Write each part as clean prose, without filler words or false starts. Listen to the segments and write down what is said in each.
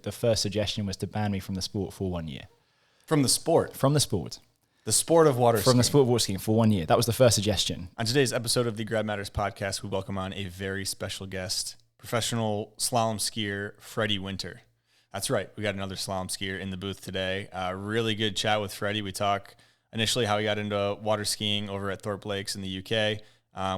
the first suggestion was to ban me from the sport for 1 year. From the sport? From the sport. The sport of water skiing. From the sport of water skiing for 1 year. That was the first suggestion. On today's episode of the Grad Matters podcast, we welcome on a very special guest, professional slalom skier, Freddie Winter. That's right. We got another slalom skier in the booth today. Really good chat with Freddie. We talk initially how he got into water skiing over at Thorpe Lakes in the UK.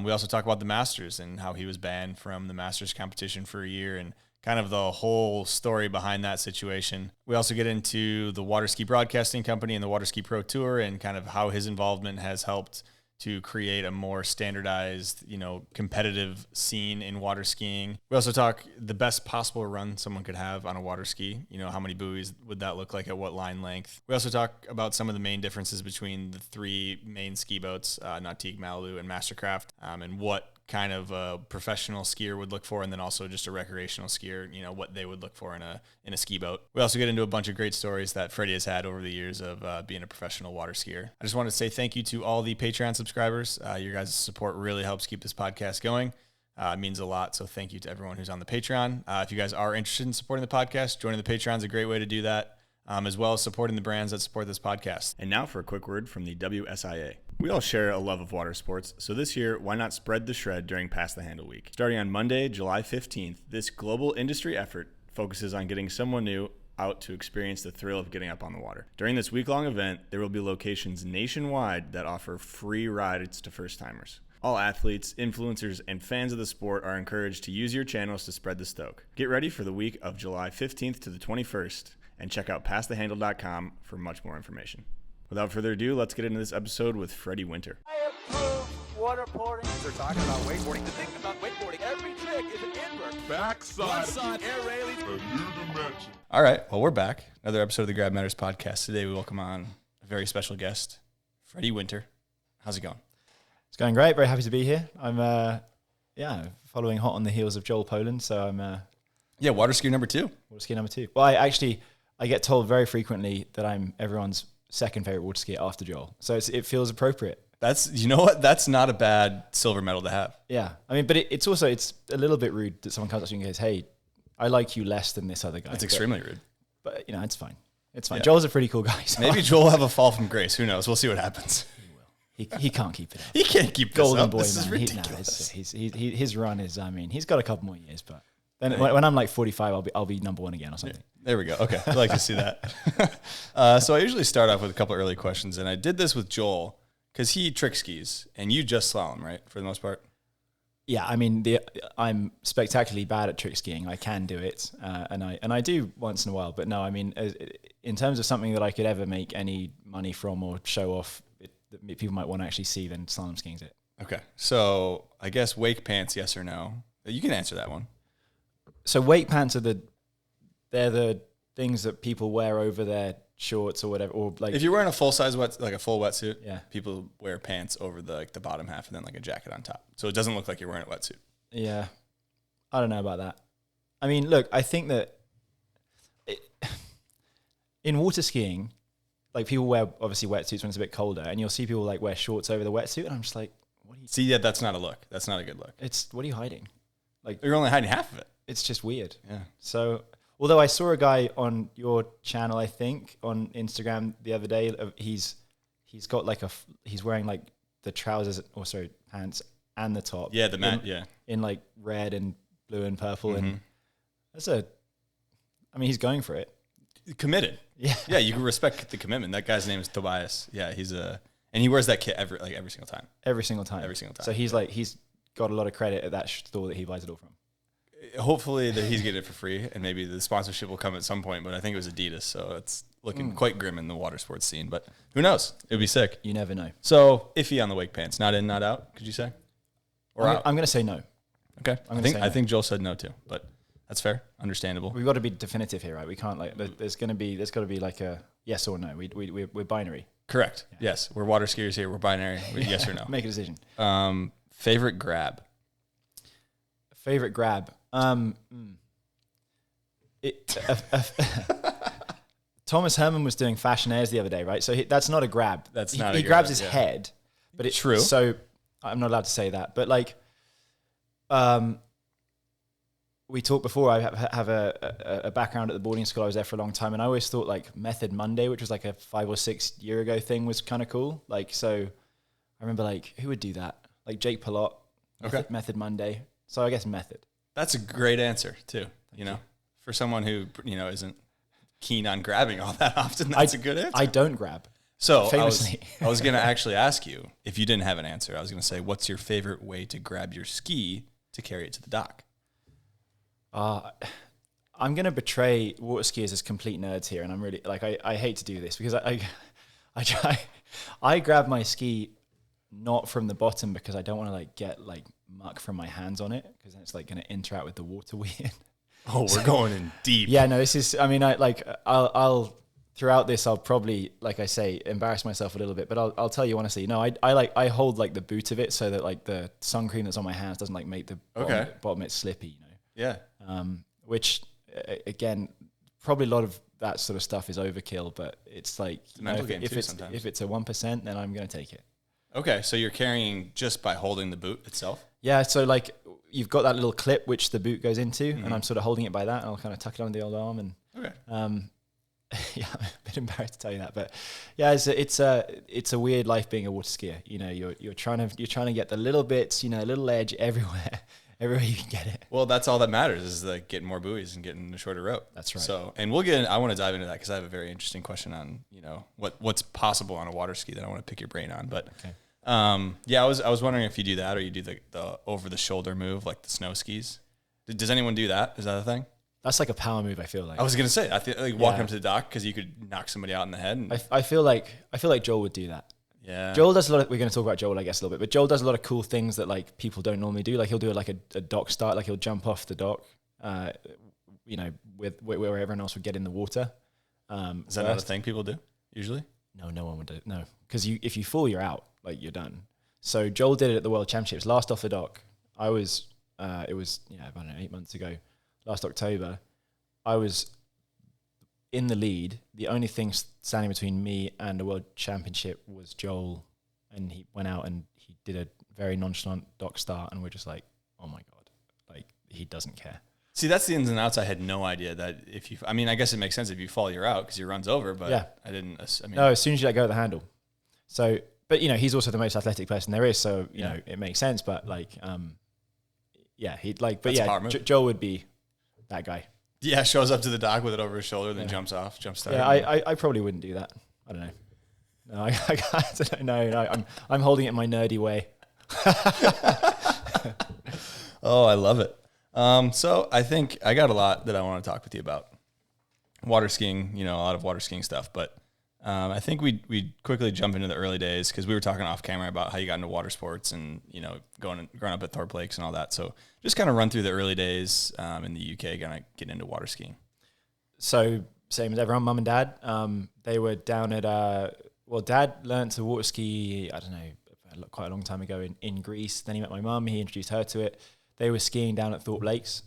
We also talk about the Masters and how he was banned from the Masters competition for a year and kind of the whole story behind that situation. We also get into the Waterski Broadcasting Company and the Waterski Pro Tour and kind of how his involvement has helped to create a more standardized, competitive scene in water skiing. We also talk the best possible run someone could have on a water ski. How many buoys would that look like at what line length? We also talk about some of the main differences between the three main ski boats, Nautique, Malibu, and Mastercraft, and what kind of a professional skier would look for, and then also just a recreational skier, what they would look for in a ski boat. We also get into a bunch of great stories that Freddie has had over the years of being a professional water skier. I just want to say thank you to all the Patreon subscribers. Your guys' support really helps keep this podcast going. It means a lot, so thank you to everyone who's on the Patreon. If you guys are interested in supporting the podcast, joining the Patreon is a great way to do that, as well as supporting the brands that support this podcast. And now for a quick word from the WSIA. We all share a love of water sports, so this year, why not spread the shred during Pass the Handle Week? Starting on Monday, July 15th, this global industry effort focuses on getting someone new out to experience the thrill of getting up on the water. During this week-long event, there will be locations nationwide that offer free rides to first-timers. All athletes, influencers, and fans of the sport are encouraged to use your channels to spread the stoke. Get ready for the week of July 15th to the 21st, and check out passthehandle.com for much more information. Without further ado, let's get into this episode with Freddie Winter. I approve waterboarding. They're talking about wakeboarding. The thing about wakeboarding, every trick is an invert. Backside. One air railing. A new dimension. All right, well, we're back. Another episode of the Grad Matters podcast. Today we welcome on a very special guest, Freddie Winter. How's it going? It's going great. Very happy to be here. I'm, following hot on the heels of Joel Poland. So I'm, water skier number 2. water skier number 2. Well, I get told very frequently that I'm everyone's second favorite water skier after Joel. So it feels appropriate. That's, you know what? That's not a bad silver medal to have. Yeah. I mean, but it's also a little bit rude that someone comes up to you and goes, hey, I like you less than this other guy. That's extremely rude. But, it's fine. It's fine. Yeah. Joel's a pretty cool guy. So Maybe Joel will have a fall from grace. Who knows? We'll see what happens. he can't keep it up. He can't keep this Golden up. boy, This man. is ridiculous. His run is, he's got a couple more years, but then when I'm like 45, I'll be number 1 again or something. There we go. Okay. I'd like to see that. So I usually start off with a couple early questions, and I did this with Joel because he trick skis and you just slalom, right? For the most part. Yeah. I mean, I'm spectacularly bad at trick skiing. I can do it. And I do once in a while, but no, I mean, in terms of something that I could ever make any money from or show off that people might want to actually see, then slalom skiing's it. Okay. So I guess wake pants, yes or no? You can answer that one. So wake pants they're the things that people wear over their shorts or whatever, or like if you're wearing a full size like a full wetsuit, yeah, people wear pants over the bottom half and then like a jacket on top, so it doesn't look like you're wearing a wetsuit. Yeah, I don't know about that. I mean, look, I think that in water skiing, like people wear obviously wetsuits when it's a bit colder, and you'll see people like wear shorts over the wetsuit, and I'm just like, what are you? See, yeah, that's not a look. That's not a good look. What are you hiding? Like You're only hiding half of it. It's just weird. Yeah. So, although I saw a guy on your channel, I think on Instagram the other day, he's got like he's wearing like the trousers, or sorry, pants and the top. Yeah, the mat. Yeah. In like red and blue and purple, and I mean, he's going for it. Committed. Yeah. Yeah, you can respect the commitment. That guy's name is Tobias. Yeah, and he wears that kit every single time. Every single time. Every single time. So he's got a lot of credit at that store that he buys it all from. Hopefully that he's getting it for free, and maybe the sponsorship will come at some point, but I think it was Adidas, so it's looking quite grim in the water sports scene, but who knows? It would be sick. You never know. So, iffy on the wake pants. Not in, not out, could you say? Or out? I'm going to say no. Okay. I think Joel said no too, but that's fair. Understandable. We've got to be definitive here, right? We can't there's got to be like a yes or no. We're binary. Correct. Yeah. Yes. We're water skiers here. We're binary. Yes or no. Make a decision. Favorite grab. Favorite grab. Thomas Herman was doing fashion airs the other day, right? So that's not a grab. That's not. He grabs his head, but it's true. So I'm not allowed to say that, but like, we talked before, I have a background at the boarding school. I was there for a long time, and I always thought like Method Monday, which was like a 5 or 6 year ago thing, was kind of cool. Like, so I remember like, who would do that? Like Jake Pilotte, Method Monday. So I guess Method. That's a great answer too. You know, for someone who, you know, isn't keen on grabbing all that often, that's a good answer. I don't grab. So famously. I was going to actually ask you, if you didn't have an answer, I was going to say, what's your favorite way to grab your ski to carry it to the dock? I'm going to betray water skiers as complete nerds here. And I'm really like, I hate to do this because I grab my ski not from the bottom because I don't want to like get like muck from my hands on it, because then it's like going to interact with the water weird. Oh, we're going in deep. Yeah, no, this is, I mean, I'll throughout this, I'll probably, like I say, embarrass myself a little bit, but I'll tell you honestly, no, I hold like the boot of it so that like the sun cream that's on my hands doesn't like make the bottom it slippy, you know? Yeah. Which again, probably a lot of that sort of stuff is overkill, but it's like, it's a mental game too, sometimes. If it's a 1%, then I'm going to take it. Okay. So you're carrying just by holding the boot itself? Yeah. So like you've got that little clip, which the boot goes into, and I'm sort of holding it by that, and I'll kind of tuck it under the old arm and, yeah, I'm a bit embarrassed to tell you that, but yeah, it's a weird life being a water skier. You know, you're trying to get the little bits, you know, a little edge everywhere you can get it. Well, that's all that matters, is like getting more buoys and getting a shorter rope. That's right. So, and we'll get in, I want to dive into that because I have a very interesting question on, you know, what's possible on a water ski that I want to pick your brain on. But yeah, I was wondering if you do that, or you do the over the shoulder move like the snow skis. Does anyone do that? Is that a thing? That's like a power move, I feel like. I was gonna say, I feel like walking up to the dock because you could knock somebody out in the head. And I feel like Joel would do that. Yeah, Joel does a lot. We're going to talk about Joel, I guess, a little bit. But Joel does a lot of cool things that like people don't normally do. Like he'll do like a dock start. Like he'll jump off the dock, you know, with where everyone else would get in the water. Is that not a thing people do usually? No one would do it. No, because if you fall, you're out. Like you're done. So Joel did it at the World Championships, last off the dock. It was I don't know, 8 months ago, last October. I was in the lead. The only thing standing between me and the World Championship was Joel, and he went out and he did a very nonchalant dock start, and we're just like, oh my God, like he doesn't care. See, that's the ins and outs. I had no idea that I mean, I guess it makes sense if you fall, you're out because your run's over, but yeah. I mean, no, as soon as you let go of the handle. So, but you know, he's also the most athletic person there is, so you know, it makes sense, but like, yeah, he'd like, but that's Joel would be that guy. Yeah, shows up to the dock with it over his shoulder, then jumps off, jumps down. Yeah, I probably wouldn't do that. I don't know. No, I don't know. No, I'm holding it in my nerdy way. Oh, I love it. So I think I got a lot that I want to talk with you about. Water skiing, you know, a lot of water skiing stuff, but I think we quickly jump into the early days because we were talking off camera about how you got into water sports and, you know, growing up at Thorpe Lakes and all that. So just kind of run through the early days in the UK, kind of get into water skiing. So same as everyone, mum and dad, they were down at, dad learned to water ski, I don't know, quite a long time ago in Greece. Then he met my mum, he introduced her to it. They were skiing down at Thorpe Lakes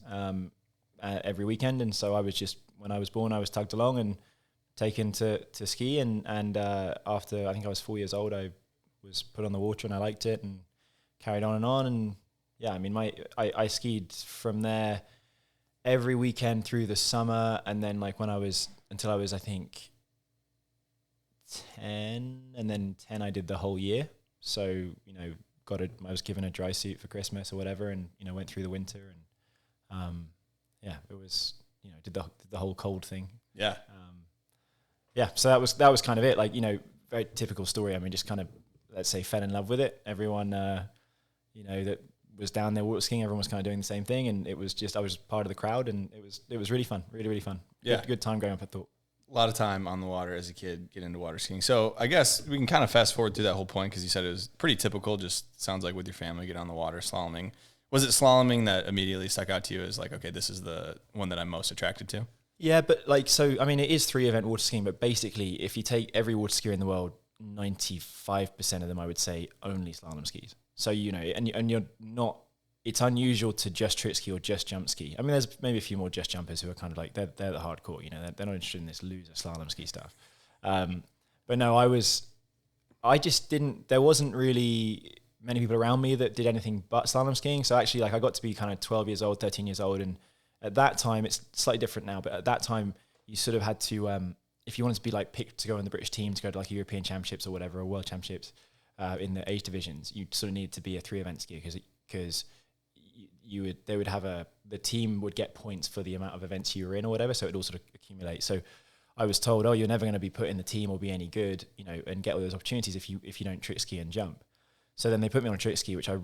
every weekend. And so I was just, when I was born, I was tugged along and taken to ski, and after I think I was 4 years old, I was put on the water and I liked it and carried on. And yeah, I mean, I skied from there every weekend through the summer, and then like until I was I think 10, and then 10 I did the whole year. So you know, I was given a dry suit for Christmas or whatever, and you know, went through the winter, and yeah, it was, you know, did the whole cold thing. Yeah. Yeah, so that was kind of it. Like, you know, very typical story. I mean, just kind of, let's say, fell in love with it. Everyone, you know, that was down there water skiing, everyone was kind of doing the same thing, and it was just, I was part of the crowd, and it was really fun, really, really fun. Yeah, good time growing up, I thought. A lot of time on the water as a kid, get into water skiing. So I guess we can kind of fast forward through that whole point because you said it was pretty typical. Just sounds like with your family, get on the water, slaloming. Was it slaloming that immediately stuck out to you as like, okay, this is the one that I'm most attracted to? Yeah, but like, so, I mean, it is 3-event water skiing, but basically if you take every water skier in the world, 95% of them, I would say, only slalom skis. So, you know, and you're not, it's unusual to just trick ski or just jump ski. I mean, there's maybe a few more just jumpers who are kind of like, they're the hardcore, you know, they're not interested in this loser slalom ski stuff. But no, I just didn't, there wasn't really many people around me that did anything but slalom skiing. So actually, like, I got to be kind of 12 years old, 13 years old, and at that time, it's slightly different now, but at that time you sort of had to, if you wanted to be like picked to go in the British team, to go to like a European Championships or whatever, or World Championships in the age divisions, you sort of needed to be a 3-event skier because the team would get points for the amount of events you were in or whatever, so it would all sort of accumulate. So I was told, oh, you're never going to be put in the team or be any good, and get all those opportunities if you don't trick ski and jump. So then they put me on a trick ski, which I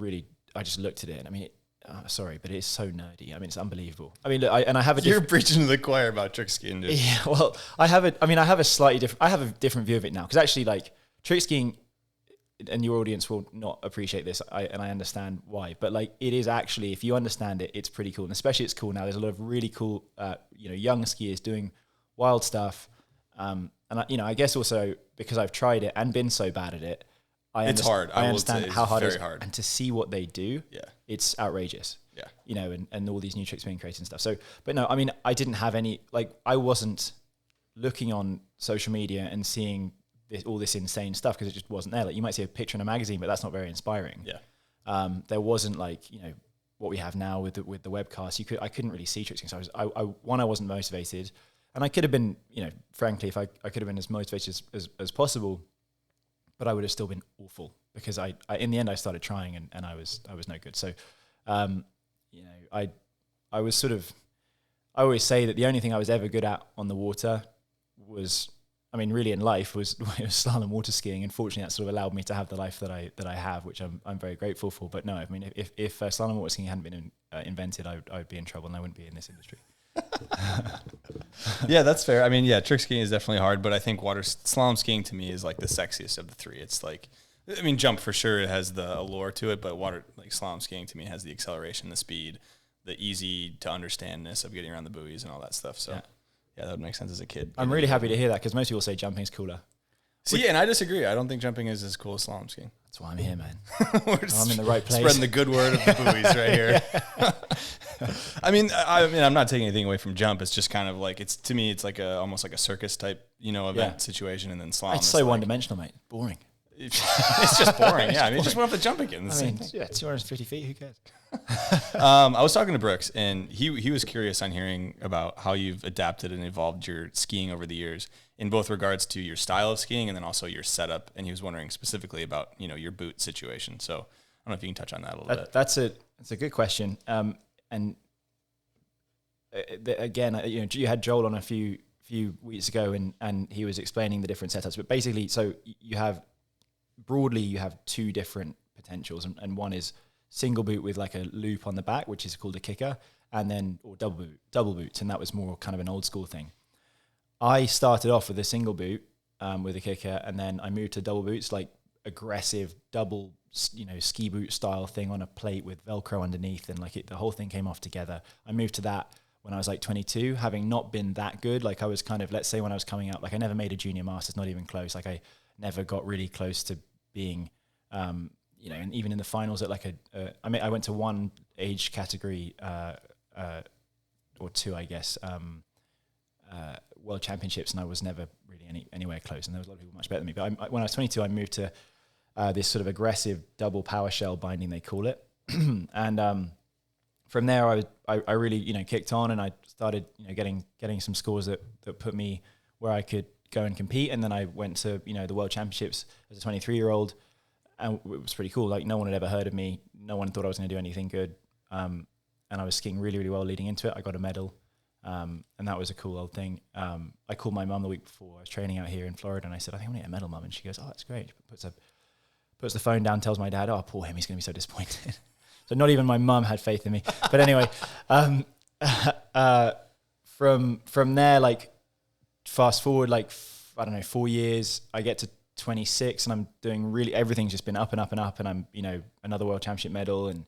just looked at it, and I mean, sorry, but it's so nerdy. I mean, it's unbelievable. I mean, look, I have a You're preaching to the choir about trick skiing, dude. Yeah, well, I have a different view of it now, because actually, like, trick skiing, and your audience will not appreciate this, and I understand why, but like, it is actually, if you understand it, it's pretty cool, and especially it's cool now. There's a lot of really cool, young skiers doing wild stuff, and I guess also because I've tried it and been so bad at it, it's hard. I understand how hard it is, hard. and to see what they do, it's outrageous. Yeah, and all these new tricks being created and stuff. So, but no, I mean, I didn't have any, like, I wasn't looking on social media and seeing all this insane stuff, because it just wasn't there. Like, you might see a picture in a magazine, but that's not very inspiring. Yeah. There wasn't like, what we have now with the webcast. I couldn't really see tricks. So I wasn't motivated, and I could have been, frankly, if I could have been as motivated as possible, but I would have still been awful, because I in the end I started trying and I was no good. So, I was sort of, I always say that the only thing I was ever good at on the water was, I mean, really in life was slalom water skiing. And fortunately that sort of allowed me to have the life that I have, which I'm very grateful for. But no, I mean, if slalom water skiing hadn't been invented, I would be in trouble and I wouldn't be in this industry. Yeah, that's fair. I mean, yeah, trick skiing is definitely hard, but I think slalom skiing to me is like the sexiest of the three. It's like, I mean, jump for sure, it has the allure to it, but slalom skiing to me has the acceleration, the speed, the easy to understandness of getting around the buoys and all that stuff. So yeah, that would make sense as a kid. I'm really happy to hear that, because most people say jumping's cooler. See, and I disagree. I don't think jumping is as cool as slalom skiing. That's why I'm here, man. I'm in the right place. Spreading the good word of the buoys right here. I mean, I'm not taking anything away from jump. It's just kind of like, to me, it's like almost like a circus type, event situation. And then slalom. It's so one-dimensional, mate. Boring. It's just boring. Yeah. I mean, just went off the jump again. 250 feet. Who cares? I was talking to Brooks, and he was curious on hearing about how you've adapted and evolved your skiing over the years, in both regards to your style of skiing and then also your setup. And he was wondering specifically about, your boot situation. So I don't know if you can touch on that a little bit. That's a good question. And again, you had Joel on a few weeks ago, and he was explaining the different setups. But basically, so you have two different potentials, and one is single boot with like a loop on the back, which is called a kicker, or double boots, and that was more kind of an old school thing. I started off with a single boot with a kicker, and then I moved to double boots, like aggressive double, ski boot style thing on a plate with Velcro underneath, and the whole thing came off together. I moved to that when I was like 22, having not been that good. Like, I was kind of, let's say when I was coming out, like, I never made a junior masters, not even close. Like, I never got really close to being, and even in the finals at I went to one age category, or two, I guess, World Championships, and I was never really anywhere close, and there was a lot of people much better than me. But when I was 22, I moved to this sort of aggressive double power shell binding, they call it. And from there, I really, kicked on, and I started, getting some scores that put me where I could go and compete. And then I went to, the World Championships as a 23-year-old, and it was pretty cool. Like, no one had ever heard of me. No one thought I was going to do anything good. And I was skiing really, really well leading into it. I got a medal. And that was a cool old thing. I called my mum the week before. I was training out here in Florida, and I said, I think I'm going to get a medal, Mum. And she goes, oh, that's great. She puts the phone down, tells my dad, oh, poor him, he's going to be so disappointed. So not even my mum had faith in me. But anyway, from there, like, fast forward, like, 4 years, I get to 26, and I'm doing really, everything's just been up and up and up. And I'm, another World Championship medal, and,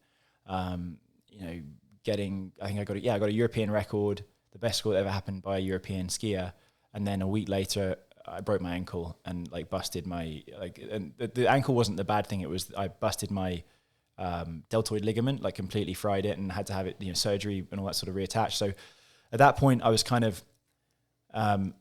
I got a European record, the best score that ever happened by a European skier. And then a week later, I broke my ankle and busted my, and the ankle wasn't the bad thing. It was, I busted my deltoid ligament, completely fried it, and had to have it, surgery and all that sort of reattached. So at that point, I was kind of, I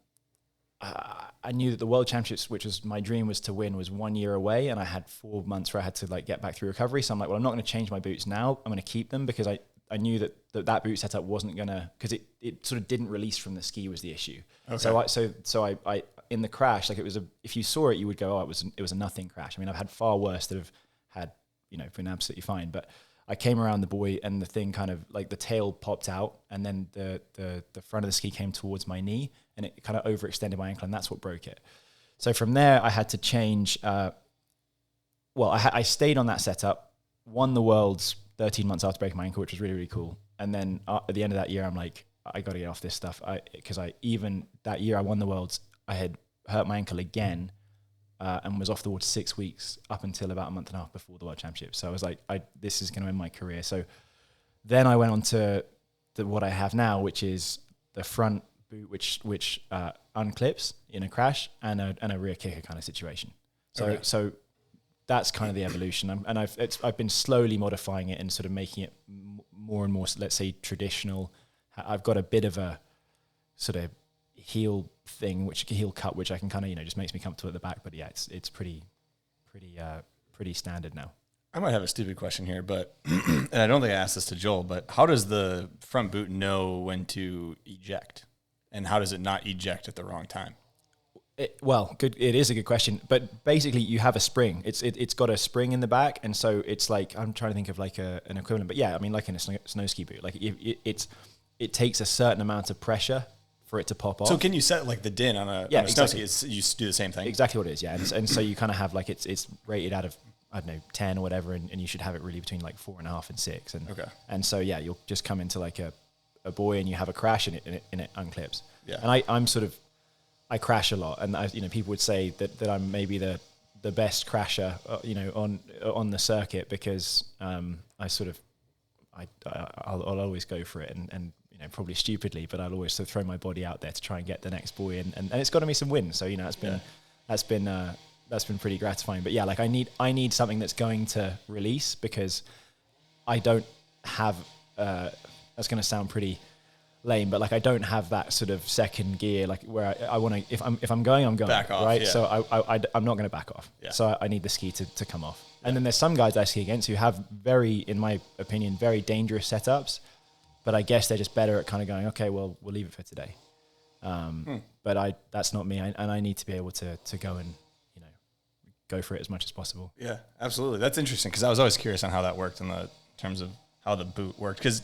knew that the World Championships, which was my dream was to win, was 1 year away, and I had 4 months where I had to get back through recovery. So I'm like, well, I'm not going to change my boots now. I'm going to keep them, because I knew that boot setup wasn't gonna, because it sort of didn't release from the ski was the issue. Okay. So I in the crash, like if you saw it, you would go, oh, it was a nothing crash. I mean, I've had far worse that have had, been absolutely fine, but I came around the buoy and the thing kind of like the tail popped out, and then the front of the ski came towards my knee, and it kind of overextended my ankle, and that's what broke it. So from there, I had to change. I stayed on that setup, won the Worlds 13 months after breaking my ankle, which was really, really cool. And then at the end of that year, I'm like, I got to get off this stuff. Because even that year I won the Worlds, I had hurt my ankle again and was off the water 6 weeks up until about a month and a half before the World Championships. So I was like, this is going to end my career. So then I went on to what I have now, which is the front boot, which unclips in a crash and a rear kicker kind of situation. So that's kind of the evolution. I've been slowly modifying it and sort of making it more and more, let's say, traditional. I've got a bit of a sort of heel cut, which I can kind of, just makes me comfortable at the back. But yeah, it's pretty standard now. I might have a stupid question here, but and I don't think I asked this to Joel, but how does the front boot know when to eject, and how does it not eject at the wrong time? Good. It is a good question, but basically you have a spring. It's got a spring in the back, and so it's like, I'm trying to think of like an equivalent, but yeah, I mean, like in a snow ski boot, like it takes a certain amount of pressure for it to pop off. So can you set like the din on a snow ski? You do the same thing. Exactly what it is, yeah. And so you kind of have like it's rated out of, I don't know, 10 or whatever, and you should have it really between like 4.5 and 6. And so yeah, you'll just come into like a buoy and you have a crash and it unclips. Yeah. And I crash a lot, and people would say that I'm maybe the best crasher, on the circuit, because I'll always go for it, and probably stupidly, but I'll always sort of throw my body out there to try and get the next buoy, and it's gotten me some wins. So that's been pretty gratifying. But yeah, like I need something that's going to release, because I don't have. That's going to sound pretty lame, but like I don't have that sort of second gear, like where I want to, if I'm going back off, right? Yeah. So I'm not going to back off. Yeah. So I need the ski to come off. Yeah. And then there's some guys I ski against who have in my opinion, very dangerous setups, but I guess they're just better at kind of going, okay, well, we'll leave it for today. But that's not me, and I need to be able to go and go for it as much as possible. Yeah, absolutely. That's interesting, because I was always curious on how that worked in the terms of how the boot worked, because.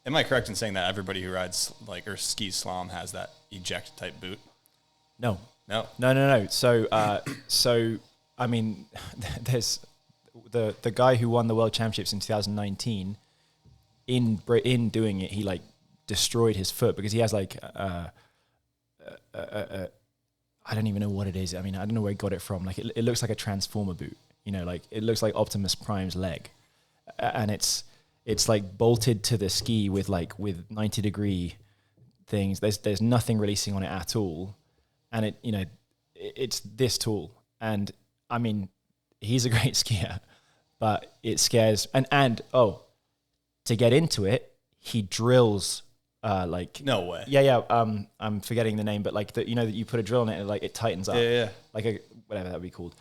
Am I correct in saying that everybody who rides or skis slalom has that eject type boot? No. So I mean, there's the guy who won the World Championships in 2019. In doing it, he like destroyed his foot, because he has like I don't even know what it is. I mean, I don't know where he got it from. Like it looks like a Transformer boot. Like it looks like Optimus Prime's leg, and it's like bolted to the ski with 90-degree things. There's nothing releasing on it at all. And it's this tall. And I mean, he's a great skier, but it scares. And to get into it, he drills no way. Yeah. I'm forgetting the name, but like that you put a drill in it and like it tightens up. Yeah. Like whatever that would be called.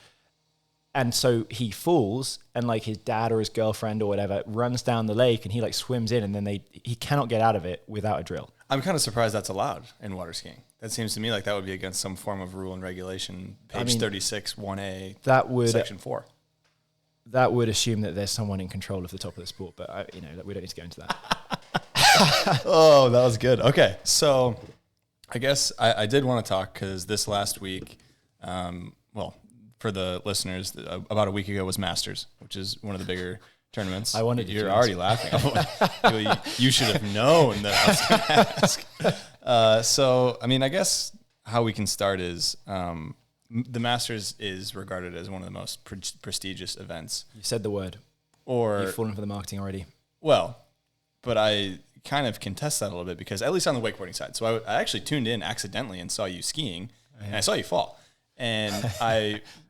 And so he falls, and like his dad or his girlfriend or whatever runs down the lake, and he like swims in, and then he cannot get out of it without a drill. I'm kind of surprised that's allowed in water skiing. That seems to me like that would be against some form of rule and regulation. Page 36, 1A, section 4. That would assume that there's someone in control of the top of the sport, but we don't need to go into that. Oh, that was good. Okay, so I guess I did want to talk, because this last week, for the listeners, about a week ago was Masters, which is one of the bigger tournaments. I wanted You're already laughing. You should have known that I was going to ask. So, I mean, I guess how we can start is the Masters is regarded as one of the most prestigious events. You said the word. Or you've fallen for the marketing already. Well, but I kind of contest that a little bit, because at least on the wakeboarding side. So I actually tuned in accidentally and saw you skiing, and I saw you fall. And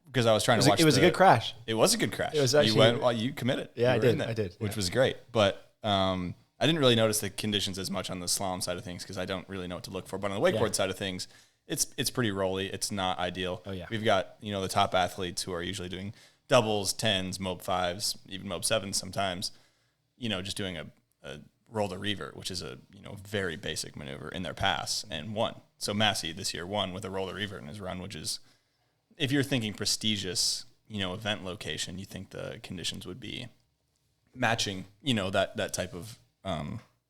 because I was trying to watch. It was a good crash. It was a good crash. It was actually, you committed. Yeah, I did. Which was great. But I didn't really notice the conditions as much on the slalom side of things, because I don't really know what to look for. But on the wakeboard side of things, it's pretty rolly. It's not ideal. Oh yeah. We've got the top athletes who are usually doing doubles, 10s, mob 5s, even mob 7s sometimes. Just doing a roll the revert, which is a very basic maneuver in their pass, and won. So Massey this year won with a roll the revert in his run, which is, if you're thinking prestigious, event location, you think the conditions would be matching, that type of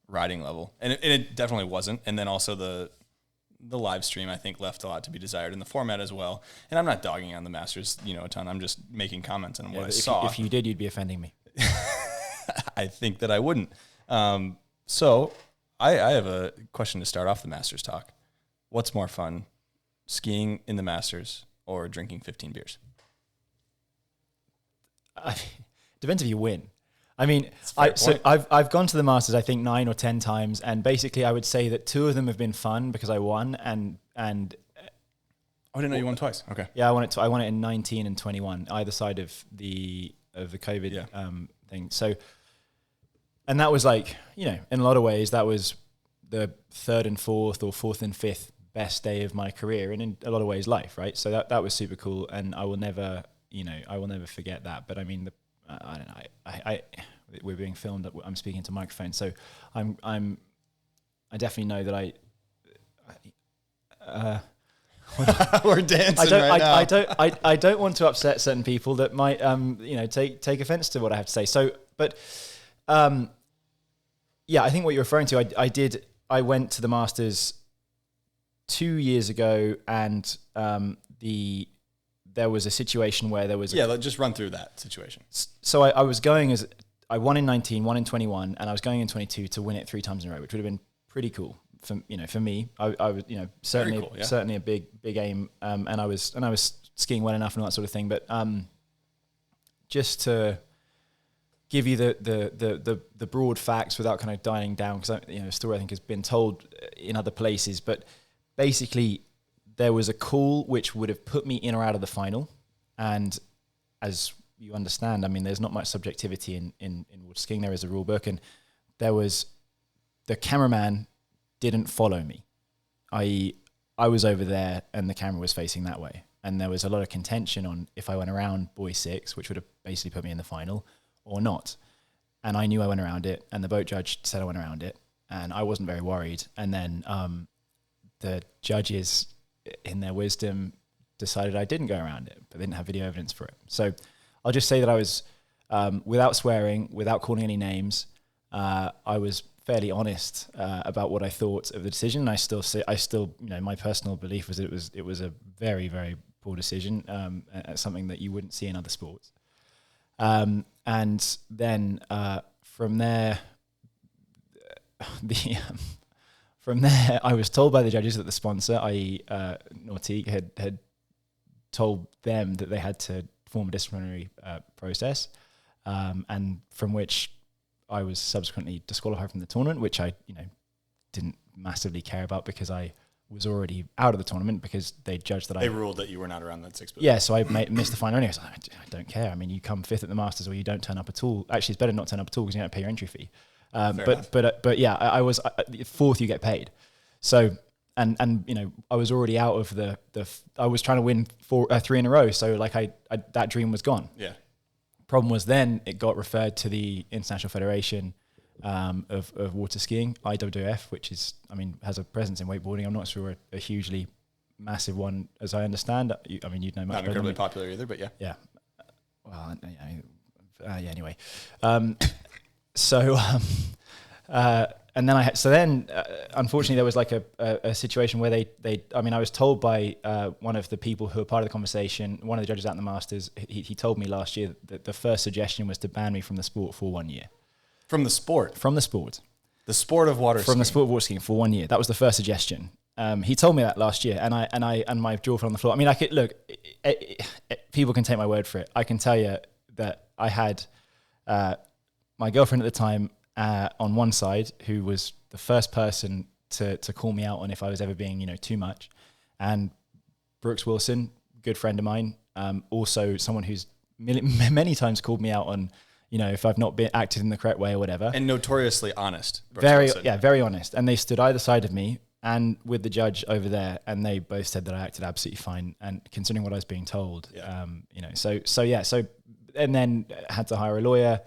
riding level, and it definitely wasn't. And then also the live stream, I think, left a lot to be desired in the format as well. And I'm not dogging on the Masters, a ton. I'm just making comments on what I saw. If you did, you'd be offending me. I think that I wouldn't. So I have a question to start off the Masters talk. What's more fun, skiing in the Masters or drinking 15 beers? Depends if you win. I mean, I've gone to the Masters, I think 9 or 10 times, and basically I would say that 2 of them have been fun because I won, and I didn't know you won twice. Okay. Yeah, I won it in 19 and 21, either side of the COVID thing. So, and that was like, in a lot of ways, that was the 3rd and 4th or 4th and 5th best day of my career, and in a lot of ways, life, right? So that was super cool, and I will never forget that. But I mean, I don't know. We're being filmed. I'm speaking to microphone, so I definitely know that we're dancing right now. I don't want to upset certain people that might take offense to what I have to say. So, but I think what you're referring to, I went to the Masters 2 years ago, and there was a situation where there was... let's just run through that situation. So I was going I won in 19, won in 21, and I was going in 22 to win it 3 times in a row, which would have been pretty cool for me. I was, certainly, cool, yeah. Certainly a big aim. And I was skiing well enough and all that sort of thing. But just to give you the broad facts without kind of dialing down, because the story I think has been told in other places, but basically, there was a call which would have put me in or out of the final. And as you understand, I mean, there's not much subjectivity in water skiing. There is a rule book, and the cameraman didn't follow me. I was over there and the camera was facing that way. And there was a lot of contention on if I went around buoy 6, which would have basically put me in the final, or not. And I knew I went around it, and the boat judge said I went around it, and I wasn't very worried. And then the judges, in their wisdom, decided I didn't go around it, but they didn't have video evidence for it. So I'll just say that I was, without swearing, without calling any names, I was fairly honest about what I thought of the decision. I still, my personal belief was that it was a very, very poor decision, something that you wouldn't see in other sports. And then from there, From there, I was told by the judges that the sponsor, i.e. Nautique, had told them that they had to form a disciplinary process, and from which I was subsequently disqualified from the tournament, which I didn't massively care about because I was already out of the tournament because they judged that they ruled that you were not around that 6 booth. Yeah, so I missed the final anyway. I was like, I don't care. I mean, you come 5th at the Masters or you don't turn up at all. Actually, it's better not turn up at all because you don't pay your entry fee. But yeah, I was 4th. You get paid. So and I was already out of the. I was trying to win 3 in a row. So like that dream was gone. Yeah. Problem was then it got referred to the International Federation of water skiing, IWF, which is has a presence in wakeboarding. I'm not sure a hugely massive one as I understand. You'd know much. Not incredibly popular either, but yeah. Yeah. Well, anyway. And then unfortunately there was like a situation where I was told by one of the people who were part of the conversation, one of the judges out in the Masters, he told me last year that the first suggestion was to ban me from the sport for 1 year. From the sport? From the sport. The sport of water skiing? From the sport of water skiing for 1 year. That was the first suggestion. He told me that last year, and my jaw fell on the floor. I mean, I could look. People can take my word for it. I can tell you that I had my girlfriend at the time on one side, who was the first person to call me out on if I was ever being too much, and Brooks Wilson, good friend of mine, also someone who's many times called me out on if I've not been acted in the correct way or whatever, and notoriously honest. Very honest. And they stood either side of me and with the judge over there, and they both said that I acted absolutely fine. And considering what I was being told, and then had to hire a lawyer.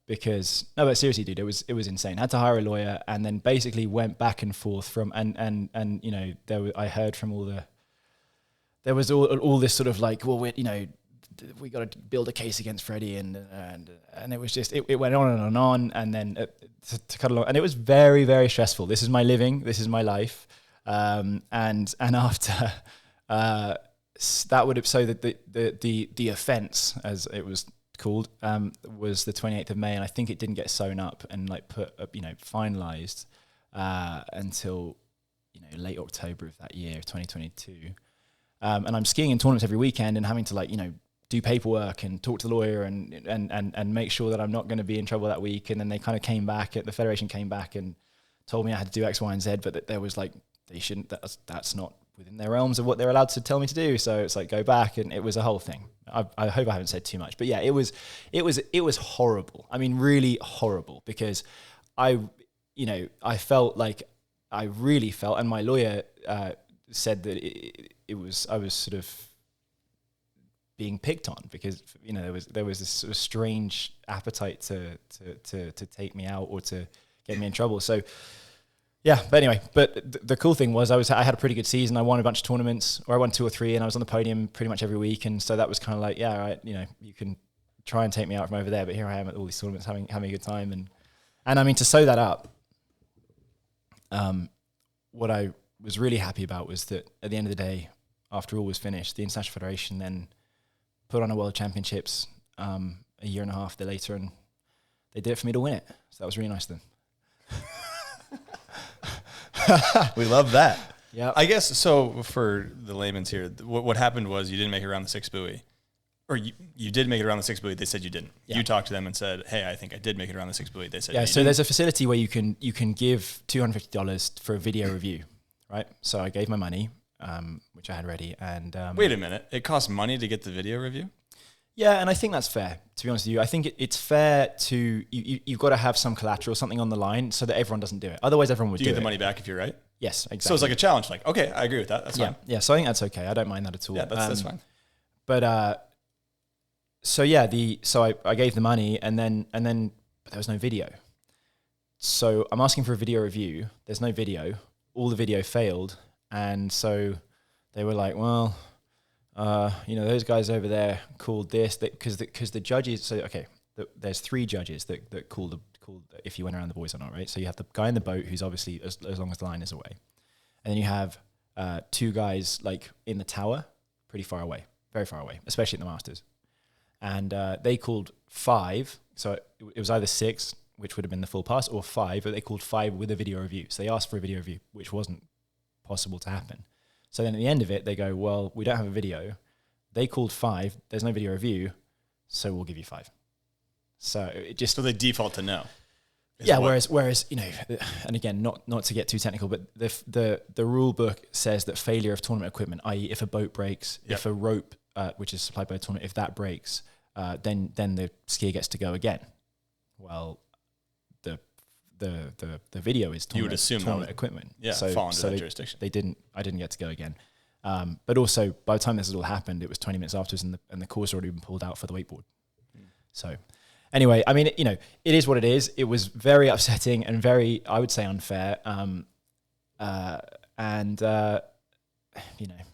Because no, but seriously, dude, it was insane. I had to hire a lawyer, and then basically went back and forth from and you know, I heard from there was all this sort of like, well, we got to build a case against Freddie, and it was just it went on, and then to cut along, and it was very, very stressful. This is my living, this is my life, and after that would have, so that the offence, as it was called, was the 28th of May, and I think it didn't get sewn up and like put finalized until late October of that year, 2022. And I'm skiing in tournaments every weekend and having to do paperwork and talk to the lawyer and make sure that I'm not going to be in trouble that week. And then they kind of came back, the federation came back and told me I had to do X, Y, and Z, but that there was like, they shouldn't, that's not within their realms of what they're allowed to tell me to do. So it's like, go back. And it was a whole thing. I hope I haven't said too much, but yeah, it was horrible. I mean, really horrible, because I felt like I really felt, and my lawyer said that I was sort of being picked on, because there was this sort of strange appetite to take me out or to get me in trouble. So yeah, but anyway, the cool thing was I had a pretty good season. I won a bunch of tournaments, or I won 2 or 3, and I was on the podium pretty much every week. And so that was kind of like, yeah, all right, you can try and take me out from over there, but here I am at all these tournaments having a good time. And I mean, to sew that up, what I was really happy about was that at the end of the day, after all was finished, the International Federation then put on a World Championships a year and a half later, and they did it for me to win it. So that was really nice of them. We love that. Yeah, I guess so. For the layman's here, what happened was you didn't make it around the 6th buoy, or you did make it around the 6th buoy. They said you didn't. Yeah. You talked to them and said, "Hey, I think I did make it around the 6th buoy." They said, "Yeah." So didn't. There's a facility where you can give $250 for a video review, right? So I gave my money, which I had ready, and wait a minute, it costs money to get the video review? Yeah, and I think that's fair, to be honest with you. I think it's fair to, you've got to have some collateral, something on the line, so that everyone doesn't do it. Otherwise, everyone would do it. Do you get the money back if you're right? Yes, exactly. So it's like a challenge. Like, okay, I agree with that. That's fine. Yeah, so I think that's okay. I don't mind that at all. Yeah, that's fine. But, so yeah, I gave the money, and then but there was no video. So I'm asking for a video review. There's no video. All the video failed. And so they were like, well, those guys over there called this, because the judges. So okay, there's 3 judges that call if you went around the buoys or not, right? So you have the guy in the boat who's obviously as long as the line is away, and then you have 2 guys like in the tower, pretty far away, very far away, especially at the Masters, and they called 5. So it was either 6, which would have been the full pass, or 5, but they called 5 with a video review. So they asked for a video review, which wasn't possible to happen. So then at the end of it, they go, well, we don't have a video. They called 5. There's no video review, so we'll give you 5. So it just... So they default to no. Yeah, whereas and again, not to get too technical, but the rule book says that failure of tournament equipment, i.e. if a boat breaks, if a rope, which is supplied by a tournament, if that breaks, then the skier gets to go again. Well, the video is tournament, you would assume tournament equipment. Yeah, fall into that jurisdiction. I didn't get to go again. But also, by the time this all happened, it was 20 minutes afterwards, and the course had already been pulled out for the wakeboard. So anyway, I mean, it is what it is. It was very upsetting and very, I would say, unfair.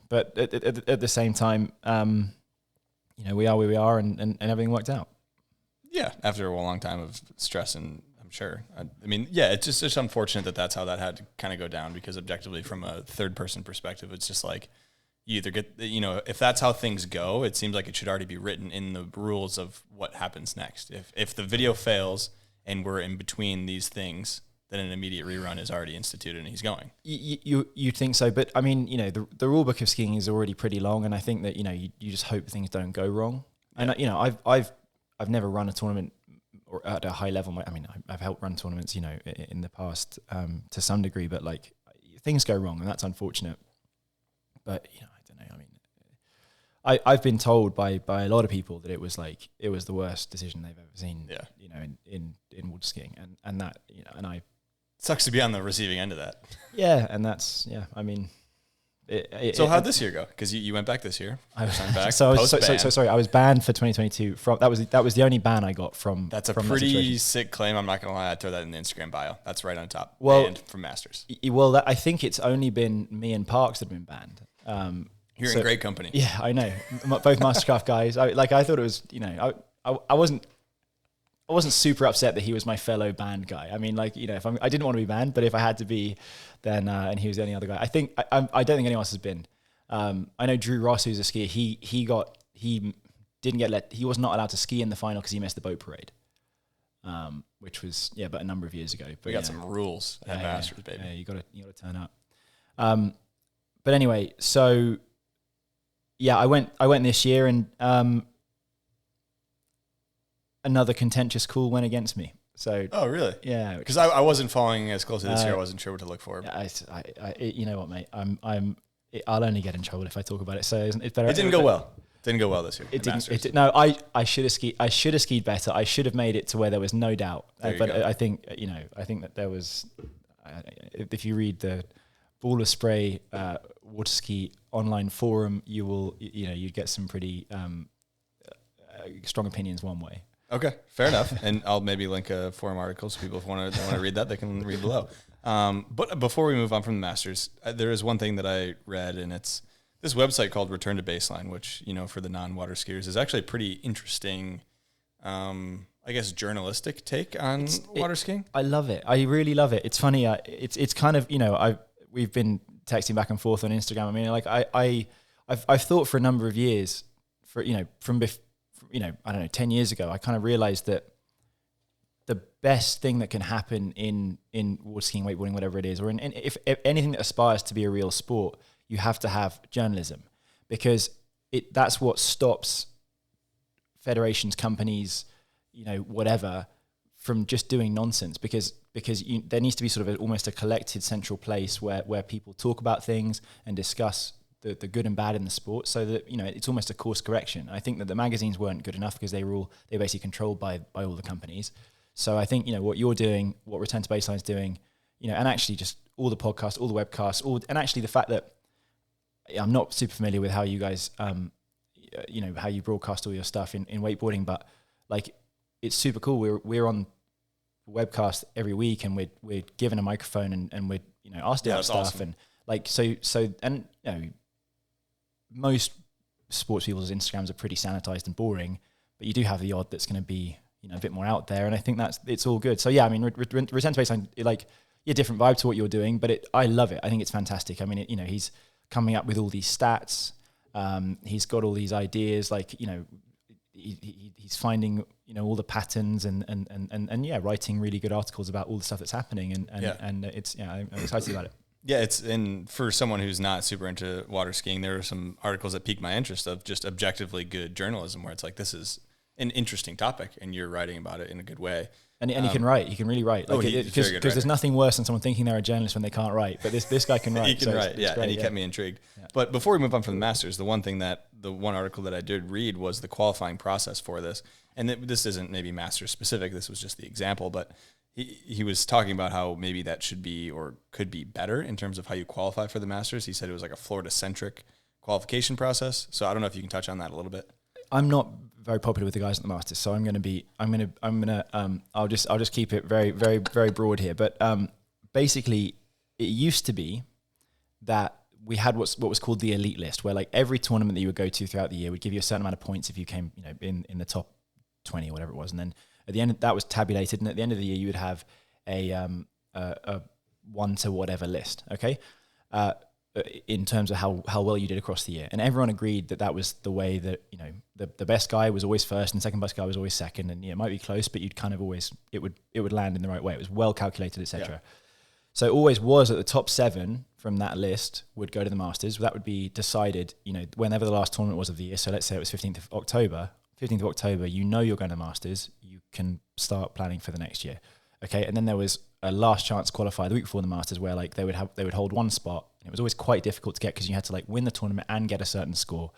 But at the same time, we are where we are, and everything worked out. Yeah, after a long time of stress, and I'm sure. I mean, yeah, it's just unfortunate that that's how that had to kind of go down, because objectively, from a third-person perspective, it's just like, you either get, if that's how things go, it seems like it should already be written in the rules of what happens next. If the video fails and we're in between these things, then an immediate rerun is already instituted and he's going. You'd think so, but I mean, the rule book of skiing is already pretty long, and I think that you just hope things don't go wrong. Yeah. And I've never run a tournament or at a high level. I mean, I've helped run tournaments, in the past to some degree, but like things go wrong, and that's unfortunate. But I don't know. I mean, I've been told by a lot of people that it was the worst decision they've ever seen. Yeah. In water skiing, and that and I sucks to be on the receiving end of that. Yeah, and that's I mean, So how'd this year go? Because you went back this year. Back, so sorry. I was banned for 2022. That was the only ban I got from. That's a from pretty sick claim. I'm not gonna lie. I'd throw that in the Instagram bio. That's right on top. Well, and from Masters. Well, I think it's only been me and Parks that have been banned. You're in great company. Yeah, I know. Both Mastercraft guys. I thought it was. I wasn't super upset that he was my fellow banned guy. I mean, I didn't want to be banned, but if I had to be, then and he was the only other guy. I think I don't think anyone else has been. I know Drew Ross, who's a skier. He didn't get let. He was not allowed to ski in the final because he missed the boat parade, which was but a number of years ago. But we got some rules at Masters, baby. Yeah, you got to turn up. But anyway, so I went this year and. Another contentious call went against me. So oh really? Yeah, because I wasn't following as closely this year. I wasn't sure what to look for. You know what, mate? I'll only get in trouble if I talk about it. So it's better. It didn't go well. Didn't go well this year. It didn't. No, I should have skied. I should have skied better. I should have made it to where there was no doubt. But I think that there was. If you read the Ball of Spray Waterski online forum, you'd get some pretty strong opinions one way. Okay, fair enough. And I'll maybe link a forum article so people, if want to read that, they can read below. But before we move on from the Masters, there is one thing that I read, and it's this website called Return to Baseline, which, for the non-water skiers is actually a pretty interesting, I guess, journalistic take on water skiing. I love it. I really love it. It's funny. It's kind of, we've been texting back and forth on Instagram. I mean, I've thought for a number of years, I don't know, 10 years ago, I kind of realized that the best thing that can happen in water skiing, wakeboarding, whatever it is, or if anything that aspires to be a real sport, you have to have journalism, because that's what stops federations, companies, whatever, from just doing nonsense, because there needs to be sort of almost a collected central place where people talk about things and discuss the good and bad in the sport, so that it's almost a course correction. I think that the magazines weren't good enough because they're basically controlled by all the companies. So I think what you're doing, what Return to Baseline's doing, and actually just all the podcasts, all the webcasts, and actually the fact that I'm not super familiar with how you guys, how you broadcast all your stuff in wakeboarding, but it's super cool. We're on webcast every week, and we're given a microphone and we're asked about stuff, awesome. And most sports people's Instagrams are pretty sanitized and boring, but you do have the odd that's going to be a bit more out there, and I think it's all good. So I mean, Return to Baseline, different vibe to what you're doing, but I love it. I think it's fantastic. I mean, he's coming up with all these stats. He's got all these ideas, he's finding all the patterns and writing really good articles about all the stuff that's happening, and it's I'm excited about it. Yeah, and for someone who's not super into water skiing, there are some articles that pique my interest of just objectively good journalism, where it's this is an interesting topic and you're writing about it in a good way. And he can write. He can really write. Because there's nothing worse than someone thinking they're a journalist when they can't write. But this guy can write. He can write, yeah. Great, and he kept me intrigued. Yeah. But before we move on from the Masters, the one article that I did read was the qualifying process for this. And this isn't maybe Masters specific. This was just the example. But he was talking about how maybe that should be or could be better in terms of how you qualify for the Masters. He said it was like a Florida-centric qualification process. So I don't know if you can touch on that a little bit. I'm not very popular with the guys at the Masters, so I'll just keep it very, very, very broad here. But basically, it used to be that we had what was called the elite list, where every tournament that you would go to throughout the year would give you a certain amount of points if you came, in the top 20 or whatever it was, and then at the end that was tabulated, and at the end of the year you would have a 1 to whatever list, okay, in terms of how well you did across the year, and everyone agreed that was the way that the best guy was always first and second best guy was always second, and it might be close, but you'd kind of always it would land in the right way. It was well calculated, etc. Yeah. So it always was that the top 7 from that list would go to the Masters. That would be decided, whenever the last tournament was of the year. So let's say it was 15th of October. 15th of October, you're going to Masters. You can start planning for the next year. Okay, and then there was a last chance qualifier the week before the Masters, where they would hold one spot. And it was always quite difficult to get because you had to win the tournament and get a certain score,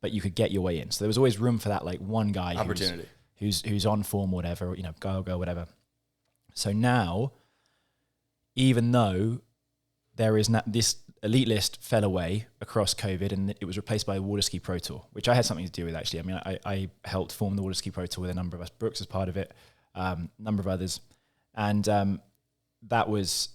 but you could get your way in. So there was always room for that one guy opportunity who's on form, or whatever, guy or girl, whatever. So now, even though there is this elite list fell away across COVID, and it was replaced by the Waterski Pro Tour, which I had something to do with, actually. I mean, I helped form the Waterski Pro Tour with a number of us. Brooks as part of it, a number of others. And that was,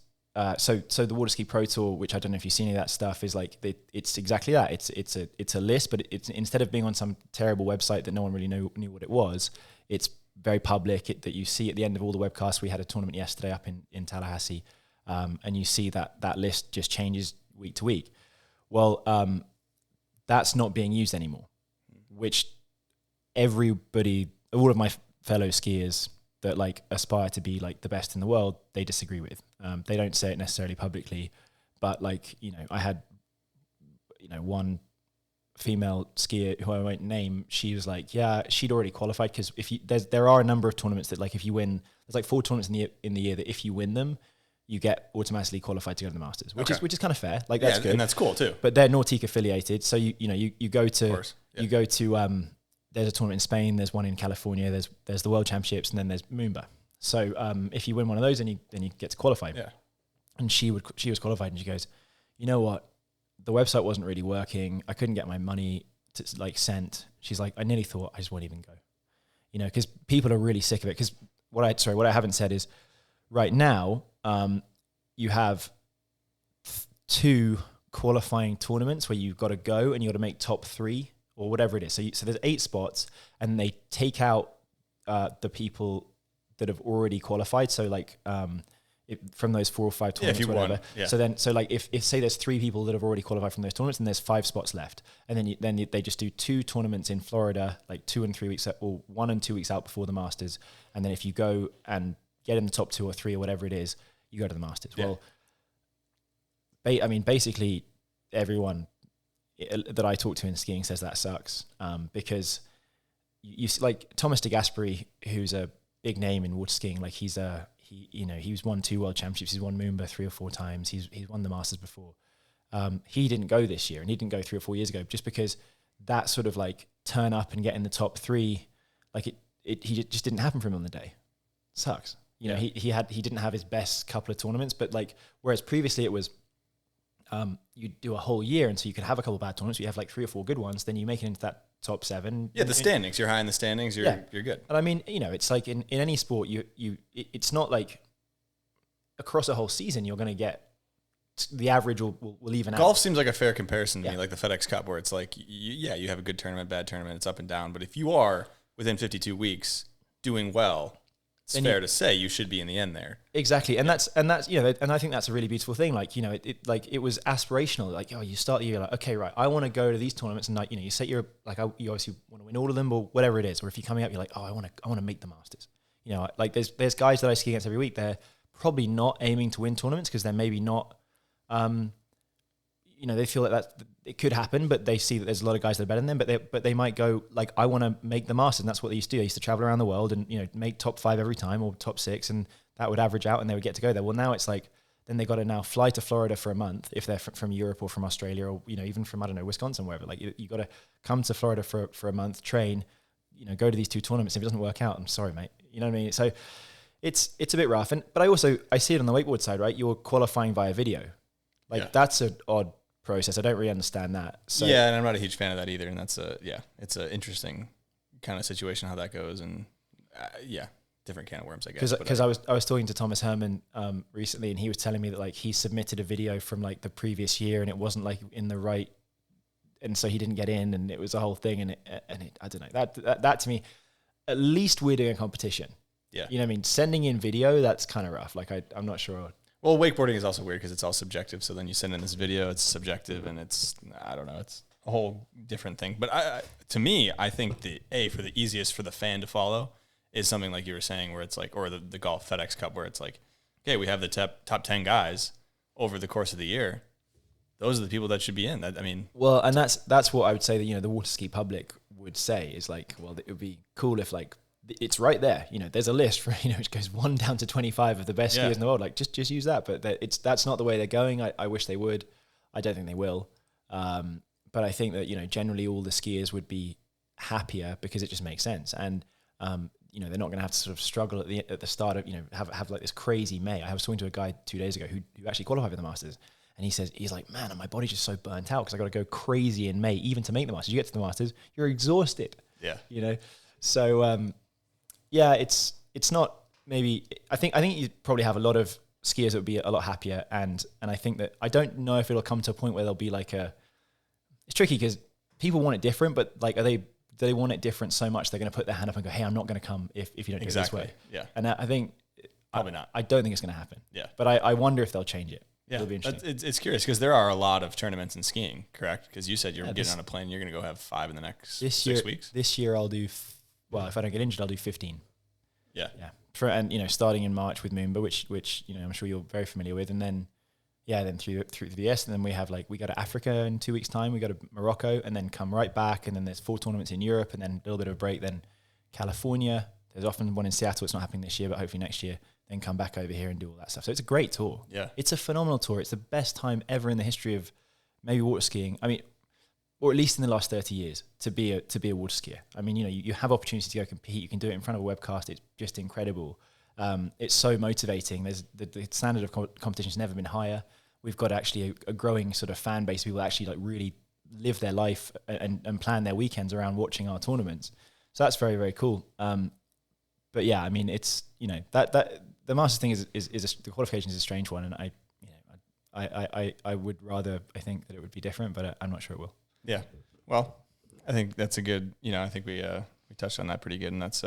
so the Waterski Pro Tour, which I don't know if you've seen any of that stuff, is like, it's exactly that. It's a list, but it's instead of being on some terrible website that no one really knew what it was, it's very public, that you see at the end of all the webcasts. We had a tournament yesterday up in Tallahassee, and you see that list just changes week to week. Well, that's not being used anymore, which everybody, all of my fellow skiers that like aspire to be like the best in the world, they disagree with. They don't say it necessarily publicly, but like, I had, one female skier who I won't name, she was like, yeah, she'd already qualified, because there are a number of tournaments that, like, if you win, there's like 4 tournaments in the year that if you win them, you get automatically qualified to go to the Masters, which is kind of fair. Like, that's good, and that's cool too. But they're Nautique affiliated, so you go to Yeah. you go to there's a tournament in Spain, there's one in California, there's the World Championships, and then there's Moomba. So if you win one of those, then you get to qualify. Yeah. And she was qualified, and she goes, you know what? The website wasn't really working. I couldn't get my money sent. She's like, I nearly thought I just won't even go. Because people are really sick of it. Because what I haven't said is, right now, you have 2 qualifying tournaments where you've got to go and you got to make top 3 or whatever it is. So there's 8 spots, and they take out the people that have already qualified. So like from those 4 or 5 tournaments, if you whatever. won, yeah. So like if say there's 3 people that have already qualified from those tournaments, and there's 5 spots left, and then they just do 2 tournaments in Florida, like 2 and 3 weeks or 1 and 2 weeks out before the Masters, and then if you go and get in the top 2 or 3 or whatever it is, you go to the Masters. Yeah. Well, basically everyone that I talk to in skiing says that sucks, because you like Thomas de Gasperi, who's a big name in water skiing. Like he's won 2 world championships. He's won Moomba 3 or 4 times. He's won the Masters before. He didn't go this year, and he didn't go 3 or 4 years ago, just because that sort of like turn up and get in the top 3, like he just didn't happen for him on the day. Sucks. He didn't have his best couple of tournaments, but like, whereas previously it was, you do a whole year, and so you could have a couple of bad tournaments, you have like 3 or 4 good ones, then you make it into that top 7. Yeah, the standings. You're high in the standings. You're good. And I mean, it's like in any sport, it's not like across a whole season you're going to get the average will even out. Golf seems like a fair comparison to me, like the FedEx Cup, where it's like, you have a good tournament, bad tournament, it's up and down. But if you are within 52 weeks doing well, it's fair to say you should be in the end there. Exactly. And that's and I think that's a really beautiful thing. Like, it was aspirational. Like, you start the year like, okay, right, I want to go to these tournaments, and like, you set your, like, you obviously want to win all of them or whatever it is. Or if you're coming up, you're like, oh, I want to make the Masters. Like there's guys that I ski against every week. They're probably not aiming to win tournaments because they're maybe not, they feel like it could happen, but they see that there's a lot of guys that are better than them, but they might go like, I want to make the Masters, and that's what they used to do. They used to travel around the world and, make top 5 every time or top 6, and that would average out and they would get to go there. Well, now it's like, then they got to now fly to Florida for a month if they're from Europe or from Australia or, even from, I don't know, Wisconsin, wherever. Like you got to come to Florida for a month, train, go to these 2 tournaments. If it doesn't work out, I'm sorry, mate. You know what I mean? So it's a bit rough. But I see it on the wakeboard side, right? You're qualifying via video. Like that's an odd process. I don't really understand that. So yeah, and I'm not a huge fan of that either. And that's it's an interesting kind of situation how that goes. And different can of worms, I guess. Because I was talking to Thomas Herman recently, and he was telling me that like he submitted a video from like the previous year, and it wasn't like in the right, and so he didn't get in, and it was a whole thing. And I don't know, that to me, at least we're doing a competition. Yeah, you know what I mean? Sending in video, that's kind of rough. Like I'm not sure. Well, wakeboarding is also weird because it's all subjective. So then you send in this video, it's subjective, and it's, I don't know, it's a whole different thing. But to me, I think for the easiest for the fan to follow is something like you were saying, where it's like, or the golf FedEx Cup, where it's like, okay, we have the top 10 guys over the course of the year. Those are the people that should be in. Well, and that's what I would say that, the water ski public would say is like, well, it would be cool if like, it's right there. There's a list for, which goes 1 down to 25 of the best skiers in the world. Like just use that. But that's not the way they're going. I wish they would. I don't think they will. But I think that, generally all the skiers would be happier because it just makes sense. And, they're not going to have to sort of struggle at the start of, have like this crazy May. I was talking to a guy 2 days ago who actually qualified for the Masters, And he's like, man, my body's just so burnt out because I got to go crazy in May, even to make the Masters. You get to the Masters, you're exhausted. Yeah. You know? So, yeah, it's not maybe, I think you probably have a lot of skiers that would be a lot happier. And I think that, I don't know if it'll come to a point where there'll be like it's tricky because people want it different, but like, do they want it different so much they're going to put their hand up and go, hey, I'm not going to come if you don't do it this way. Yeah. And I think, probably not. I don't think it's going to happen. Yeah. But I wonder if they'll change it. Yeah, It'll be interesting. it's curious because there are a lot of tournaments in skiing, correct? Because you said you're getting on a plane, you're going to go have 5 in the next 6 weeks. This year I'll do, well, if I don't get injured, I'll do 15. Yeah. Yeah. And starting in March with Moomba, which I'm sure you're very familiar with, and then through the S, and then we go to Africa in 2 weeks' time. We go to Morocco, and then come right back, and then there's 4 tournaments in Europe, and then a little bit of a break. Then California. There's often one in Seattle. It's not happening this year, but hopefully next year. Then come back over here and do all that stuff. So it's a great tour. Yeah. It's a phenomenal tour. It's the best time ever in the history of maybe water skiing. I mean, or at least in the last 30 years to be a water skier. I mean, you have opportunity to go compete. You can do it in front of a webcast. It's just incredible. It's so motivating. There's the standard of competition has never been higher. We've got actually a growing sort of fan base. People actually like really live their life and plan their weekends around watching our tournaments. So that's very, very cool. But yeah, I mean, it's, that the Masters thing is the qualification is a strange one. And I would rather, I think that it would be different, but I'm not sure it will. Yeah. Well, I think that's a good, I think we touched on that pretty good, and that's,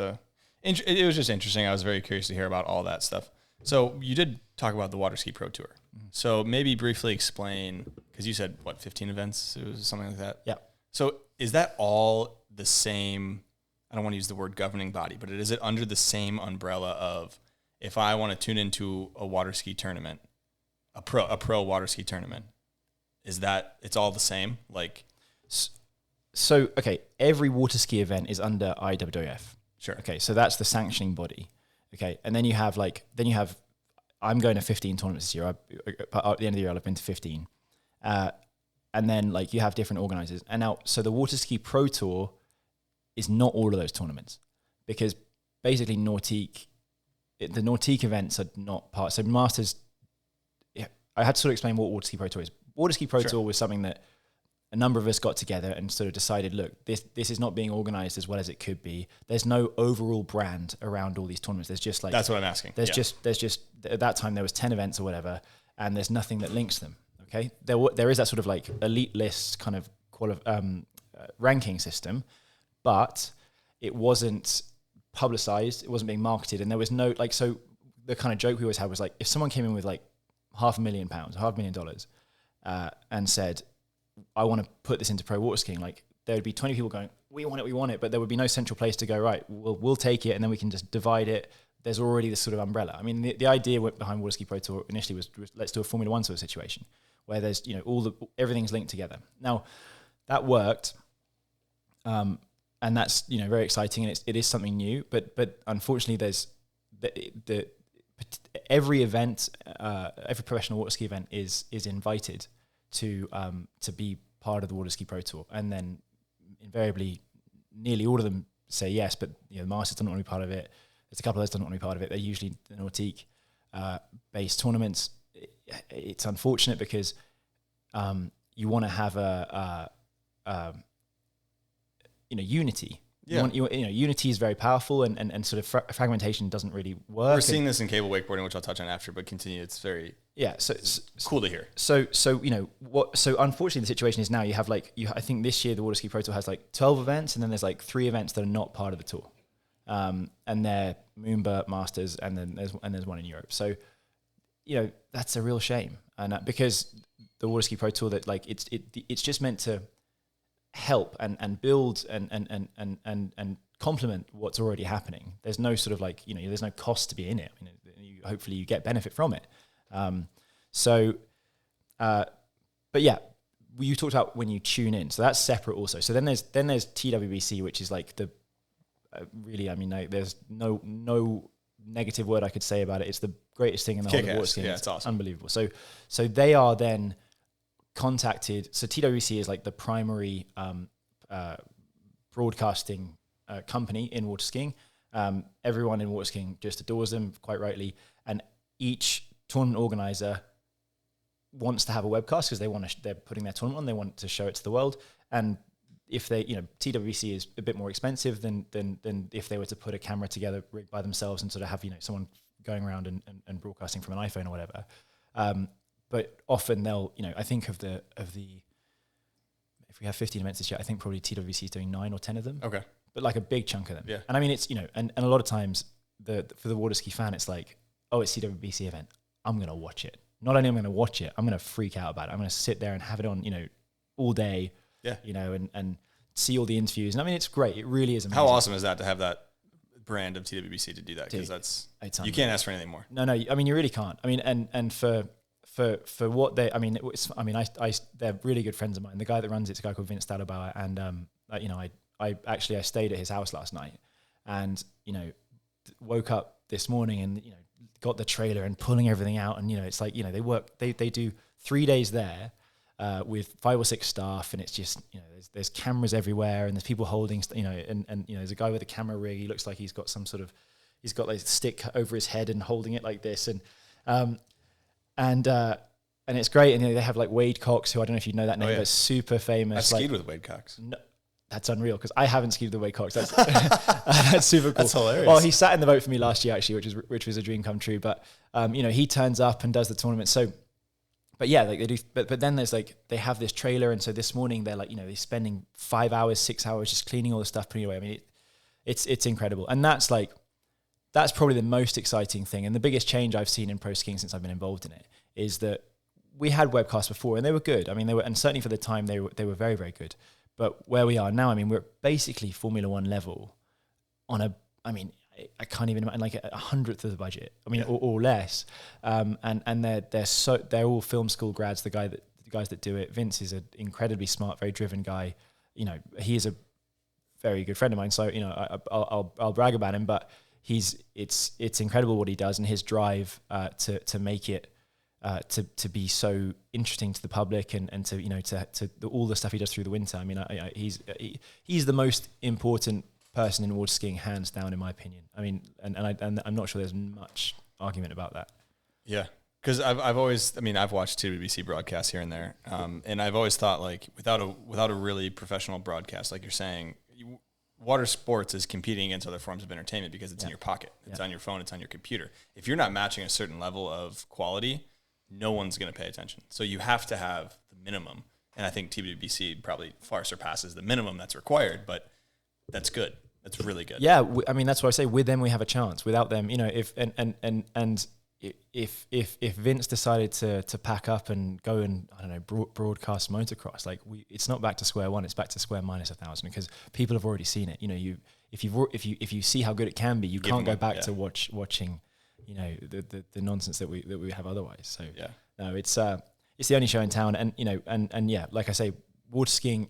it was just interesting. I was very curious to hear about all that stuff. So you did talk about the Waterski Pro Tour. Mm-hmm. So maybe briefly explain, because you said, 15 events? It was something like that? Yeah. So is that all the same, I don't want to use the word governing body, but is it under the same umbrella of, if I want to tune into a water ski tournament, a pro water ski tournament, is that, it's all the same? Like, so, okay, every water ski event is under IWF. Sure. Okay, so that's the sanctioning body. Okay, and then you have I'm going to 15 tournaments this year. At the end of the year, I've been to 15. And then you have different organizers. And now, so the Waterski Pro Tour is not all of those tournaments, because basically the Nautique events are not part. So Masters, I had to sort of explain what Waterski Pro Tour is. Waterski Pro Tour was something that a number of us got together and sort of decided, look, this is not being organized as well as it could be. There's no overall brand around all these tournaments. There's just that's what I'm asking. There's just at that time there was 10 events or whatever, and there's nothing that links them. Okay, there is that sort of elite list kind of ranking system, but it wasn't publicized. It wasn't being marketed, and there was no so the kind of joke we always had was if someone came in with $500,000, and said, I want to put this into pro water skiing, there would be 20 people going, we want it, but there would be no central place to go, right, we'll take it, and then we can just divide it. There's already this sort of umbrella. I mean, the idea behind Waterski Pro Tour initially was let's do a Formula One sort of situation where there's, everything's linked together. Now, that worked, and that's, very exciting, and it is something new, but unfortunately there's every event, every professional water ski event is invited to be part of the Waterski Pro Tour, and then invariably nearly all of them say yes, but the Masters don't want to be part of it. There's a couple of those that don't want to be part of it. They're usually the Nautique based tournaments. It's unfortunate because you want to have unity. Yeah. Unity is very powerful, and sort of fragmentation doesn't really work. We're seeing this in cable wakeboarding, which I'll touch on after, but continue. It's very so cool to hear. So unfortunately the situation is now you have I think this year the Waterski Pro Tour has 12 events, and then there's 3 events that are not part of the tour, and they're Moomba, Masters, and then there's one in Europe. So that's a real shame, and because the Waterski Pro Tour it's just meant to help and build and complement what's already happening. There's no sort of there's no cost to be in it. I mean, hopefully you get benefit from it. But yeah, you talked about when you tune in, so that's separate also. So then there's TWBC, which is the really, I mean, there's no negative word I could say about it. It's the greatest thing in the whole of water skiing. Yeah, it's awesome. Unbelievable. So they are then contacted. So TWBC is the primary broadcasting company in water skiing. Everyone in water skiing just adores them, quite rightly. And each tournament organizer wants to have a webcast because they're putting their tournament on. They want to show it to the world. And if they, TWBC is a bit more expensive than if they were to put a camera together rigged by themselves and sort of have, someone going around and broadcasting from an iPhone or whatever. But often they'll, I think of the, if we have 15 events this year, I think probably TWBC is doing 9 or 10 of them. Okay. But like a big chunk of them. Yeah. And I mean, it's, and a lot of times for the water ski fan, it's like, oh, it's TWBC event. I'm going to watch it. Not only am I going to watch it, I'm going to freak out about it. I'm going to sit there and have it on, all day, and see all the interviews. And I mean, it's great. It really is amazing. How awesome is that to have that brand of TWBC to do that? Because you can't ask for anything more. No, I mean, you really can't. I mean, and for what they, I mean, they're really good friends of mine. The guy that runs it's a guy called Vince Stadlbauer, and I stayed at his house last night, and woke up this morning and got the trailer and pulling everything out, and it's like they do 3 days there with 5 or 6 staff, and it's just there's cameras everywhere, and there's people holding and there's a guy with a camera rig. He looks like he's got like a stick over his head and holding it like this, and it's great. And they have like Wade Cox, who I don't know if you know that name, but super famous. I've skied with Wade Cox. No, that's unreal because I haven't skied with Wade Cox. That's super cool. That's hilarious. Well, he sat in the boat for me last year actually, which was a dream come true. But he turns up and does the tournament. So, but yeah, like they do. But then there's like they have this trailer, and so this morning they're like they're spending 5 hours, 6 hours just cleaning all the stuff, putting it away. I mean, it's incredible, and that's probably the most exciting thing, and the biggest change I've seen in pro skiing since I've been involved in it is that we had webcasts before, and they were good. I mean, and certainly for the time they were very, very good. But where we are now, I mean, we're basically Formula One level on I can't even imagine, like 100th of the budget. I mean, or less. And they're all film school grads. The guys that do it. Vince is an incredibly smart, very driven guy. He is a very good friend of mine. So I'll brag about him. But it's incredible what he does, and his drive to make it. To be so interesting to the public and to all the stuff he does through the winter. I mean, he's the most important person in water skiing, hands down, in my opinion. I mean, and I'm not sure there's much argument about that. Yeah, because I've watched TWBC broadcasts here and there, and I've always thought like without a really professional broadcast, like you're saying, water sports is competing against other forms of entertainment because it's in your pocket, it's on your phone, it's on your computer. If you're not matching a certain level of quality, no one's going to pay attention. So you have to have the minimum. And I think TWBC probably far surpasses the minimum that's required, but that's good. That's really good. Yeah. I mean, that's why I say with them, we have a chance. Without them, if Vince decided to pack up and go and, I don't know, broadcast motocross, like it's not back to square one, it's back to square minus 1,000 because people have already seen it. If you see how good it can be, you can't go back to watching the nonsense that we have otherwise. So no, it's the only show in town, and like I say, water skiing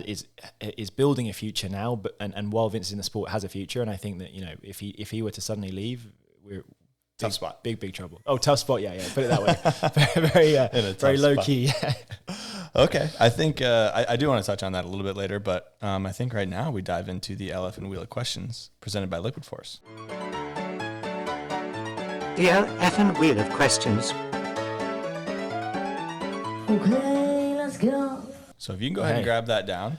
is building a future now, but and while Vince is in the sport, has a future, and I think that if he were to suddenly leave, we're tough spot, big trouble. Oh, tough spot, yeah, put it that way. very low key. Okay, I think I do want to touch on that a little bit later, but I think right now we dive into the LF'n Wheel of Questions presented by Liquid Force. The LF'n Wheel of Questions. Okay, let's go. So if you can go ahead and grab that down,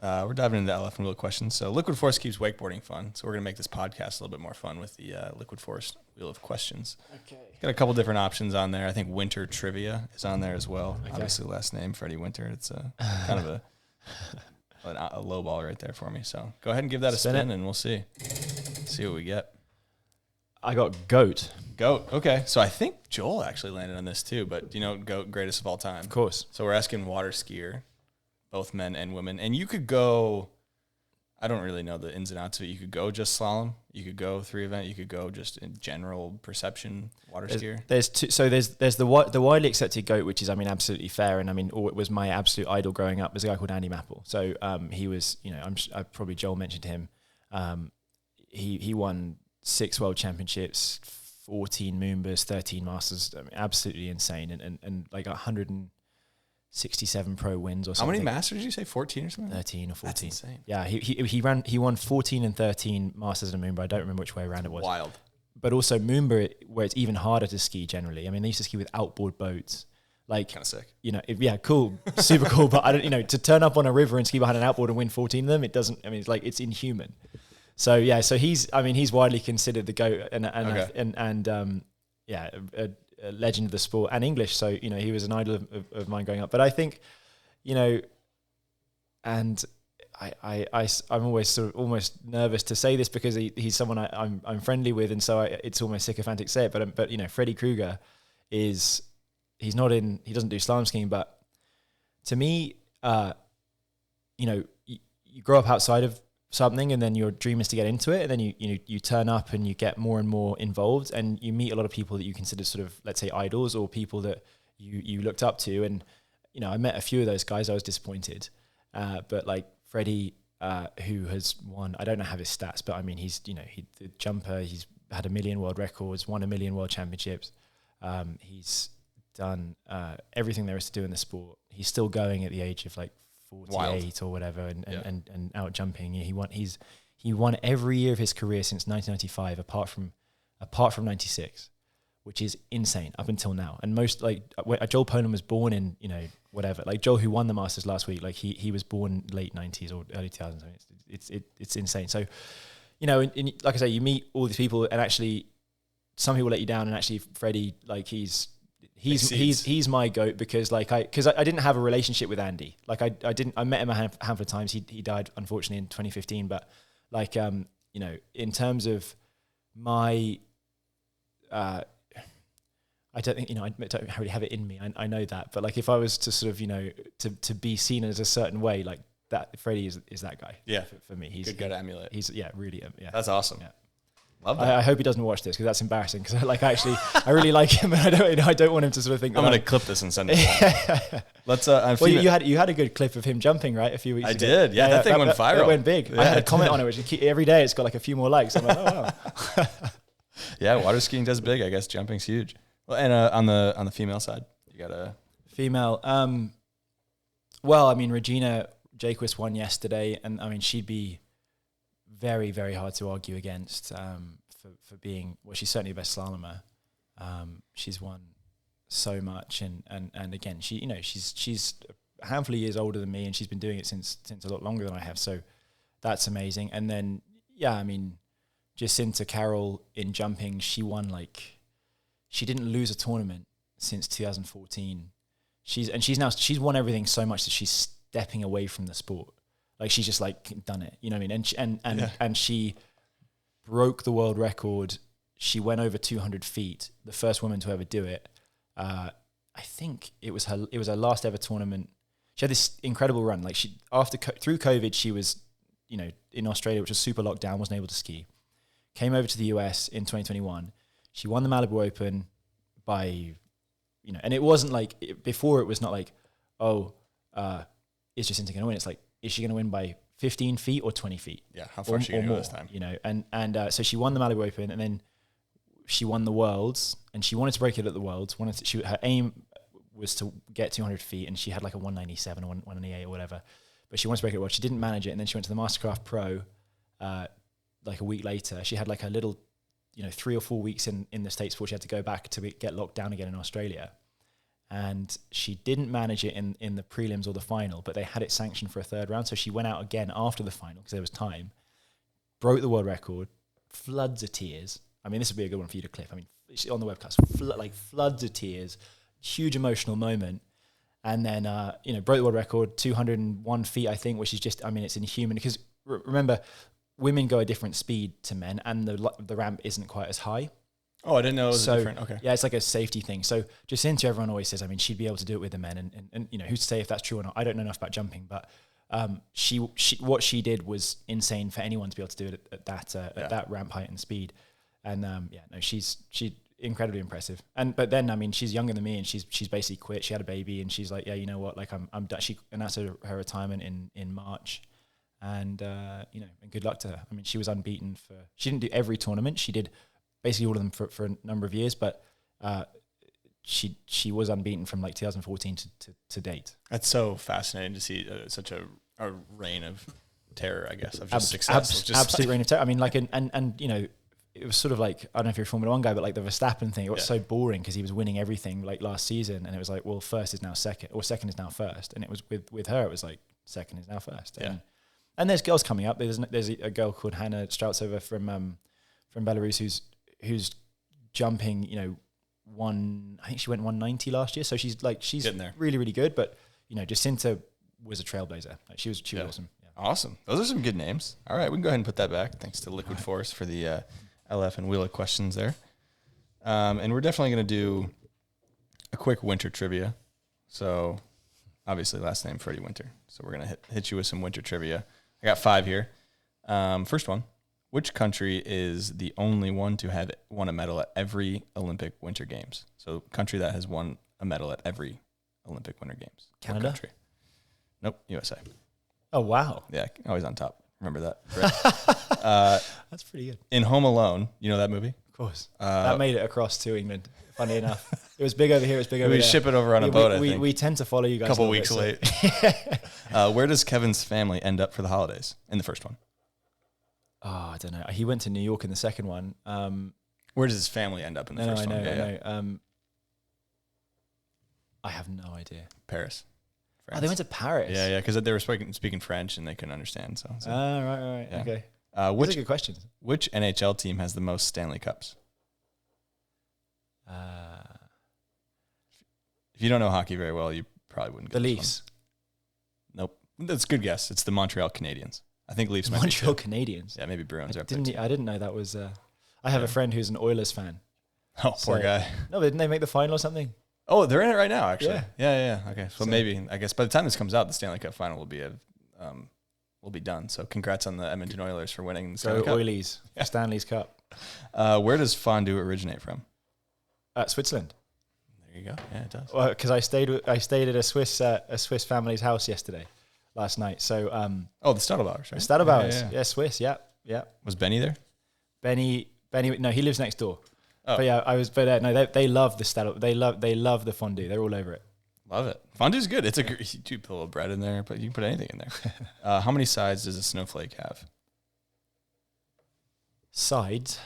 we're diving into the LF'n Wheel of Questions. So Liquid Force keeps wakeboarding fun, so we're going to make this podcast a little bit more fun with the Liquid Force Wheel of Questions. Okay. Got a couple different options on there. I think Winter Trivia is on there as well. Okay. Obviously, last name, Freddie Winter. It's kind of a low ball right there for me. So go ahead and give that a spin and we'll see what we get. I got goat. Okay. So I think Joel actually landed on this too, but goat, greatest of all time. Of course. So we're asking water skier, both men and women. And you could go, I don't really know the ins and outs of it. You could go just slalom. You could go 3 event. You could go just in general perception water skier. There's two. So there's the widely accepted goat, which is, absolutely fair. And it was my absolute idol growing up. There's a guy called Andy Mapple. So he was, probably Joel mentioned him. He won 6 world championships, 14 Moonbas, 13 Masters. absolutely insane, and like 167 pro wins or something. How many Masters did you say? 14 or something? 13 or 14. That's insane. Yeah, he won 14 and 13 Masters and a Moonba. I don't remember which way around it was. Wild. but also Moomba, where it's even harder to ski generally. I mean, they used to ski with outboard boats. Like, Kind of sick. You know, yeah, cool, super cool. But I don't, you know, to turn up on a river and ski behind an outboard and win 14 of them, it doesn't. I mean, it's like it's inhuman. So yeah, so he's widely considered the GOAT and a legend of the sport and English. So you know, he was an idol of mine growing up. But I think, you know, and I'm always sort of almost nervous to say this because he's someone I'm friendly with, and so it's almost sycophantic to say it. But you know, Freddie Kruger is. He doesn't do slalom skiing, but to me, you know, you grow up outside of something and then your dream is to get into it. And then you turn up and you get more and more involved and you meet a lot of people that you consider sort of, let's say, idols or people that you looked up to. And, you know, I met a few of those guys. I was disappointed. But like Freddie, who has won, I don't know how his stats, but I mean, he's the jumper, he's had 1 million world records, won 1 million world championships. He's done everything there is to do in the sport. He's still going at the age of like 48 Wild. Or whatever, and out jumping. He won every year of his career since 1995, apart from 96, which is insane up until now. And most like Joel Poland was born in whatever, like Joel, who won the Masters last week, like he was born late 90s or early 2000s. It's insane. So and like I say, you meet all these people, and actually some people let you down, and actually Freddie, like he's my GOAT because I didn't have a relationship with Andy. Like I met him a handful of times. He died unfortunately in 2015. But like in terms of my, I don't think I don't really have it in me. I know that. But like if I was to sort of to be seen as a certain way, like that, Freddie is that guy. Yeah, for me, he's good guy to emulate. He's really yeah. That's awesome. Yeah. Love that. I hope he doesn't watch this because that's embarrassing. Because I really like him, and I don't want him to sort of think. I'm going to clip this and send it to him. Let's. Well, you had a good clip of him jumping, right, a few weeks ago. I did. Yeah, that thing went viral. It went big. Yeah, I had a comment on it, which every day it's got like a few more likes. I'm like, oh wow. Yeah, water skiing does big. I guess jumping's huge. Well, and on the female side, you got a female. Well, I mean, Regina Jaqvist won yesterday, and I mean, she'd be very, very hard to argue against for being, well, she's certainly the best slalomer. She's won so much, and again, she's a handful of years older than me, and she's been doing it since a lot longer than I have. So that's amazing. And then I mean, Jacinta Carroll in jumping, she didn't lose a tournament since 2014. She's won everything so much that she's stepping away from the sport. Like she's just like done it, you know what I mean? And she broke the world record. She went over 200 feet, the first woman to ever do it. I think it was her last ever tournament. She had this incredible run. Like through COVID, she was, in Australia, which was super locked down, wasn't able to ski. Came over to the US in 2021. She won the Malibu Open by, and it wasn't like before. It was not like, is Jacinta going to win? It's like, is she going to win by 15 feet or 20 feet? Yeah, how far is she going to go this time? And so she won the Malibu Open, and then she won the Worlds, and she wanted to break it at the Worlds. Her aim was to get 200 feet, and she had like a 197 or 198 or whatever. But she wanted to break it at the Worlds. She didn't manage it, and then she went to the Mastercraft Pro like a week later. She had like a little, 3 or 4 weeks in the States before she had to go back to get locked down again in Australia. And she didn't manage it in the prelims or the final, but they had it sanctioned for a third round. So she went out again after the final because there was time, broke the world record, floods of tears. I mean, this would be a good one for you to clip. I mean, on the webcast, floods of tears, huge emotional moment. And then, broke the world record, 201 feet, I think, which is just, I mean, it's inhuman because remember, women go a different speed to men and the ramp isn't quite as high. Oh, I didn't know it was different. Okay. Yeah, it's like a safety thing. So Jacinta, everyone always says, I mean, she'd be able to do it with the men. And who's to say if that's true or not? I don't know enough about jumping, but she what she did was insane for anyone to be able to do it at that ramp height and speed. And she's incredibly impressive. But then, I mean, she's younger than me, and she's basically quit. She had a baby, and she's like, yeah, you know what? Like I'm done. She announced her retirement in March. And and good luck to her. I mean, she was unbeaten she didn't do every tournament. She did basically all of them for a number of years, but she was unbeaten from like 2014 to date. That's so fascinating to see such a reign of terror, I guess, of just success. Absolute reign of terror. I mean, like, and it was sort of like, I don't know if you're a Formula One guy, but like the Verstappen thing, it was so boring because he was winning everything like last season, and it was like, well, first is now second, or second is now first, and it was with her, it was like second is now first. And there's girls coming up. There's a girl called Hannah Strautsova from Belarus who's jumping, you know, I think she went 190 last year, so she's getting there. Really, really good. But you know, Jacinta was a trailblazer. Like she was awesome. Yeah. Awesome. Those are some good names. All right, we can go ahead and put that back. Thanks to Liquid Force for the LF'n Wheel of questions there. And we're definitely going to do a quick winter trivia. So obviously last name Freddie Winter. So we're going to hit you with some winter trivia. I got 5 here. First one. Which country is the only one to have won a medal at every Olympic Winter Games? So country that has won a medal at every Olympic Winter Games. Canada? What country? Nope, USA. Oh, wow. Yeah, always on top. Remember that. Right? That's pretty good. In Home Alone, you know that movie? Of course. That made it across to England, funny enough. It was big over here, it was big over We there. ship it over on a boat, I think. We tend to follow you guys A couple little weeks bit, late. Where does Kevin's family end up for the holidays in the first one? Oh, I don't know. He went to New York in the second one. Where does his family end up in the first one? I know. I have no idea. Paris. France. Oh, they went to Paris. Yeah, because they were speaking French and they couldn't understand. So. Right. Yeah. Okay. Which Those are good questions. Which NHL team has the most Stanley Cups? If you don't know hockey very well, you probably wouldn't get The this Leafs. One. Nope. That's a good guess. It's the Montreal Canadiens. I think Leafs might be Montreal two. Canadiens. Yeah, maybe Bruins are up there. I didn't know that was. I have a friend who's an Oilers fan. Oh, poor guy. No, didn't they make the final or something? Oh, they're in it right now, actually. Yeah. Yeah. Okay. So maybe, I guess by the time this comes out, the Stanley Cup final will be done. So congrats on the Edmonton Oilers for winning the Stanley Cup. Oilies. Yeah. Stanley's Cup. Where does fondue originate from? Switzerland. There you go. Yeah, it does. Well, because I stayed at a Swiss family's house last night. So the Stadelbauers, right? Stadelbauers. Yeah, Swiss. Yeah. Was Benny there? Benny. No, he lives next door. Oh. But yeah, I was. But no, they love the They love the fondue. They're all over it. Love it. Fondue's good. It's you put a little bread in there, but you can put anything in there. How many sides does a snowflake have? Sides.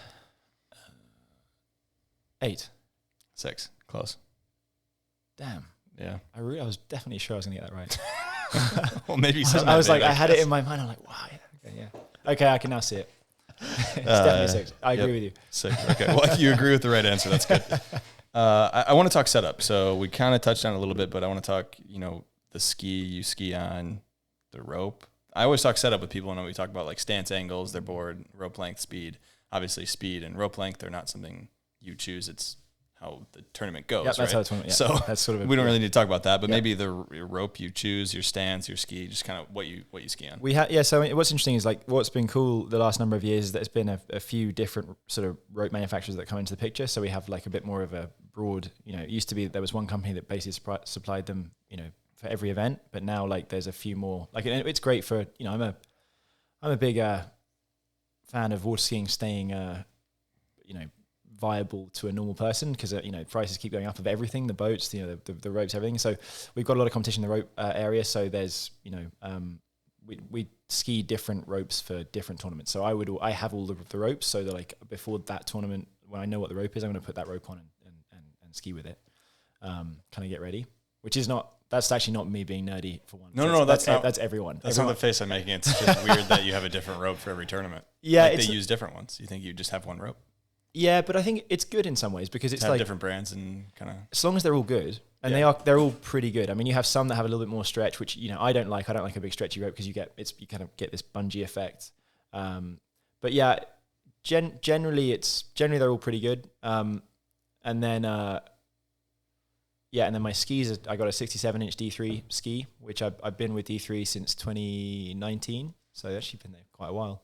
8. 6. Close. Damn. Yeah. I was definitely sure I was gonna get that right. Well, maybe I was like, I had it in my mind. I'm like, wow. Yeah. Okay, I can now see it. It's definitely 6. I agree with you. 6. Okay. Well, if you agree with the right answer, that's good. I want to talk setup. So we kind of touched on it a little bit, but I want to talk, the ski you ski on, the rope. I always talk setup with people, and we talk about like stance angles, their board, rope length, speed. Obviously, speed and rope length are not something you choose. It's how the tournament goes. Yeah, that's right? how the tournament. Yeah, so that's sort of we don't really need to talk about that, but maybe your rope you choose, your stance, your ski, just kind of what you ski on. So what's interesting is like what's been cool the last number of years is that there's been a few different sort of rope manufacturers that come into the picture. So we have like a bit more of a broad. It used to be there was one company that basically supplied them, for every event, but now like there's a few more. Like it's great for I'm a big fan of water skiing staying viable to a normal person because prices keep going up of everything, the boats, the ropes, everything. So we've got a lot of competition in the rope area. So there's we ski different ropes for different tournaments. So I have all the ropes. So that like before that tournament, when I know what the rope is, I'm going to put that rope on and ski with it. Kind of get ready, which is not. That's actually not me being nerdy for one. No, that's everyone. That's not the face I'm making. It's just weird that you have a different rope for every tournament. Yeah, they use different ones. You think you just have one rope? Yeah, but I think it's good in some ways because it's like different brands and kind of. As long as they're all good, and they're all pretty good. I mean, you have some that have a little bit more stretch, which I don't like. I don't like a big stretchy rope because you kind of get this bungee effect. But yeah, generally they're all pretty good. And then my skis, I got a 67-inch D3 ski, which I've been with D3 since 2019. So I've actually been there quite a while.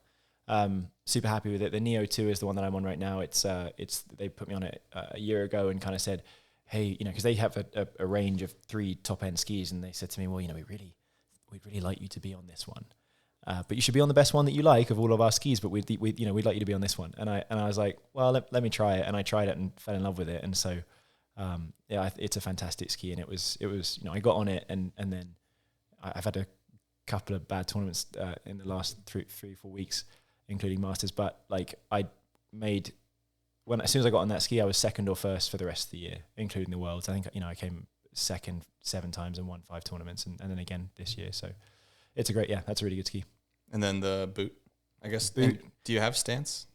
Super happy with it. The Neo 2 is the one that I'm on right now. It's they put me on it a year ago and kind of said, hey, because they have a range of 3 top-end skis, and they said to me, well, we'd really like you to be on this one. But you should be on the best one that you like of all of our skis, but we'd like you to be on this one. And I was like, well, let me try it. And I tried it and fell in love with it. And so, it's a fantastic ski. And it was, I got on it and then I've had a couple of bad tournaments in the last 3-4 weeks, including Masters. But like made as soon as I got on that ski, I was second or first for the rest of the year, including the Worlds. I think I came second 7 times and won 5 tournaments, and then again this year. So it's that's a really good ski. And then the boot, I guess. Boot. Do you have stance?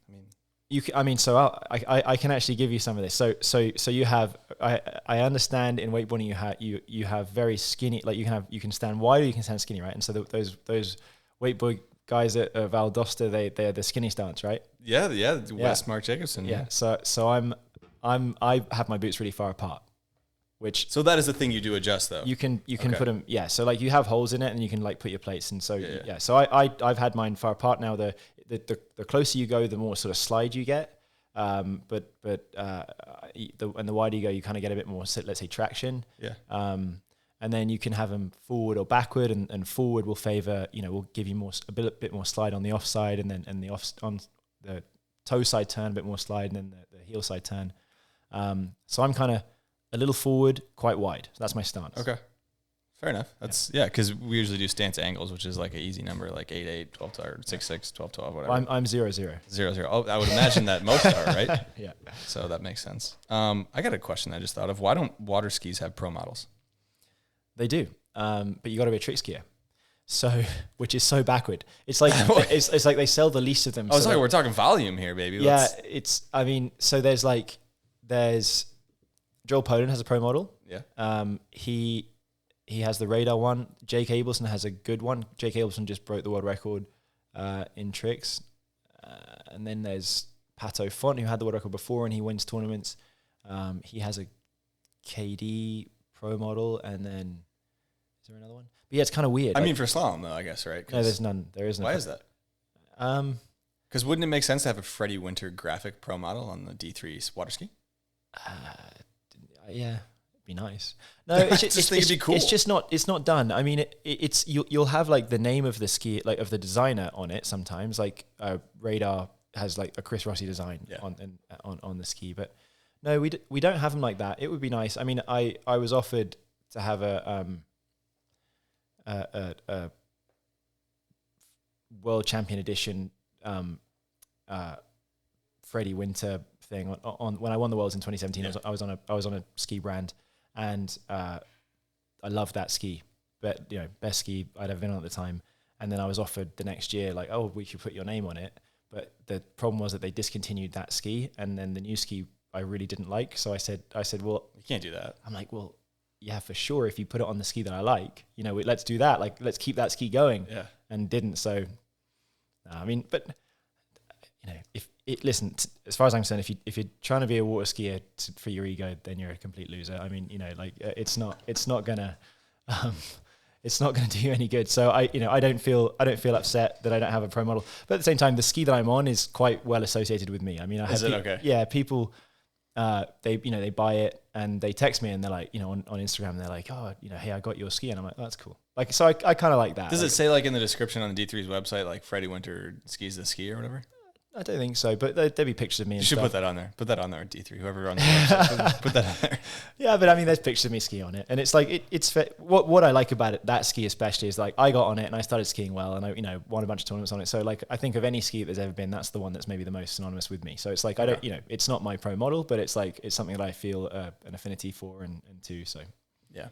So I can actually give you some of this. So you have I understand in wakeboarding you have very skinny, like you can stand wide or you can stand skinny, right? And so those wakeboard guys at Valdosta, they're the skinny stance, right? Yeah. West Mark Jacobson. Yeah. So I have my boots really far apart, so that is the thing you do adjust though. You can put them. Yeah. So like you have holes in it and you can like put your plates. And so So I've had mine far apart now. The closer you go, the more sort of slide you get. But the wider you go, you kind of get a bit more, let's say, traction. Yeah. And then you can have them forward or backward, and forward will favor, will give you a bit more slide on the offside, and then on the toe side turn a bit more slide, and then the heel side turn. So I'm kind of a little forward, quite wide. So that's my stance. Okay. Fair enough. That's because we usually do stance angles, which is like an easy number, like 8-8, 12-12, or 6-6, 12-12, whatever. I'm 0-0. 0-0. Oh, I would imagine that most are, right? Yeah. So that makes sense. I got a question I just thought of. Why don't water skis have pro models? They do, but you got to be a trick skier. So, which is so backward. It's like it's like they sell the least of them. We're talking volume here, baby. Yeah, so there's Joel Poland has a pro model. Yeah. He has the radar one. Jake Abelson has a good one. Jake Abelson just broke the world record in tricks. And then there's Pato Font, who had the world record before, and he wins tournaments. He has a KD pro model, and then is there another one? But yeah, it's kind of weird. I mean, for slalom though, I guess, right? No, there's none. There isn't. Why is that? Because wouldn't it make sense to have a Freddie Winter graphic pro model on the D3 water ski? Yeah. Be nice. No, it's just think it'd be cool. It's just not. It's not done. I mean, it's you'll have like the name of the ski, like of the designer on it. Sometimes, like Radar has like a Chris Rossi design on the ski, but no, we don't have them like that. It would be nice. I mean, I was offered to have a World Champion Edition Freddie Winter thing on when I won the Worlds in 2017. Yeah. I was on a ski brand. And I loved that ski, but best ski I'd ever been on at the time. And then I was offered the next year, like, oh, we should put your name on it. But the problem was that they discontinued that ski, and then the new ski I really didn't like. So I said, well, you can't do that. I'm like, well, yeah, for sure. If you put it on the ski that I like, let's do that. Like, let's keep that ski going. Yeah. And didn't. So, I mean, but listen, as far as I'm concerned, if you're trying to be a water skier for your ego, then you're a complete loser. I mean, it's not gonna do you any good. So I don't feel upset that I don't have a pro model, but at the same time, the ski that I'm on is quite well associated with me. I mean, okay? Yeah, people, they buy it and they text me and they're like, on Instagram, they're like, oh, hey, I got your ski, and I'm like, oh, that's cool. Like, so I kind of like that. Does it say like in the description on the D3's website, like Freddie Winter skis the ski or whatever? I don't think so, but there'd be pictures of me. You should put that on there. Put that on there at D3. Whoever on the website, put that on there. Yeah, but I mean, there's pictures of me skiing on it, and it's like it's what I like about it. That ski especially is like I got on it and I started skiing well, and I won a bunch of tournaments on it. So like I think of any ski there's ever been, that's the one that's maybe the most synonymous with me. So it's like I don't, it's not my pro model, but it's like it's something that I feel an affinity for and to. So yeah.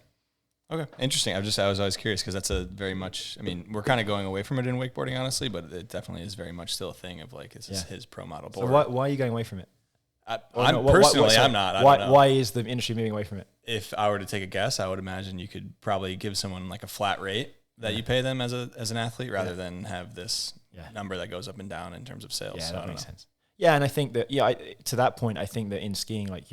Okay, interesting. I was always curious because that's a very much. I mean, we're kind of going away from it in wakeboarding, honestly, but it definitely is very much still a thing of like this is his pro model board. So why are you going away from it? I'm not. Why is the industry moving away from it? If I were to take a guess, I would imagine you could probably give someone like a flat rate that you pay them as an athlete rather than have this number that goes up and down in terms of sales. Yeah, so that makes sense. Yeah, and I think that to that point, I think that in skiing, like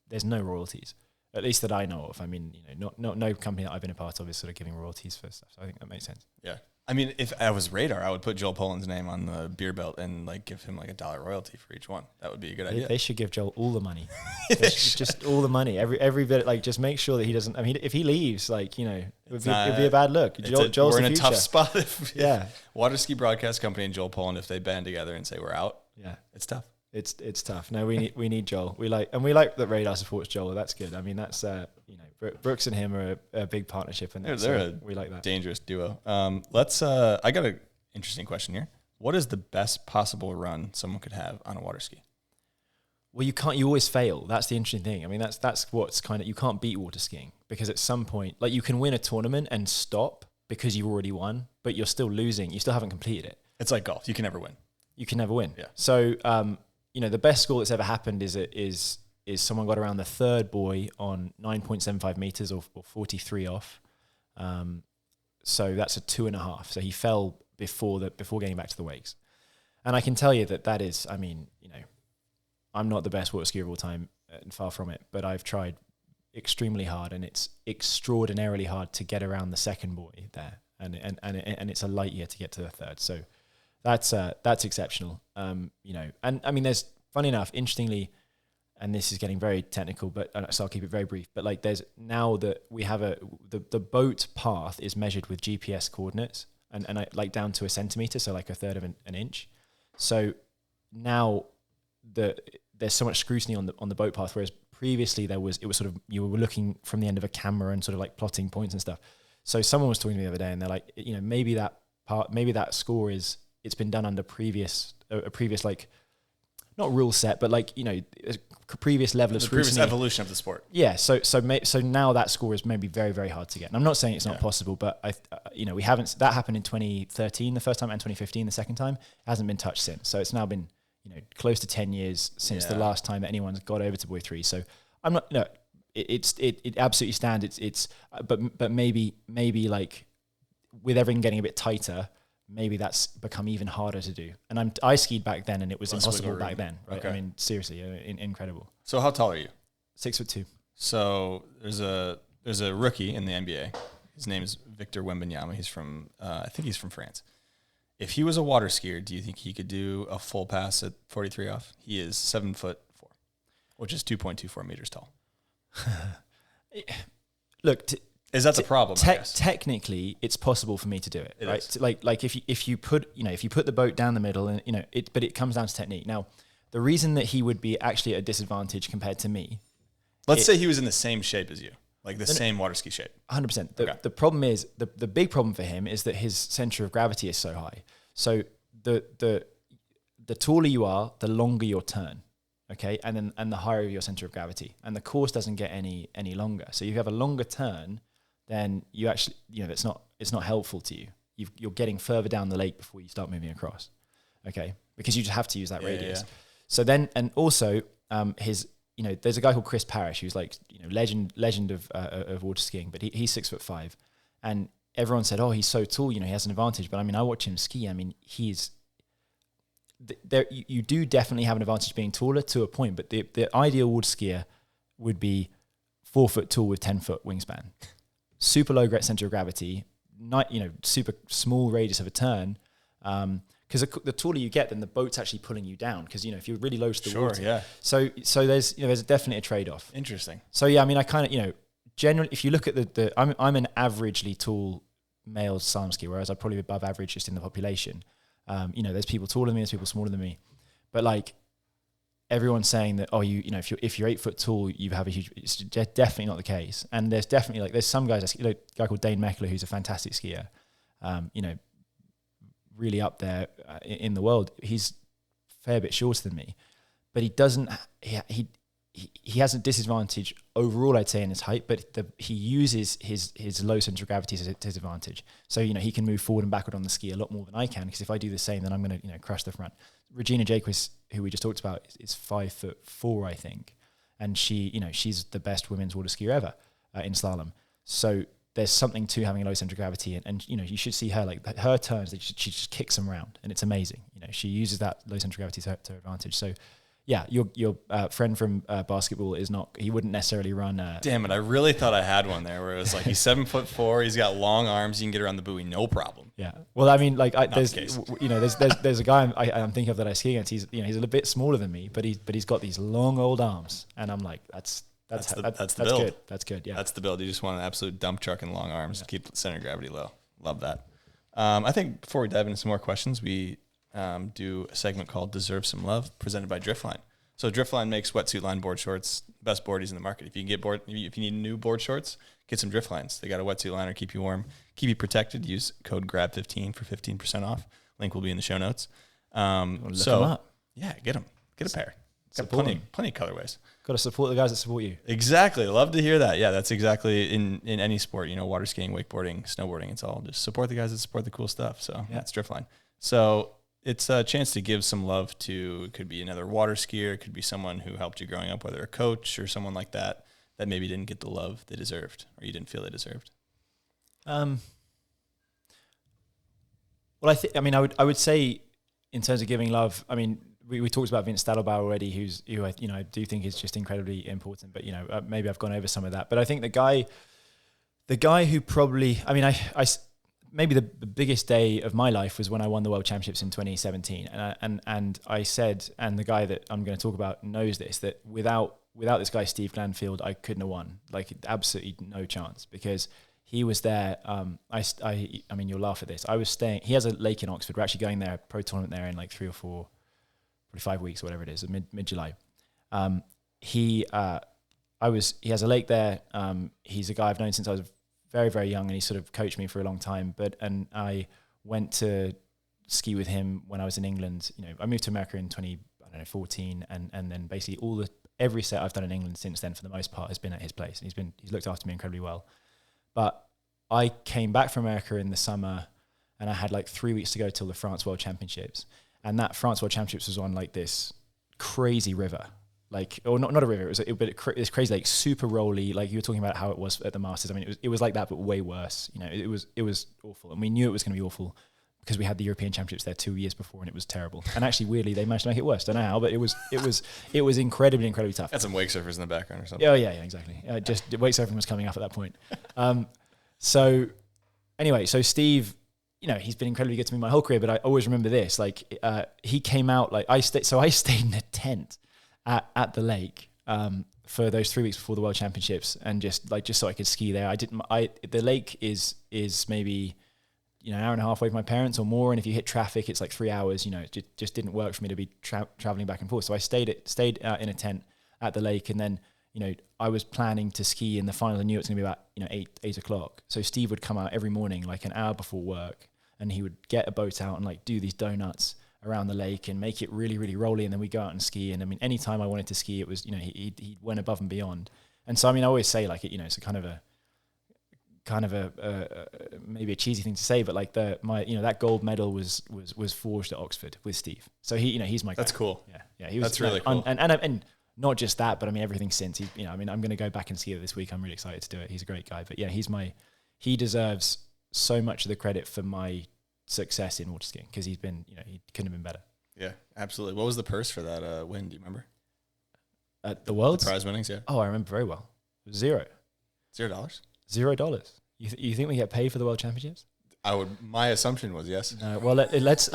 there's no royalties. At least that I know of. I mean, no company that I've been a part of is sort of giving royalties for stuff. So I think that makes sense. Yeah. I mean, if I was Radar, I would put Joel Poland's name on the beer belt and like give him like $1 royalty for each one. That would be a good idea. They should give Joel all the money. Just all the money. Every bit. Like, just make sure that he doesn't. I mean, if he leaves, like it'd be a bad look. Joel's we're in a tough spot. Yeah. Waterski Broadcast Company and Joel Poland, if they band together and say we're out, it's tough. It's tough. No, we need Joel. We like that Radar supports Joel. That's good. I mean, that's Brooks and him are a big partnership, and we like that. Dangerous duo. I got an interesting question here. What is the best possible run someone could have on a water ski? Well, you always fail. That's the interesting thing. I mean, that's what's kind of, you can't beat water skiing, because at some point, like, you can win a tournament and stop because you've already won, but you're still losing. You still haven't completed it. It's like golf. You can never win. You can never win. Yeah. So, the best score that's ever happened is someone got around the third buoy on 9.75 meters or 43 off. So that's a 2.5. So he fell before getting back to the wakes. And I can tell you that is, I mean, I'm not the best water skier of all time, and far from it, but I've tried extremely hard, and it's extraordinarily hard to get around the second buoy there, and it's a light year to get to the third. So that's exceptional. And I mean, there's, funny enough, interestingly, and this is getting very technical, but so I'll keep it very brief. But like, there's now that we have the boat path is measured with GPS coordinates, and I, like, down to a centimeter, so like a third of an inch. So now there's so much scrutiny on the boat path, whereas previously it was sort of, you were looking from the end of a camera and sort of like plotting points and stuff. So someone was talking to me the other day, and they're like, maybe that score it's been done under a previous like, not rule set, but like, a previous level of scrutiny. Previous evolution of the sport. Yeah. So now that score is maybe very, very hard to get. And I'm not saying it's not possible, but we haven't, that happened in 2013 the first time, and 2015 the second time. It hasn't been touched since. So it's now been, close to 10 years since the last time that anyone's got over to buoy 3. So I'm not, no, it absolutely stands. But maybe like, with everything getting a bit tighter, maybe that's become even harder to do. And I skied back then, and it was impossible back then, right? Okay. I mean, seriously, incredible. So how tall are you? 6'2". So there's a rookie in the NBA. His name is Victor Wenbenyama. He's from, I think he's from France. If he was a water skier, do you think he could do a full pass at 43 off? He is 7'4", which is 2.24 meters tall. Look, is that the problem? Technically, it's possible for me to do it, right? So like if you put the boat down the middle, and but it comes down to technique. Now, the reason that he would be actually at a disadvantage compared to me. Let's say he was in the same shape as you, like the same water ski shape. 100%. The problem is the big problem for him is that his center of gravity is so high. So the taller you are, the longer your turn. Okay, and the higher your center of gravity, and the course doesn't get any longer. So if you have a longer turn, then you actually, it's not helpful to you. You're getting further down the lake before you start moving across. Okay, because you just have to use that radius. Yeah. So then, and also, there's a guy called Chris Parrish who's like, legend of water skiing, but he's 6'5", and everyone said, oh, he's so tall, he has an advantage. But I mean, I watch him ski. I mean, you do definitely have an advantage being taller to a point, but the ideal water skier would be 4 foot tall with 10 foot wingspan, super low center of gravity, super small radius of a turn. Because the taller you get, then the boat's actually pulling you down. Because if you're really low to the water, yeah. So there's definitely a trade off. Interesting. So yeah, I mean, I kind of generally, if you look at I'm an averagely tall male slalom skier, whereas I'm probably above average just in the population. There's people taller than me, there's people smaller than me, but like everyone's saying that, if you're 8 foot tall, you have a huge. It's definitely not the case. And there's definitely there's some guys, a guy called Dane Meckler who's a fantastic skier, really up there in the world. He's a fair bit shorter than me, but he doesn't. He has a disadvantage overall, I'd say, in his height, but he uses his low center of gravity to his advantage. So, he can move forward and backward on the ski a lot more than I can, because if I do the same, then I'm going to, crush the front. Regina Jaquist, who we just talked about, is 5'4", I think. And she's the best women's water skier ever in slalom. So there's something to having a low center of gravity. And you should see her, like her turns, she just kicks them around, and it's amazing. She uses that low center of gravity to her advantage. So, yeah, your friend from basketball is not. He wouldn't necessarily run. Damn it! I really thought I had one there, where it was like he's 7'4", he's got long arms, you can get around the buoy, no problem. Yeah. Well, I mean, like there's a guy I'm thinking of that I ski against. He's a little bit smaller than me, but he's got these long old arms, and I'm like, that's the build. Good. That's good. Yeah. That's the build. You just want an absolute dump truck and long arms. Yeah. Keep the center of gravity low. Love that. I think before we dive into some more questions, we do a segment called Deserve Some Love, presented by Driftline. So Driftline makes wetsuit line board shorts, best boardies in the market. If you can get if you need new board shorts, get some Driftlines. They got a wetsuit liner, keep you warm, keep you protected. Use code GRAB15 for 15% off. Link will be in the show notes. Look them up. Yeah, get them. Get a pair. Got Support plenty of colorways. Got to support the guys that support you. Exactly. Love to hear that. Yeah, that's exactly in any sport, water skiing, wakeboarding, snowboarding. It's all just support the guys that support the cool stuff. So that's Driftline. So it's a chance to give some love to, it could be another water skier. It could be someone who helped you growing up, whether a coach or someone like that maybe didn't get the love they deserved or you didn't feel they deserved. Well, I would say in terms of giving love, I mean, we talked about Vince Stadelbauer already, who I do think is just incredibly important, but maybe I've gone over some of that. But I think the guy who probably, I mean, I maybe the biggest day of my life was when I won the World Championships in 2017, and I said, and the guy that I'm going to talk about knows this, that without this guy Steve Glanfield, I couldn't have won, like absolutely no chance, because he was there. I mean, you'll laugh at this. I was staying. He has a lake in Oxford. We're actually going there, a pro tournament there in like 3 or 4. 5 weeks, whatever it is, mid July. He has a lake there. He's a guy I've known since I was very, very young, and he sort of coached me for a long time. And I went to ski with him when I was in England. I moved to America in 2014, and then basically every set I've done in England since then, for the most part, has been at his place. And he's looked after me incredibly well. But I came back from America in the summer, and I had like 3 weeks to go till the France World Championships. And that France World Championships was on like this crazy river, not a river. It was crazy, like super rolly. Like you were talking about how it was at the Masters. I mean, it was like that, but way worse. It was awful, and we knew it was going to be awful because we had the European Championships there 2 years before, and it was terrible. And actually, weirdly, they managed to make it worse. Don't know how, but it was incredibly tough. Had some wake surfers in the background or something. Oh yeah, exactly. Just wake surfing was coming up at that point. So anyway, so Steve, he's been incredibly good to me my whole career, but I always remember this. Like, he came out, like I stayed in a tent at the lake for those 3 weeks before the World Championships, and just so I could ski there. The lake is maybe an hour and a half away from my parents or more, and if you hit traffic, it's like 3 hours. It just didn't work for me to be traveling back and forth. So I stayed in a tent at the lake, and then I was planning to ski in the final. I knew it was going to be about 8 o'clock. So Steve would come out every morning, like an hour before work, and he would get a boat out and like do these donuts around the lake and make it really, really rolly. And then we go out and ski. And I mean, anytime I wanted to ski, it was, he went above and beyond. And so, I mean, I always say like, it's a kind of a maybe a cheesy thing to say, but like that gold medal was forged at Oxford with Steve. So he's my guy. That's cool. Yeah. He was, that's really cool. And not just that, but I mean, everything since I mean, I'm going to go back and ski it this week. I'm really excited to do it. He's a great guy, but yeah, he deserves so much of the credit for my success in water skiing, because he's been, he couldn't have been better. Yeah, absolutely. What was the purse for that win? Do you remember? At the Worlds? The prize winnings, yeah. Oh, I remember very well. It was $0. $0? $0. You think we get paid for the World Championships? My assumption was yes. Well, let's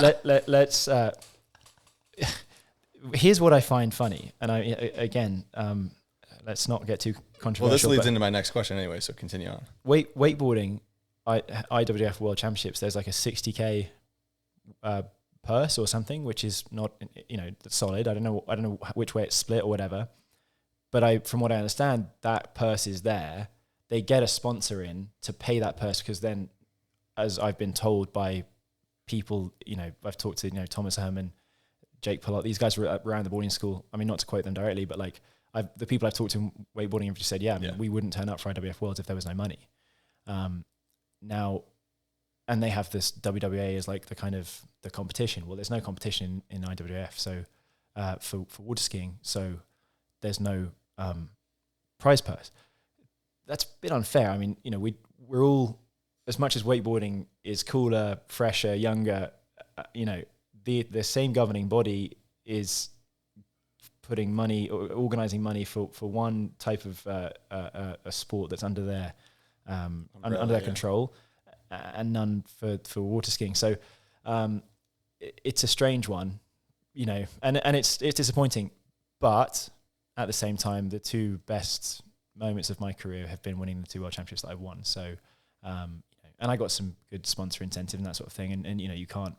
here's what I find funny, and let's not get too controversial. Well, this leads into my next question anyway, so continue on. Wakeboarding, IWF World Championships, there's like a 60K purse or something, which is not solid. I don't know which way it's split or whatever, but from what I understand, that purse is there. They get a sponsor in to pay that purse, because then, as I've been told by people, I've talked to Thomas Herman, Jake Pollock, these guys were around the boarding school. I mean, not to quote them directly, but like the people I've talked to in wakeboarding have just said, we wouldn't turn up for IWF Worlds if there was no money. Now, and they have this WWA as like the kind of the competition. Well, there's no competition in IWF, so for water skiing, so there's no prize purse. That's a bit unfair. I mean, we're all, as much as wakeboarding is cooler, fresher, younger, the same governing body is putting money or organizing money for one type of a sport that's under their under their control, and none for water skiing. So it's a strange one, and it's disappointing. But at the same time, the two best moments of my career have been winning the 2 World Championships that I've won. So, and I got some good sponsor incentive and that sort of thing. And you can't.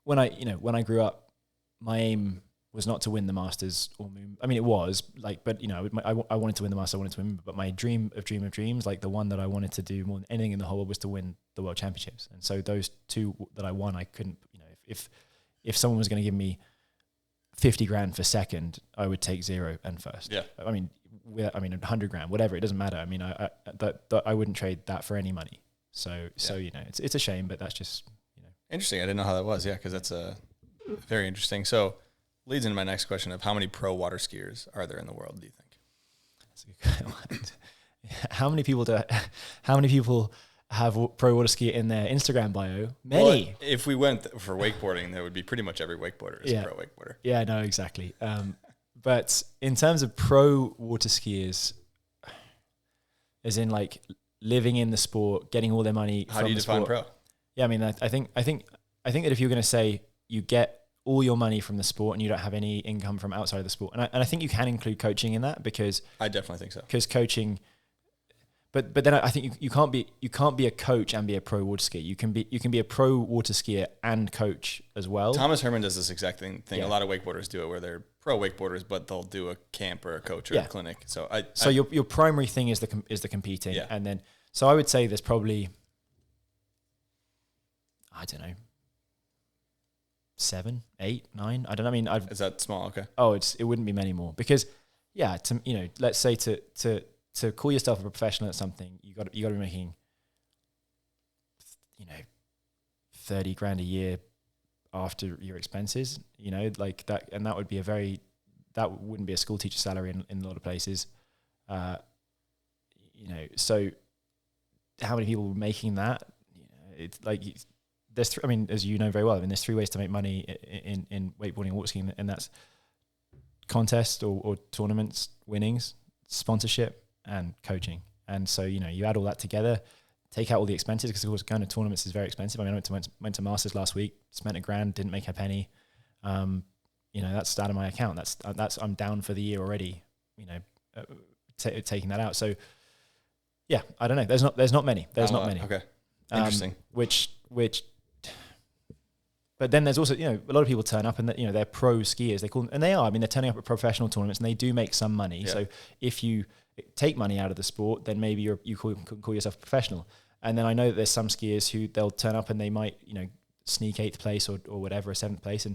When I grew up, my aim was not to win the Masters or Moon. I mean, it was like, but I wanted to win the Masters. I wanted to win, but my dream of dreams, like the one that I wanted to do more than anything in the whole world, was to win the World Championships. And so those 2 that I won, I couldn't. If someone was going to give me 50 grand for second, I would take 0 and first. Yeah. I mean, 100 grand, whatever, it doesn't matter. I mean, I wouldn't trade that for any money. So, it's a shame, but that's just, Interesting. I didn't know how that was. Yeah. Cause that's very interesting. So leads into my next question of how many pro water skiers are there in the world, do you think? That's a good one. How many people have pro water ski in their Instagram bio? Many. Well, if we went for wakeboarding, there would be pretty much every wakeboarder is a pro wakeboarder. Yeah, no, exactly. But in terms of pro water skiers, as in like living in the sport, getting all their money. How do you define pro? Yeah, I mean, I think that if you're going to say you get all your money from the sport and you don't have any income from outside of the sport, and I think you can include coaching in that, because I definitely think so. Because coaching, but then I think you can't be a coach and be a pro water skier. You can be a pro water skier and coach as well. Thomas Herman does this exact thing. Yeah. A lot of wakeboarders do it, where they're pro wakeboarders, but they'll do a camp or a coach or a clinic. So your primary thing is the competing, and then so I would say there's probably, I don't know, 7, 8, 9. I don't know. I mean, is that small? Okay. Oh, it wouldn't be many more, because let's say to call yourself a professional at something, you got to be making 30 grand a year after your expenses, like that, and that would be that wouldn't be a school teacher salary in a lot of places. So how many people were making that? It's like there's as you know very well, there's 3 ways to make money in wakeboarding and water skiing, and that's contest or tournaments, winnings, sponsorship, and coaching. And so you add all that together, take out all the expenses, because of course going to tournaments is very expensive. I mean, I went to Masters last week, spent $1,000, didn't make a penny. That's out of my account. That's I'm down for the year already. Taking that out. So yeah, I don't know. There's not many. Okay, interesting. But then there's also, a lot of people turn up and they're pro skiers. They call them, and they are. I mean, they're turning up at professional tournaments and they do make some money. Yeah. So if you take money out of the sport, then maybe you can call yourself a professional. And then I know that there's some skiers who they'll turn up and they might, sneak 8th place or whatever, or 7th place,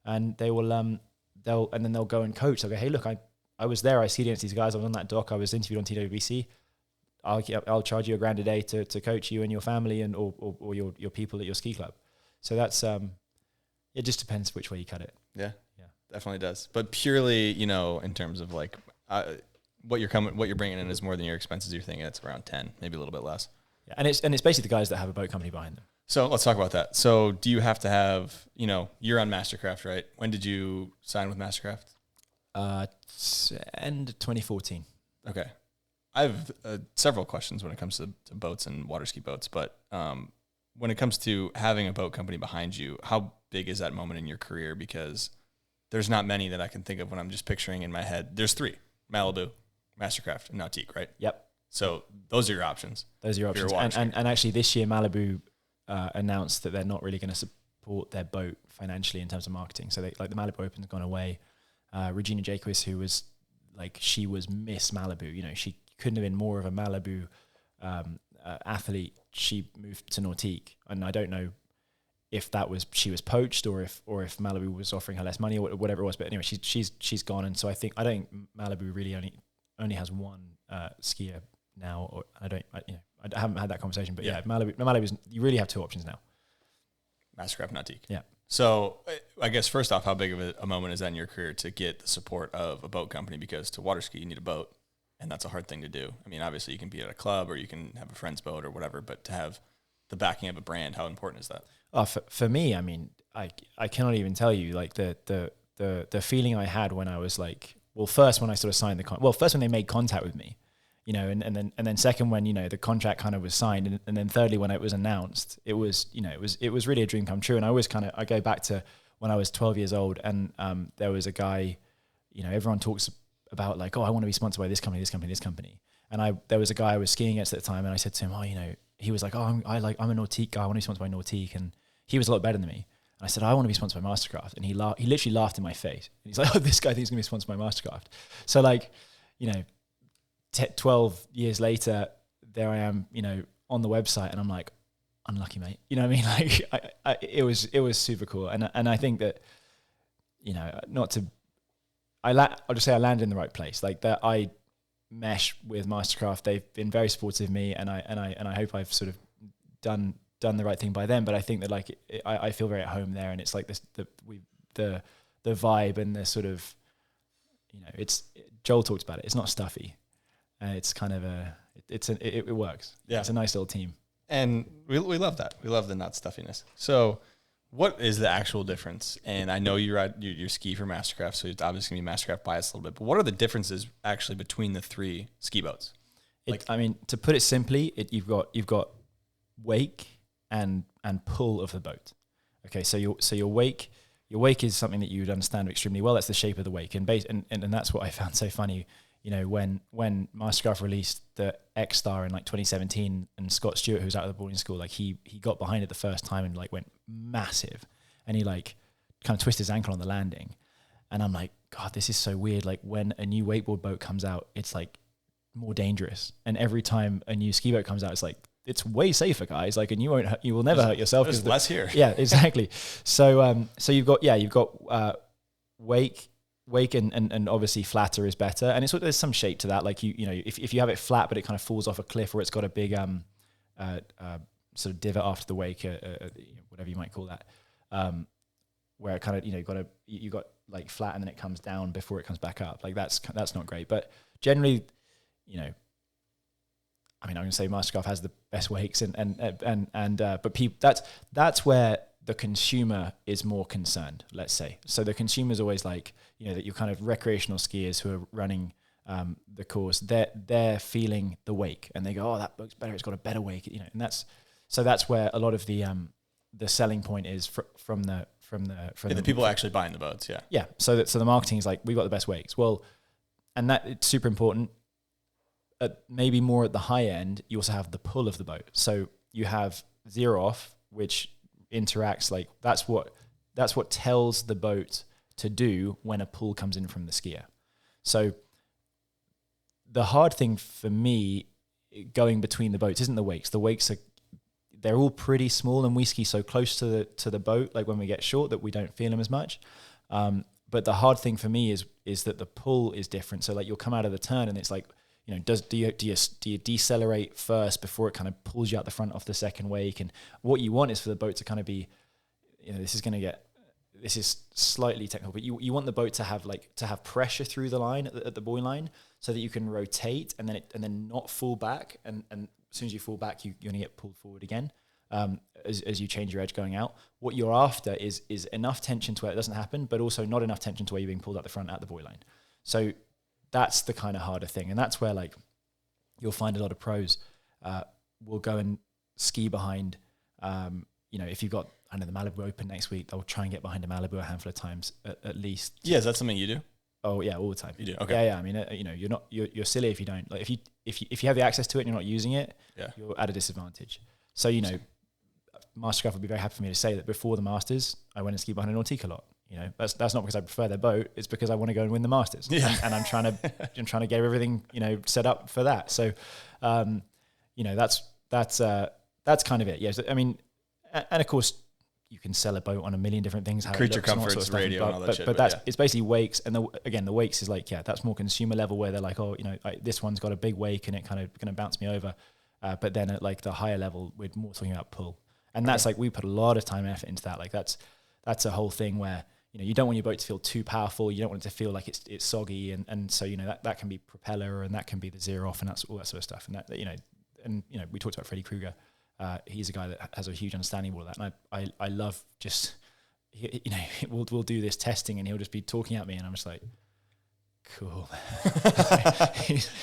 and they will they'll go and coach. They'll go, hey, look, I was there. I skied against these guys. I was on that dock. I was interviewed on TWBC. I'll charge you $1,000 a day to coach you and your family and or your people at your ski club. So that's it just depends which way you cut it. Yeah, definitely does. But purely, in terms of like what you're bringing in is more than your expenses. You're thinking it's around 10, maybe a little bit less. Yeah, and it's basically the guys that have a boat company behind them. So let's talk about that. So do you have to have, you're on Mastercraft, right? When did you sign with Mastercraft? End of 2014. Okay. I have several questions when it comes to boats and water ski boats, but when it comes to having a boat company behind you, how big is that moment in your career? Because there's not many that I can think of when I'm just picturing in my head. There's 3, Malibu, Mastercraft, and Nautique, right? Yep. So those are your options. Those are your options. And actually this year, Malibu announced that they're not really going to support their boat financially in terms of marketing. So the Malibu Open's gone away. Regina Jaquist, who was she was Miss Malibu, she couldn't have been more of a Malibu athlete. She moved to Nautique, and I don't know if she was poached or if Malibu was offering her less money or whatever it was. But anyway, she's gone, and so I don't think Malibu really only has one skier now. Or I haven't had that conversation, but yeah, Malibu's, you really have 2 options now. Mastercraft, Nautique. Yeah. So I guess first off, how big of a moment is that in your career to get the support of a boat company? Because to water ski, you need a boat, and that's a hard thing to do. I mean, obviously you can be at a club or you can have a friend's boat or whatever, but to have the backing of a brand, how important is that? Oh, for me, I mean, I cannot even tell you the feeling I had when I was first when I sort of signed first when they made contact with me, and then second when the contract kind of was signed, and then thirdly when it was announced, it was really a dream come true. And I go back to when I was 12 years old, and there was a guy, everyone talks about I want to be sponsored by this company, and there was a guy I was skiing against at the time, and I said to him, he was like, I'm a Nautique guy, I want to be sponsored by Nautique, and he was a lot better than me. And I said, I want to be sponsored by Mastercraft, and he literally laughed in my face. And he's like, oh, this guy thinks he's going to be sponsored by Mastercraft. So 12 years later, there I am, on the website, and I'm like, unlucky, mate. You know what I mean? It was super cool. And I think that I'll just say I landed in the right place. Like that, I mesh with Mastercraft. They've been very supportive of me, and I hope I've sort of done the right thing by them. But I think that like I feel very at home there, and it's like this the vibe and the sort of, it's Joel talked about it. It's not stuffy. It's kind of it works. Yeah, it's a nice little team, and we love that. We love the not stuffiness. So, what is the actual difference? And I know you ski for Mastercraft, so it's obviously gonna be Mastercraft biased a little bit. But what are the differences actually between the three ski boats? To put it simply, you've got wake and pull of the boat. Okay, so your wake is something that you would understand extremely well. That's the shape of the wake, and that's what I found so funny. When Mastercraft released the X Star in like 2017, and Scott Stewart, who's out of the boarding school, like he got behind it the first time and like went massive, and he like kind of twisted his ankle on the landing, and I'm like, God, this is so weird. Like when a new wakeboard boat comes out, it's like more dangerous, and every time a new ski boat comes out, it's like it's way safer, guys. Like, and you will never hurt yourself. There's less here. Yeah, exactly. So you've got wake and obviously flatter is better, and there's some shape to that. Like if you have it flat but it kind of falls off a cliff, or it's got a big sort of divot after the wake, whatever you might call that, where it kind of you got like flat and then it comes down before it comes back up. Like that's not great. But generally, I'm going to say Mastercraft has the best wakes, but that's where the consumer is more concerned, let's say. So the consumer's always like, that you're kind of recreational skiers who are running the course, they're feeling the wake, and they go, oh, that boat's better, it's got a better wake, and that's where a lot of the selling point is from the people actually buying the boats. Yeah. So the marketing is like, we've got the best wakes. Well, and that it's super important. Maybe more at the high end, you also have the pull of the boat. So you have zero off, which interacts, like that's what tells the boat to do when a pull comes in from the skier. So the hard thing for me going between the boats isn't the wakes. The wakes they're all pretty small, and we ski so close to the boat, like when we get short, that we don't feel them as much. But the hard thing for me is that the pull is different. So like you'll come out of the turn and it's like, do you decelerate first before it kind of pulls you out the front off the second wake? And what you want is for the boat to kind of be, this is slightly technical, but you want the boat to have pressure through the line at the buoy line, so that you can rotate and then not fall back. And as soon as you fall back, you're going to get pulled forward again as you change your edge going out. What you're after is enough tension to where it doesn't happen, but also not enough tension to where you're being pulled out the front at the buoy line. So that's the kind of harder thing. And that's where like you'll find a lot of pros will go and ski behind, if you've got, the Malibu Open next week, they'll try and get behind a Malibu a handful of times at least. Yeah, is that something you do? Oh yeah, all the time. You do? Okay. Yeah. I mean, you're silly if you don't. Like if you have the access to it and you're not using it, you're at a disadvantage. So Mastercraft would be very happy for me to say that before the Masters, I went and skied behind a Nautica a lot. That's not because I prefer their boat. It's because I want to go and win the Masters. Yeah. And I'm trying to get everything, set up for that. So, that's kind of it. Yes. I mean, and of course you can sell a boat on a million different things. How creature it looks, comforts, and all sorts of radio, and all that shit. But it's basically wakes. And the wakes is like, that's more consumer level, where they're like, oh, this one's got a big wake and it kind of going to bounce me over. But then at like the higher level, we're more talking about pull. And that's like, we put a lot of time and effort into that. Like that's a whole thing where, you don't want your boat to feel too powerful. You don't want it to feel like it's soggy. And so, that can be propeller, and that can be the zero off, and that's all that sort of stuff. And that, we talked about Freddie Krueger. He's a guy that has a huge understanding of all that. And I love just, we'll do this testing and he'll just be talking at me and I'm just like, cool.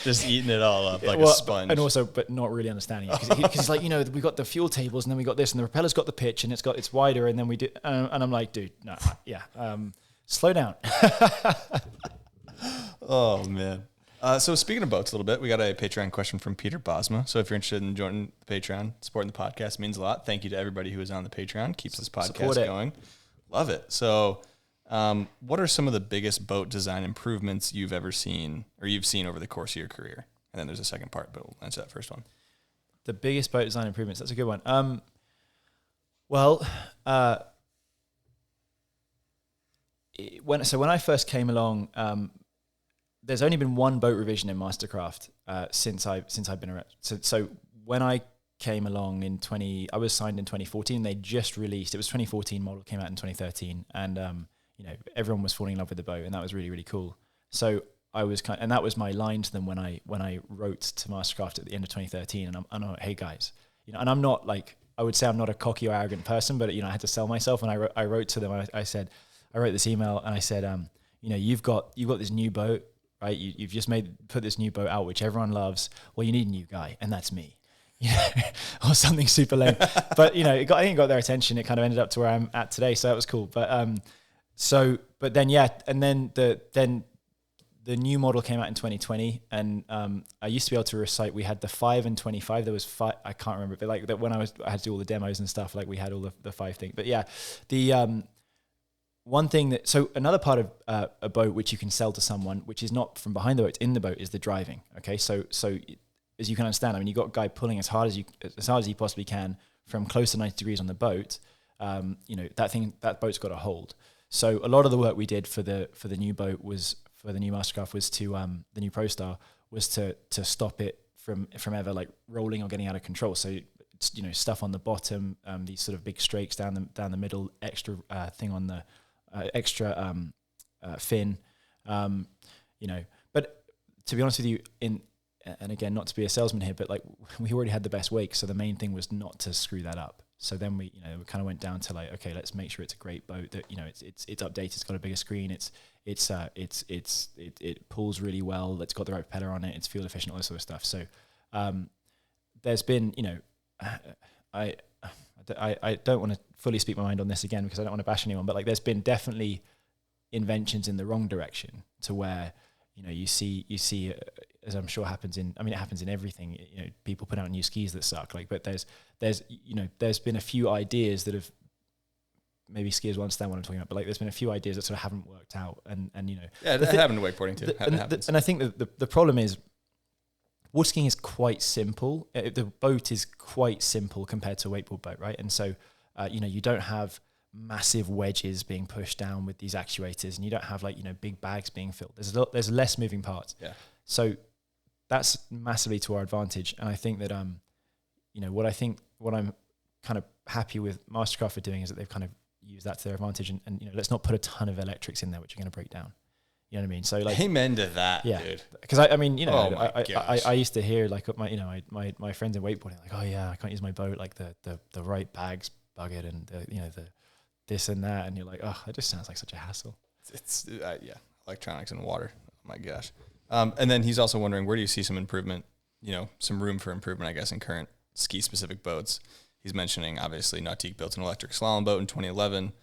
Just eating it all up like a sponge. And also, but not really understanding it. Because it's like, we got the fuel tables and then we got this and the propeller's got the pitch and it's wider and then we do, and I'm like, dude, no, slow down. Oh man. So speaking of boats a little bit, we got a Patreon question from Peter Bosma. So if you're interested in joining the Patreon, supporting the podcast means a lot. Thank you to everybody who is on the Patreon. Keeps this podcast going. Love it. So what are some of the biggest boat design improvements you've ever seen or you've seen over the course of your career? And then there's a second part, but we'll answer that first one. The biggest boat design improvements. That's a good one. when I first came along, there's only been one boat revision in Mastercraft since I've been around. So when I came along I was signed in 2014. They just released, it was 2014 model, came out in 2013, and everyone was falling in love with the boat, and that was really, really cool. So I was and that was my line to them when I wrote to Mastercraft at the end of 2013, and I'm like, hey guys, and I'm not like, I would say I'm not a cocky or arrogant person, but I had to sell myself, and I wrote to them. I wrote this email, and I said, you've got this new boat, right? You've just put this new boat out, which everyone loves. Well, you need a new guy, and that's me, or something super lame. But I think it got their attention. It kind of ended up to where I'm at today, so that was cool. But but then and then the new model came out in 2020, and I used to be able to recite. We had the 5 and 25. There was 5. I can't remember, but like that when I had to do all the demos and stuff. Like we had all the 5 things. But yeah, the one thing so another part of a boat which you can sell to someone, which is not from behind the boat, it's in the boat, is the driving. Okay, so as you can understand, I mean, you got a guy pulling as hard as he possibly can from close to 90 degrees on the boat. That boat's got a hold. So a lot of the work we did for the new boat for the new Mastercraft was to the new Pro Star was to stop it from ever like rolling or getting out of control. So stuff on the bottom, these sort of big strakes down the middle, extra thing on the extra fin, But to be honest with you, and again, not to be a salesman here, but like we already had the best wake, so the main thing was not to screw that up. So then we kind of went down to like, okay, let's make sure it's a great boat, that it's updated, it's got a bigger screen, it pulls really well, it's got the right propeller on it, it's fuel efficient, all this sort of stuff. So there's been, I don't want to fully speak my mind on this again because I don't want to bash anyone, but like there's been definitely inventions in the wrong direction to where you see as I'm sure happens it happens in everything. People put out new skis that suck. Like, but there's been a few ideas that have, maybe skiers will understand what I'm talking about, but like there's been a few ideas that sort of haven't worked out, and that happened to wakeboarding too. And I think that the problem is, waterskiing is quite simple. The boat is quite simple compared to a wakeboard boat, right? And so you don't have massive wedges being pushed down with these actuators, and you don't have big bags being filled. There's less moving parts. Yeah. So that's massively to our advantage. And I think that what I'm kind of happy with Mastercraft for doing is that they've kind of used that to their advantage, and let's not put a ton of electrics in there which are going to break down. You know what I mean? So like, amen to that, yeah, dude. Because I used to hear like my friends in wakeboarding like, oh yeah, I can't use my boat, like the right bag's buggered, and the this and that, and you're like, oh, that just sounds like such a hassle. It's electronics and water. Oh my gosh. And then he's also wondering, where do you see some improvement? Some room for improvement, I guess, in current ski specific boats. He's mentioning obviously Nautique built an electric slalom boat in 2011.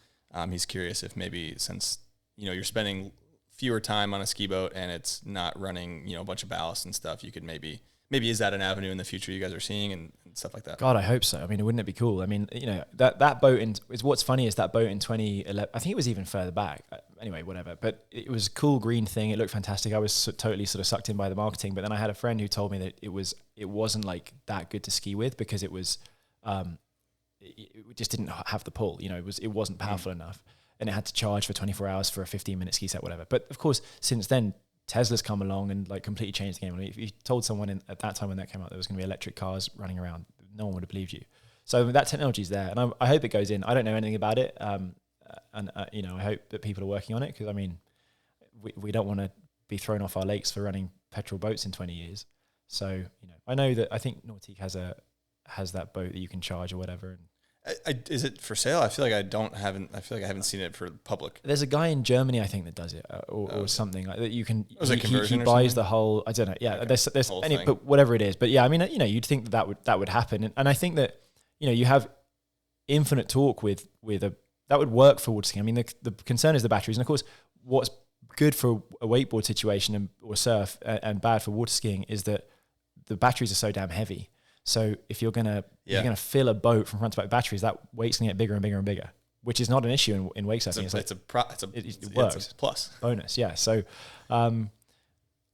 He's curious if maybe since you're spending fewer time on a ski boat and it's not running a bunch of ballast and stuff, you could maybe is that an avenue in the future you guys are seeing and stuff like that? God, I hope so. I mean, wouldn't it be cool? I mean, that boat what's funny is that boat in 2011, I think it was even further back. Anyway, whatever. But it was a cool green thing. It looked fantastic. I was totally sort of sucked in by the marketing. But then I had a friend who told me that it wasn't like that good to ski with because it was, it just didn't have the pull. It wasn't powerful enough, and it had to charge for 24 hours for a 15-minute ski set, whatever. But of course, since then, Tesla's come along and like completely changed the game. I mean, if you told someone at that time when that came out there was going to be electric cars running around, no one would have believed you. So that technology is there, and I hope it goes in. I don't know anything about it, and I hope that people are working on it, because I mean, we don't want to be thrown off our lakes for running petrol boats in 20 years. So I know that I think Nautique has that boat that you can charge or whatever. And is it for sale? I feel like I haven't seen it for the public. There's a guy in Germany, I think, that does it, or something like that. You can. He buys the whole. I don't know. Yeah, okay. There's any, but whatever it is. But yeah, I mean, you'd think that would happen, and I think that you have infinite torque with that would work for waterskiing. I mean, the concern is the batteries, and of course, what's good for a wakeboard situation or surf and bad for waterskiing is that the batteries are so damn heavy. So if you're gonna fill a boat from front to back with batteries, that weight's gonna get bigger and bigger and bigger, which is not an issue in wake surfing. It works. It's a plus bonus. Yeah. So I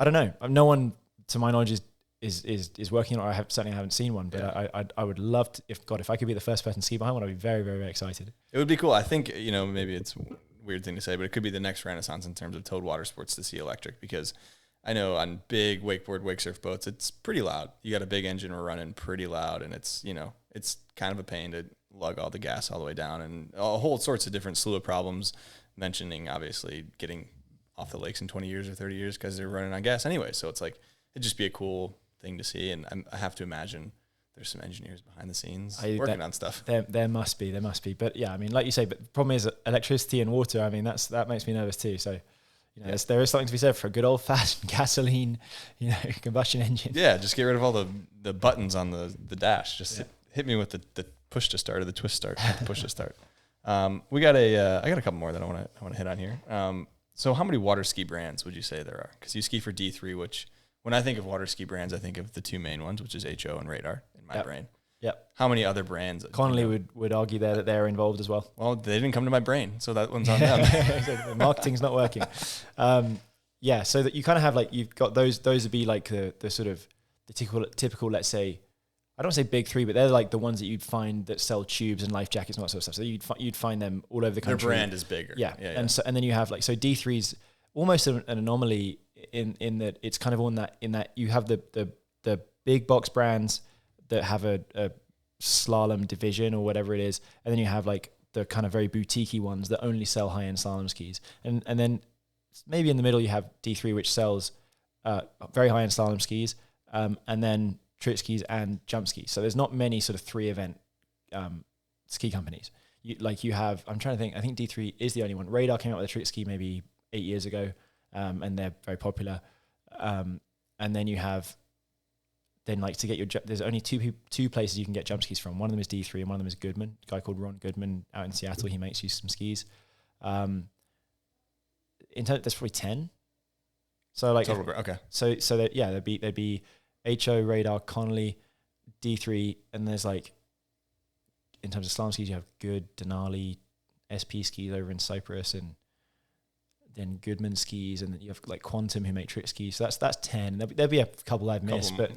don't know. No one, to my knowledge, is working on it. I certainly haven't seen one, but I would love to. If I could be the first person to ski behind one, I'd be very, very, very excited. It would be cool. I think maybe it's weird thing to say, but it could be the next renaissance in terms of towed water sports to see electric, because I know on big wakeboard, wake surf boats, it's pretty loud. You got a big engine running pretty loud, and it's, you know, it's kind of a pain to lug all the gas all the way down, and a whole sorts of different slew of problems, mentioning obviously getting off the lakes in 20 years or 30 years because they're running on gas anyway. So it's like, it'd just be a cool thing to see. And I have to imagine there's some engineers behind the scenes working on stuff. There must be. But yeah, I mean, like you say, but the problem is electricity and water. I mean, that makes me nervous too. So, you know, there is something to be said for a good old fashioned gasoline, you know, combustion engine. Yeah. Just get rid of all the buttons on the dash. Just hit me with the push to start or the twist start, not the push to start. I got a couple more that I want to hit on here. So how many Waterski brands would you say there are? Because you ski for D3, which when I think of Waterski brands, I think of the two main ones, which is HO and Radar in my brain. Yep. How many other brands? Connolly would argue there that they're involved as well. Well, they didn't come to my brain, so that one's on them. The marketing's not working. Yeah, so that you kind of have like, you've got those would be like the sort of the typical, let's say, I don't say big three, but they're like the ones that you'd find that sell tubes and life jackets and all that sort of stuff. So you'd find them all over the country. Their brand is bigger. Yeah. And then you have like, so D3's almost an anomaly in that it's kind of in that you have the big box brands that have a slalom division or whatever it is, and then you have like the kind of very boutiquey ones that only sell high-end slalom skis, and then maybe in the middle you have D3, which sells very high-end slalom skis, and then trick skis and jump skis. So there's not many sort of 3-event ski companies. You have, I'm trying to think, I think D3 is the only one. Radar came out with a trick ski maybe 8 years ago, and they're very popular. And then you have, like to get your, there's only two places you can get jump skis from. One of them is D3 and one of them is Goodman, a guy called Ron Goodman out in Seattle. He makes you some skis. In total, there's probably 10. So like, okay. So that, yeah, there'd be HO, Radar, Connolly, D3, and there's like, in terms of slalom skis, you have Good, Denali, SP skis over in Cyprus, and then Goodman skis, and then you have like Quantum who make trick skis. So that's 10. There'll be a couple I've missed, but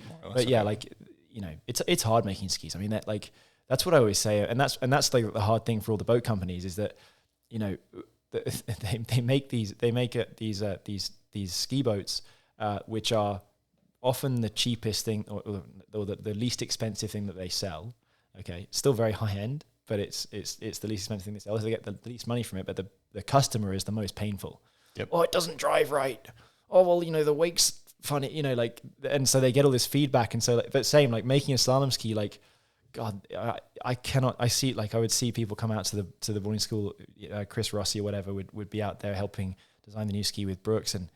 yeah, like, you know, it's hard making skis. I mean, that's what I always say, and that's like the hard thing for all the boat companies is that, you know, they make these ski boats, which are often the cheapest thing or the least expensive thing that they sell. Okay, still very high end, but it's the least expensive thing they sell. So they get the least money from it, but the customer is the most painful. Yep. Oh, it doesn't drive right. Oh, well, you know, the wake's funny, you know, like, and so they get all this feedback. And so, like, but same, like making a slalom ski, like, God, I would see people come out to the boarding school, Chris Rossi or whatever would be out there helping design the new ski with Brooks. And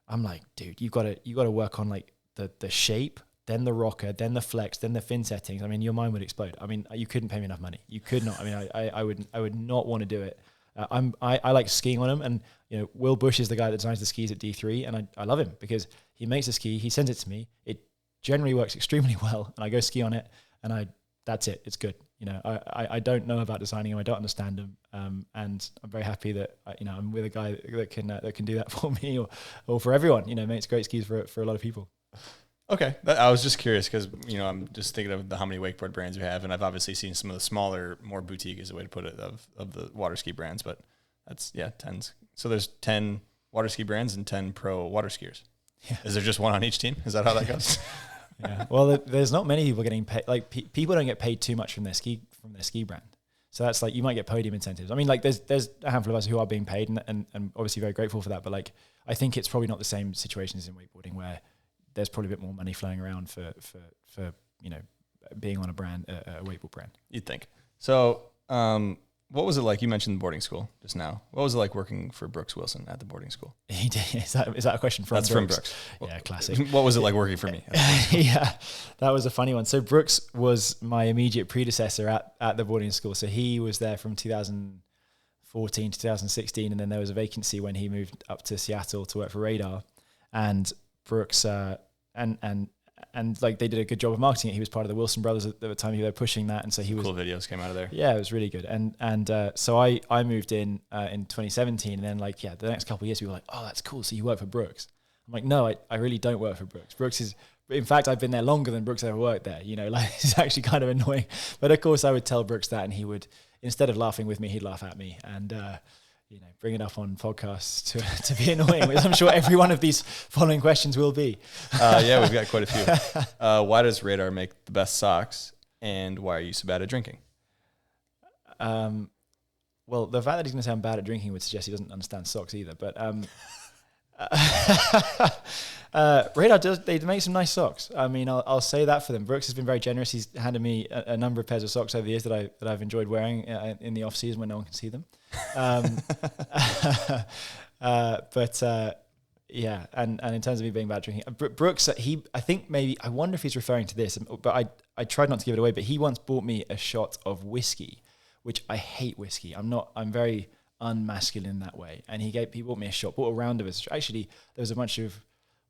I'm like, dude, you got to work on like the shape, then the rocker, then the flex, then the fin settings. I mean, your mind would explode. I mean, you couldn't pay me enough money. You could not. I mean, I would not want to do it. I like skiing on them, and you know, Will Bush is the guy that designs the skis at D3, and I love him because he makes a ski, he sends it to me, it generally works extremely well, and I go ski on it, and that's it, it's good. You know, I don't know about designing them, I don't understand them, and I'm very happy that I'm with a guy that can do that for me or for everyone. You know, makes great skis for a lot of people. Okay, I was just curious because, you know, I'm just thinking of how many wakeboard brands we have, and I've obviously seen some of the smaller, more boutique is the way to put it, of the Waterski brands, but that's, 10s. So there's 10 Waterski brands and 10 pro water skiers. Yeah. Is there just one on each team? Is that how that goes? Yeah. Well, there's not many people getting paid. Like people don't get paid too much from their ski brand. So that's like, you might get podium incentives. I mean, like there's a handful of us who are being paid and obviously very grateful for that. But like, I think it's probably not the same situations in wakeboarding where there's probably a bit more money flowing around for you know, being on a brand, a wakeboard brand. You'd think. So, what was it like? You mentioned the boarding school just now. What was it like working for Brooks Wilson at the boarding school? He did. Is that a question from That's Brooks? From Brooks. Yeah, classic. What was it like working for me? Yeah, that was a funny one. So Brooks was my immediate predecessor at the boarding school. So he was there from 2014 to 2016, and then there was a vacancy when he moved up to Seattle to work for Radar, and Brooks and like they did a good job of marketing it. He was part of the Wilson brothers at the time. They were pushing that, and so he was cool. Videos came out of there. Yeah, it was really good. And so I moved in 2017, and then like the next couple of years we were like, oh, that's cool. So you work for Brooks? I'm like, no, I really don't work for Brooks. Brooks is, in fact, I've been there longer than Brooks ever worked there. You know, like it's actually kind of annoying. But of course, I would tell Brooks that, and he would, instead of laughing with me, he'd laugh at me. And bring it up on podcasts to be annoying, which I'm sure every one of these following questions will be. Yeah, we've got quite a few. Why does Radar make the best socks, and why are you so bad at drinking? Well, the fact that he's going to sound bad at drinking would suggest he doesn't understand socks either. But Radar they make some nice socks. I mean, I'll say that for them. Brooks has been very generous. He's handed me a number of pairs of socks over the years that I've enjoyed wearing in the off season when no one can see them. Yeah, and in terms of me being bad at drinking, Brooks, I wonder if he's referring to this, but I tried not to give it away, but he once bought me a shot of whiskey, which I hate whiskey. I'm very unmasculine in that way. And he bought me a shot, bought a round of us. Actually, there was a bunch of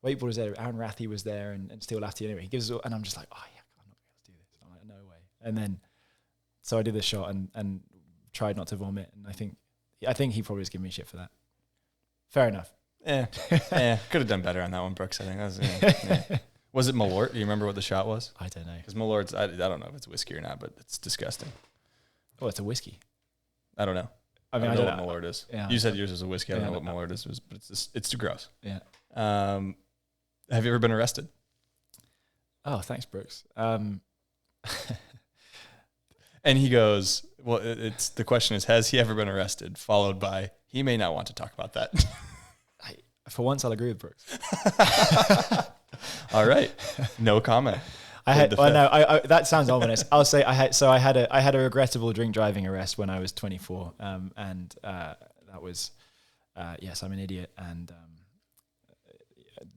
wakeboarders there. Aaron Rathy was there and Steele Lafty anyway. He gives us, and I'm just like, oh yeah, I'm not going to do this. I'm like, no way. And then, so I did the shot and tried not to vomit. And I think he probably was giving me shit for that. Fair enough. Yeah. Could have done better on that one, Brooks. I think that was. Was it Malort? Do you remember what the shot was? I don't know. Because Malort's, I don't know if it's whiskey or not, but it's disgusting. Oh, it's a whiskey. I don't know. I don't know what Malort is. Yeah, you said yours was a whiskey. I don't know what Malort is, but it's too gross. Yeah. Have you ever been arrested? Oh, thanks, Brooks. And he goes, well, the question is, has he ever been arrested? Followed by, he may not want to talk about that. For once, I'll agree with Brooks. All right. No comment. That sounds ominous. I'll say I had a regrettable drink driving arrest when I was 24, and that was yes, I'm an idiot. And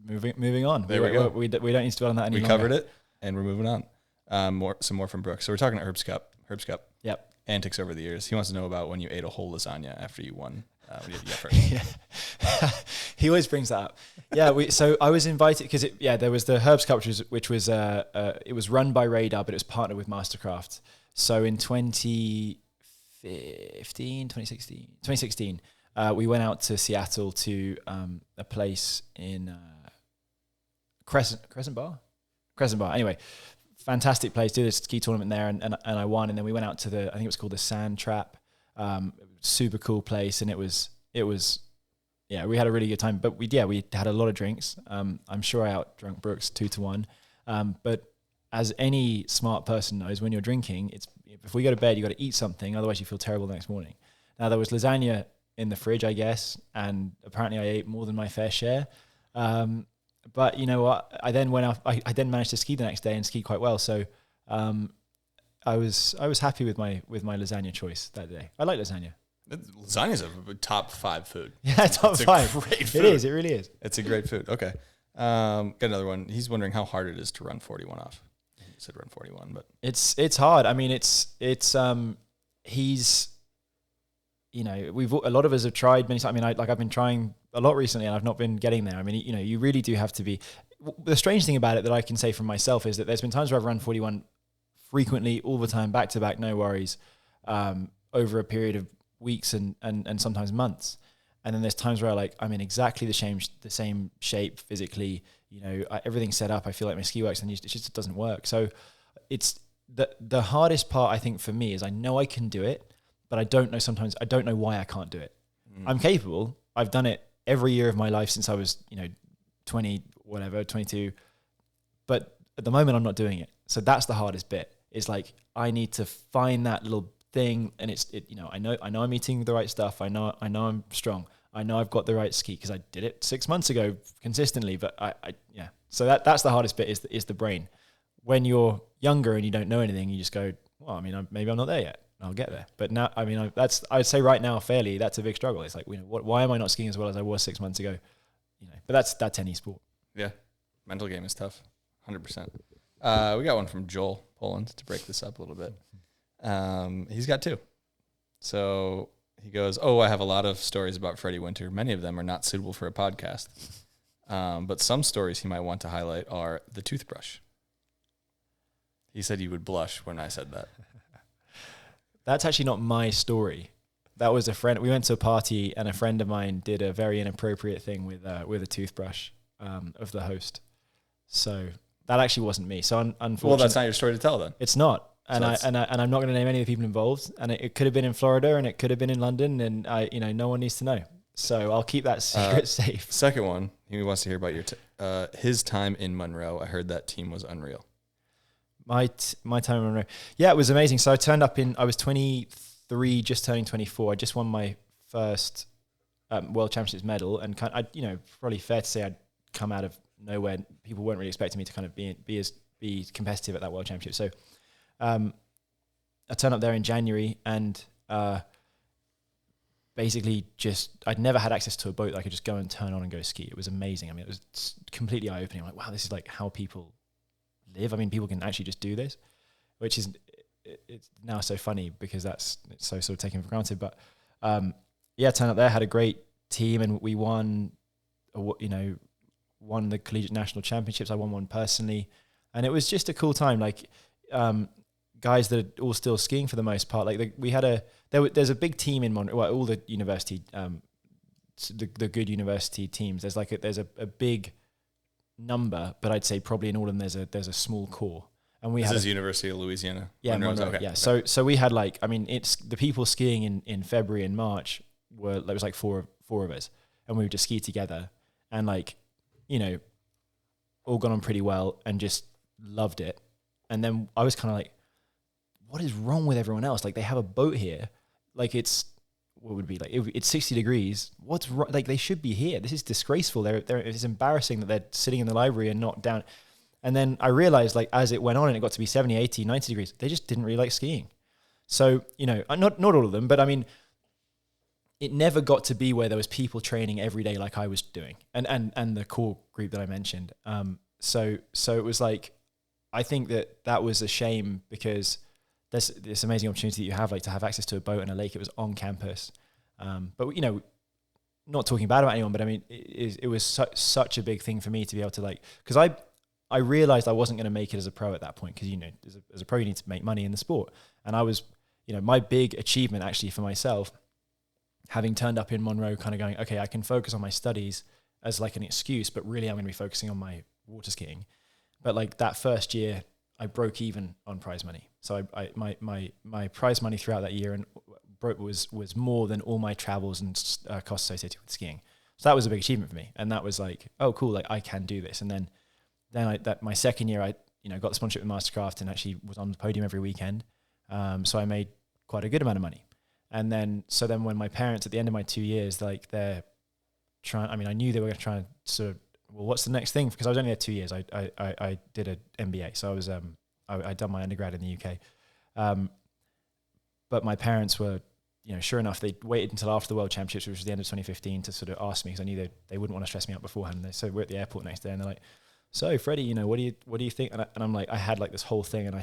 moving on. There we go. We don't need to dwell on that anymore. We covered it, and we're moving on. Some more from Brooks. So we're talking to Herb's Cup. Yep. Antics over the years. He wants to know about when you ate a whole lasagna after you won. When you had the effort. Yeah. He always brings that up. Yeah, so I was invited because there was the Herb's Cup, which was it was run by Radar, but it was partnered with Mastercraft. So in 2016, we went out to Seattle to a place in Crescent Bar. Anyway, fantastic place. Did a ski tournament there, and I won. And then we went out to I think it was called the Sand Trap. Super cool place, and it was we had a really good time. But we had a lot of drinks. I'm sure I outdrunk Brooks 2-1. But as any smart person knows, when you're drinking, before you go to bed, you got to eat something, otherwise you feel terrible the next morning. Now there was lasagna in the fridge, I guess, and apparently I ate more than my fair share. But you know what? I then went off. I then managed to ski the next day and ski quite well. So I was happy with my lasagna choice that day. I like lasagna. Lasagna's a top 5 food. Yeah, top 5. Great food. It is. It really is. It's a great food. Okay. Got another one. He's wondering how hard it is to run 41 off. He said run 41, but it's hard. I mean, he's, a lot of us have tried many times. I mean, I've been trying a lot recently and I've not been getting there. I mean, you really do have to be. The strange thing about it that I can say from myself is that there's been times where I've run 41 frequently, all the time, back to back, no worries, over a period of weeks and sometimes months. And then there's times where I'm in exactly the same shape physically, everything's set up. I feel like my ski works and it just doesn't work. So it's the hardest part, I think, for me is I know I can do it, but I don't know why I can't do it. I'm capable. I've done it every year of my life since I was, 22. But at the moment I'm not doing it. So that's the hardest bit. It's like, I need to find that little thing, and I know I'm eating the right stuff. I know I'm strong. I know I've got the right ski because I did it 6 months ago consistently. But yeah. So that's the hardest bit is the brain. When you're younger and you don't know anything, you just go, well, I mean, maybe I'm not there yet. I'll get there. But now, I mean, I'd say right now, fairly, that's a big struggle. It's like, why am I not skiing as well as I was 6 months ago? But that's any sport. Yeah, mental game is tough, 100%. We got one from Joel Poland to break this up a little bit. He's got 2. So he goes, I have a lot of stories about Freddie Winter. Many of them are not suitable for a podcast. But some stories he might want to highlight are the toothbrush. He said he would blush when I said that. That's actually not my story. That was a friend. We went to a party and a friend of mine did a very inappropriate thing with a toothbrush of the host. So that actually wasn't me. So unfortunately, well, that's not your story to tell then. It's not. And I'm not going to name any of the people involved. And it could have been in Florida, and it could have been in London, and no one needs to know. So I'll keep that secret safe. Second one, he wants to hear about his time in Monroe. I heard that team was unreal. My time in Monroe, yeah, it was amazing. So I turned up I was 23, just turning 24. I just won my first World Championships medal, and probably fair to say I'd come out of nowhere. People weren't really expecting me to kind of be competitive at that World Championship. So I turned up there in January, and basically I'd never had access to a boat that I could just go and turn on and go ski. It was amazing. I mean, it was completely eye-opening. I'm like, wow, this is like how people live. I mean, people can actually just do this, which is it's now so funny because it's so sort of taken for granted. But turned up there, had a great team, and we won the collegiate national championships. I won one personally, and it was just a cool time. Like guys that are all still skiing for the most part. Like there's a big team in Monroe. Well, all the university, the good university teams. There's a big number, but I'd say probably in all of them there's a small core. And this is University of Louisiana. Yeah, Monroe. Okay. Yeah. So we had it's the people skiing in February and March there was like four of us, and we would just ski together, and all got on pretty well and just loved it. And then I was kind of like, what is wrong with everyone else? Like, they have a boat here. Like, it's 60 degrees. What's wrong? Like, they should be here. This is disgraceful. It's embarrassing that they're sitting in the library and not down. And then I realized, like, as it went on and it got to be 70, 80, 90 degrees, they just didn't really like skiing. So, not all of them, but I mean, it never got to be where there was people training every day like I was doing, and the core group that I mentioned. So it was like, I think that was a shame, because there's this amazing opportunity that you have, like, to have access to a boat and a lake. It was on campus. But not talking bad about anyone, but I mean, it was such a big thing for me to be able to, like, because I realized I wasn't going to make it as a pro at that point, because, as a pro, you need to make money in the sport. And I was, my big achievement actually for myself, having turned up in Monroe, kind of going, okay, I can focus on my studies as like an excuse, but really I'm going to be focusing on my water skiing. But like that first year, I broke even on prize money. So my prize money throughout that year was more than all my travels and costs associated with skiing. So that was a big achievement for me. And that was like, oh, cool, like I can do this. And then my second year, I got the sponsorship with Mastercraft and actually was on the podium every weekend. So I made quite a good amount of money. And then when my parents, at the end of my 2 years, like, they're trying, I mean, I knew they were going to try and sort of, well, what's the next thing? Because I was only there 2 years. I did an MBA. So I was, I'd done my undergrad in the UK. But my parents were, sure enough, they waited until after the World Championships, which was the end of 2015, to sort of ask me, because I knew they wouldn't want to stress me out beforehand. So we're at the airport next day, and they're like, so Freddie, what do you think? And I'm like, I had like this whole thing, and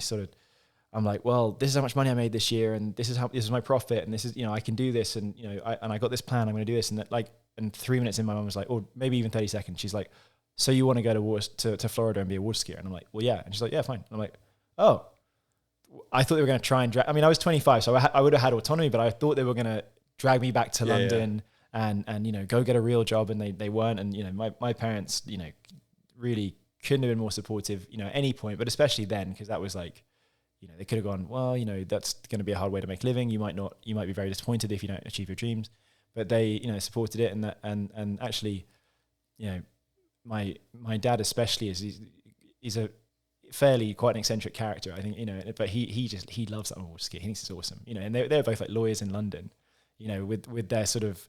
I'm like, well, this is how much money I made this year, and this is my profit, and this is, I can do this, and I got this plan, I'm going to do this, and that, like, and 3 minutes in, my mum was like, or maybe even 30 seconds, she's like, so you want to go to Florida and be a water skier? And I'm like, well, yeah. And she's like, yeah, fine. And I'm like, oh, I thought they were going to try and drag. I mean, I was 25, so I would have had autonomy, but I thought they were going to drag me back to London and go get a real job, and they weren't. And my parents, really couldn't have been more supportive, at any point, but especially then, because that was like, they could have gone, well, that's going to be a hard way to make a living. You might be very disappointed if you don't achieve your dreams. But they, supported it, and actually, my dad especially he's a fairly quite an eccentric character, I think, but he loves that water ski. He thinks it's awesome, and they're both like lawyers in London, with their sort of,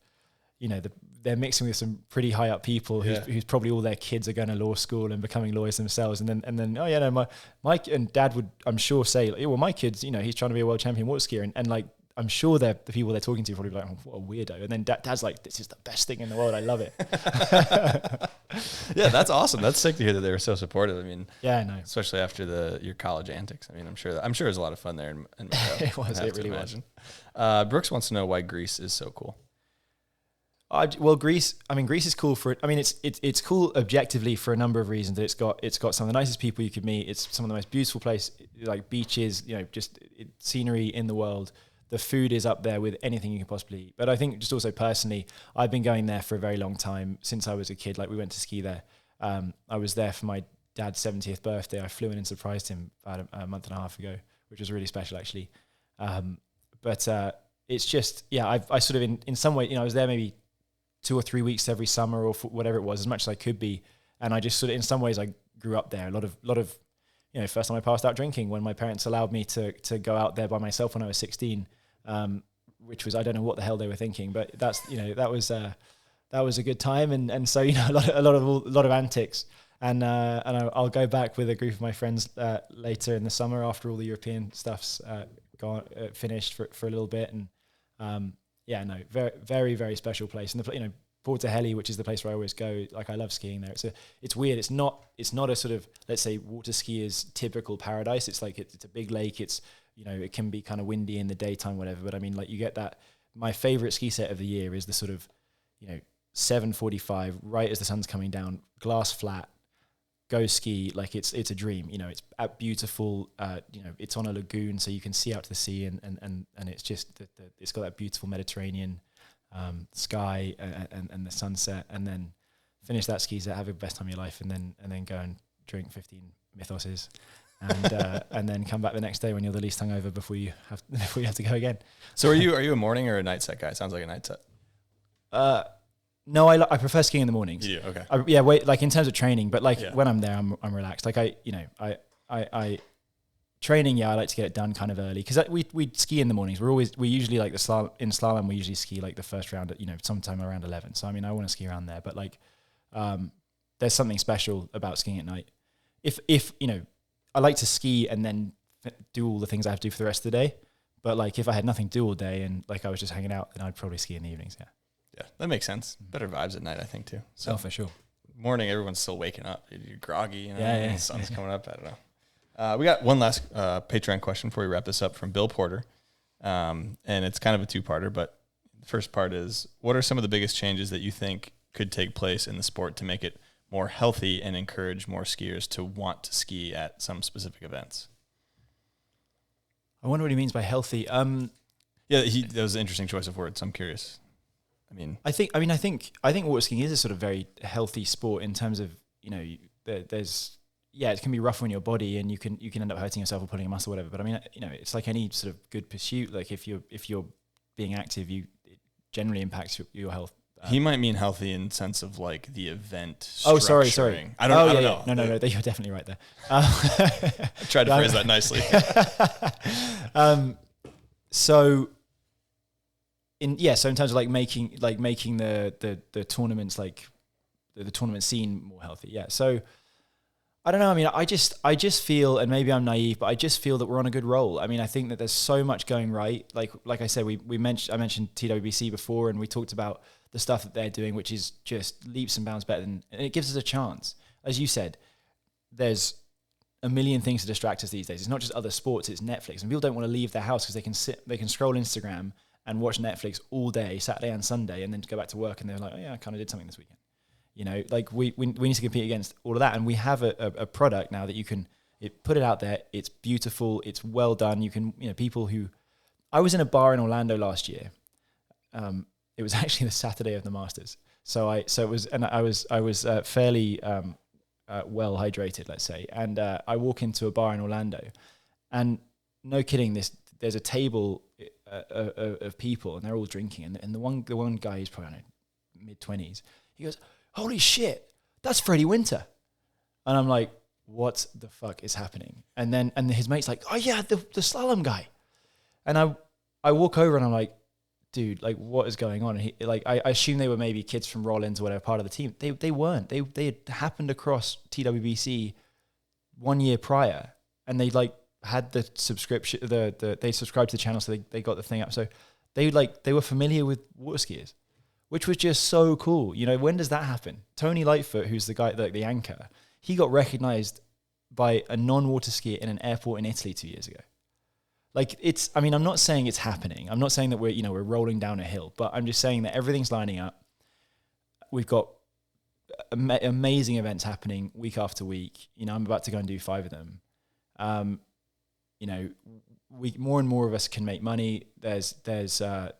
they're mixing with some pretty high up people who's probably all their kids are going to law school and becoming lawyers themselves. And then oh yeah, no, my and dad would, I'm sure, say, well, my kids, he's trying to be a world champion water skier, and like, I'm sure the people they're talking to probably be like, oh, what a weirdo. And then dad's like, this is the best thing in the world. I love it. Yeah, that's awesome. That's sick to hear that they were so supportive. I mean, yeah, I know. Especially after your college antics. I mean, I'm sure it was a lot of fun there. It was. It really was. Brooks wants to know why Greece is so cool. Well, Greece is cool it's cool objectively for a number of reasons. It's got some of the nicest people you could meet. It's some of the most beautiful places, like beaches, just scenery in the world. The food is up there with anything you can possibly eat. But I think just also personally, I've been going there for a very long time, since I was a kid. Like, we went to ski there. I was there for my dad's 70th birthday. I flew in and surprised him about a month and a half ago, which was really special actually. But it's just, yeah, I sort of in some way, you know, I was there maybe 2 or 3 weeks every summer or whatever it was, as much as I could be. And I just sort of, in some ways I grew up there. A lot of, you know, first time I passed out drinking when my parents allowed me to go out there by myself when I was 16, which was, I don't know what the hell they were thinking, but that's, you know, that was a good time. And so, you know, a lot of antics. And I'll go back with a group of my friends later in the summer after all the European stuff's finished for a little bit. And yeah, no, very, very, very special place. And you know, Portahelli, which is the place where I always go. Like, I love skiing there. It's weird. It's not a sort of, let's say, water skier's typical paradise. It's like it's a big lake. It's, you know, it can be kind of windy in the daytime, whatever. But I mean, like, you get that. My favorite ski set of the year is the sort of, you know, 7:45, right as the sun's coming down, glass flat, go ski. Like, it's a dream. You know, it's beautiful. You know, it's on a lagoon, so you can see out to the sea, and it's just it's got that beautiful Mediterranean sky and the sunset, and then finish that ski set, have the best time of your life, and then go and drink 15 mythoses, and then come back the next day when you're the least hungover before you have to go again. So are you a morning or a night set guy? Sounds like a night set. No, I prefer skiing in the mornings. You do? Okay. Yeah, like in terms of training, but like when I'm there, I'm relaxed. Like I training, yeah, I like to get it done kind of early because we ski in the mornings. We usually like in slalom, we usually ski like the first round at, you know, sometime around 11. So I mean, I want to ski around there, but like, there's something special about skiing at night. If you know, I like to ski and then do all the things I have to do for the rest of the day. But like, if I had nothing to do all day and like I was just hanging out, then I'd probably ski in the evenings. Yeah. Yeah, that makes sense. Better vibes at night, I think, too. So for sure. Morning, everyone's still waking up. You're groggy, you know. Yeah. The sun's coming up. I don't know. We got one last Patreon question before we wrap this up from Bill Porter, and it's kind of a two-parter. But the first part is: what are some of the biggest changes that you think could take place in the sport to make it more healthy and encourage more skiers to want to ski at some specific events? I wonder what he means by healthy. Yeah, that was an interesting choice of words. I'm curious. I think water skiing is a sort of very healthy sport in terms of, you know, there's it can be rough on your body and you can end up hurting yourself or pulling a muscle or whatever. But I mean, you know, it's like any sort of good pursuit. Like if you're being active, it generally impacts your health. He might mean healthy in sense of like the event. Oh, sorry. I don't know. No, you're definitely right there. I tried to phrase that nicely. So in terms of like making the tournaments, like the tournament scene more healthy. Yeah. So I don't know. I mean, I just feel, and maybe I'm naive, but I just feel that we're on a good roll. I mean, I think that there's so much going right. Like I said, I mentioned TWBC before, and we talked about the stuff that they're doing, which is just leaps and bounds better and it gives us a chance. As you said, there's a million things to distract us these days. It's not just other sports, it's Netflix. And people don't want to leave their house because they can scroll Instagram and watch Netflix all day, Saturday and Sunday, and then go back to work and they're like, oh yeah, I kind of did something this weekend. You know, like we need to compete against all of that. And we have a product now that you can put it out there. It's beautiful. It's well done. You can, you know, people who, I was in a bar in Orlando last year. It was actually the Saturday of the Masters. So I was fairly well hydrated, let's say. And I walk into a bar in Orlando and no kidding, there's a table of people and they're all drinking. And the one guy, he's probably, I don't know, mid-20s. He goes, holy shit, that's Freddie Winter. And I'm like, what the fuck is happening? And his mate's like, oh yeah, the slalom guy. And I walk over and I'm like, dude, like what is going on? And he, like, I assume they were maybe kids from Rollins or whatever, part of the team. They weren't. They had happened across TWBC 1 year prior, and they like had the subscription. They subscribed to the channel, so they got the thing up. So they were familiar with water skiers, which was just so cool. You know, when does that happen? Tony Lightfoot, who's the guy, like the anchor, he got recognized by a non-water skier in an airport in Italy 2 years ago. Like I mean, I'm not saying it's happening. I'm not saying that we're rolling down a hill, but I'm just saying that everything's lining up. We've got amazing events happening week after week. You know, I'm about to go and do 5 of them. You know, more and more of us can make money. There's just a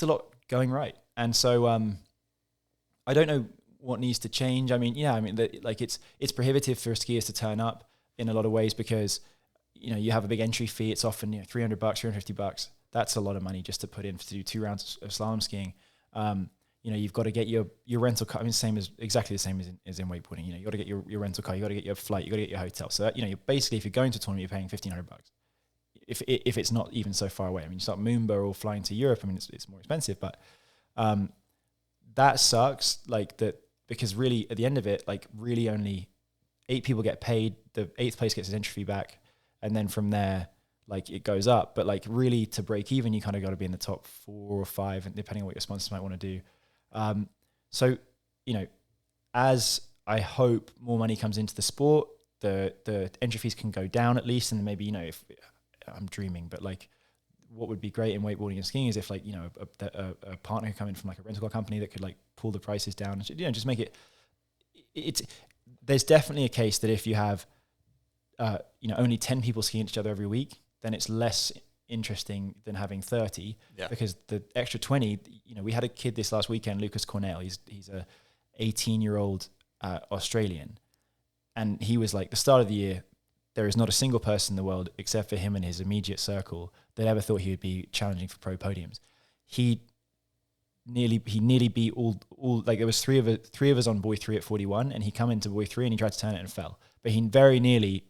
lot going right. And so, I don't know what needs to change. I mean, yeah, I mean, it's prohibitive for skiers to turn up. in a lot of ways because, you have a big entry fee. It's often, $300, $350. That's a lot of money just to put in to do 2 rounds of slalom skiing. You've got to get your rental car. I mean, exactly the same as in wakeboarding. You got to get your rental car. You got to get your flight. You got to get your hotel. So that, you're basically, if you're going to a tournament, you're paying $1,500. If it's not even so far away. I mean, you start Moomba or flying to Europe. I mean, it's more expensive, but that sucks. Like that, because really at the end of it, like really only 8 people get paid. The 8th place gets his entry fee back, and then from there, like it goes up. But like really to break even, you kind of got to be in the top 4 or 5, and depending on what your sponsors might want to do. So, as I hope more money comes into the sport, the entry fees can go down at least, and maybe, if I'm dreaming, but like what would be great in wakeboarding and skiing is if like, a partner could come in from like a rental car company that could like pull the prices down and, just make it, there's definitely a case that if you have, only 10 people skiing each other every week, then it's less interesting than having 30 because the extra 20, we had a kid this last weekend, Lucas Cornell, he's a 18-year-old Australian, and he was like, the start of the year, there is not a single person in the world except for him and his immediate circle that ever thought he would be challenging for pro podiums. He nearly beat all like there was three of us on buoy 3 at 41, and he come into buoy 3 and he tried to turn it and fell, but he very nearly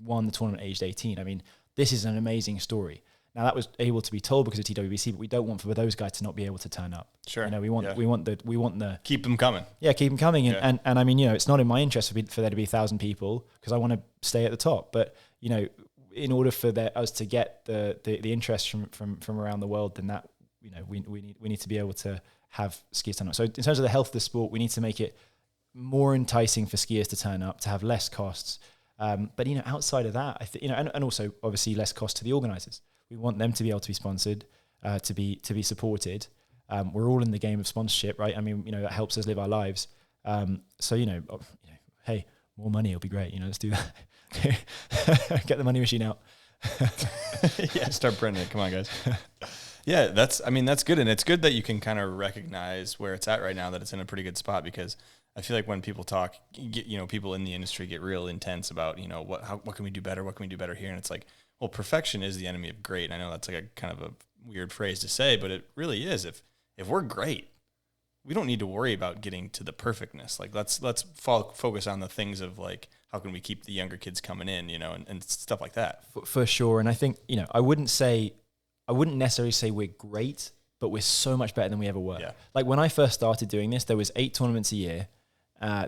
won the tournament aged 18. I mean, this is an amazing story. Now that was able to be told because of TWBC, but we don't want for those guys to not be able to turn up. Sure. We want the keep them coming. Yeah, keep them coming. And I mean, it's not in my interest for there to be 1,000 people because I want to stay at the top. But in order for us to get the interest from around the world, then that we need to be able to have skiers turn up. So in terms of the health of the sport, we need to make it more enticing for skiers to turn up, to have less costs. But outside of that, I think and also obviously less cost to the organisers. We want them to be able to be sponsored, to be supported. We're all in the game of sponsorship, right? I mean, that helps us live our lives. So hey, more money will be great. Let's do that. Get the money machine out. Yeah, start printing it. Come on, guys. Yeah, that's good, and it's good that you can kind of recognize where it's at right now, that it's in a pretty good spot, because I feel like when people talk, people in the industry get real intense about, what can we do better? What can we do better here? And it's like, well, perfection is the enemy of great. I know that's like a kind of a weird phrase to say, but it really is. If we're great, we don't need to worry about getting to the perfectness. Like let's focus on the things of like, how can we keep the younger kids coming in, and stuff like that. For sure. And I think, I wouldn't necessarily say we're great, but we're so much better than we ever were. Yeah. Like when I first started doing this, there was 8 tournaments a year.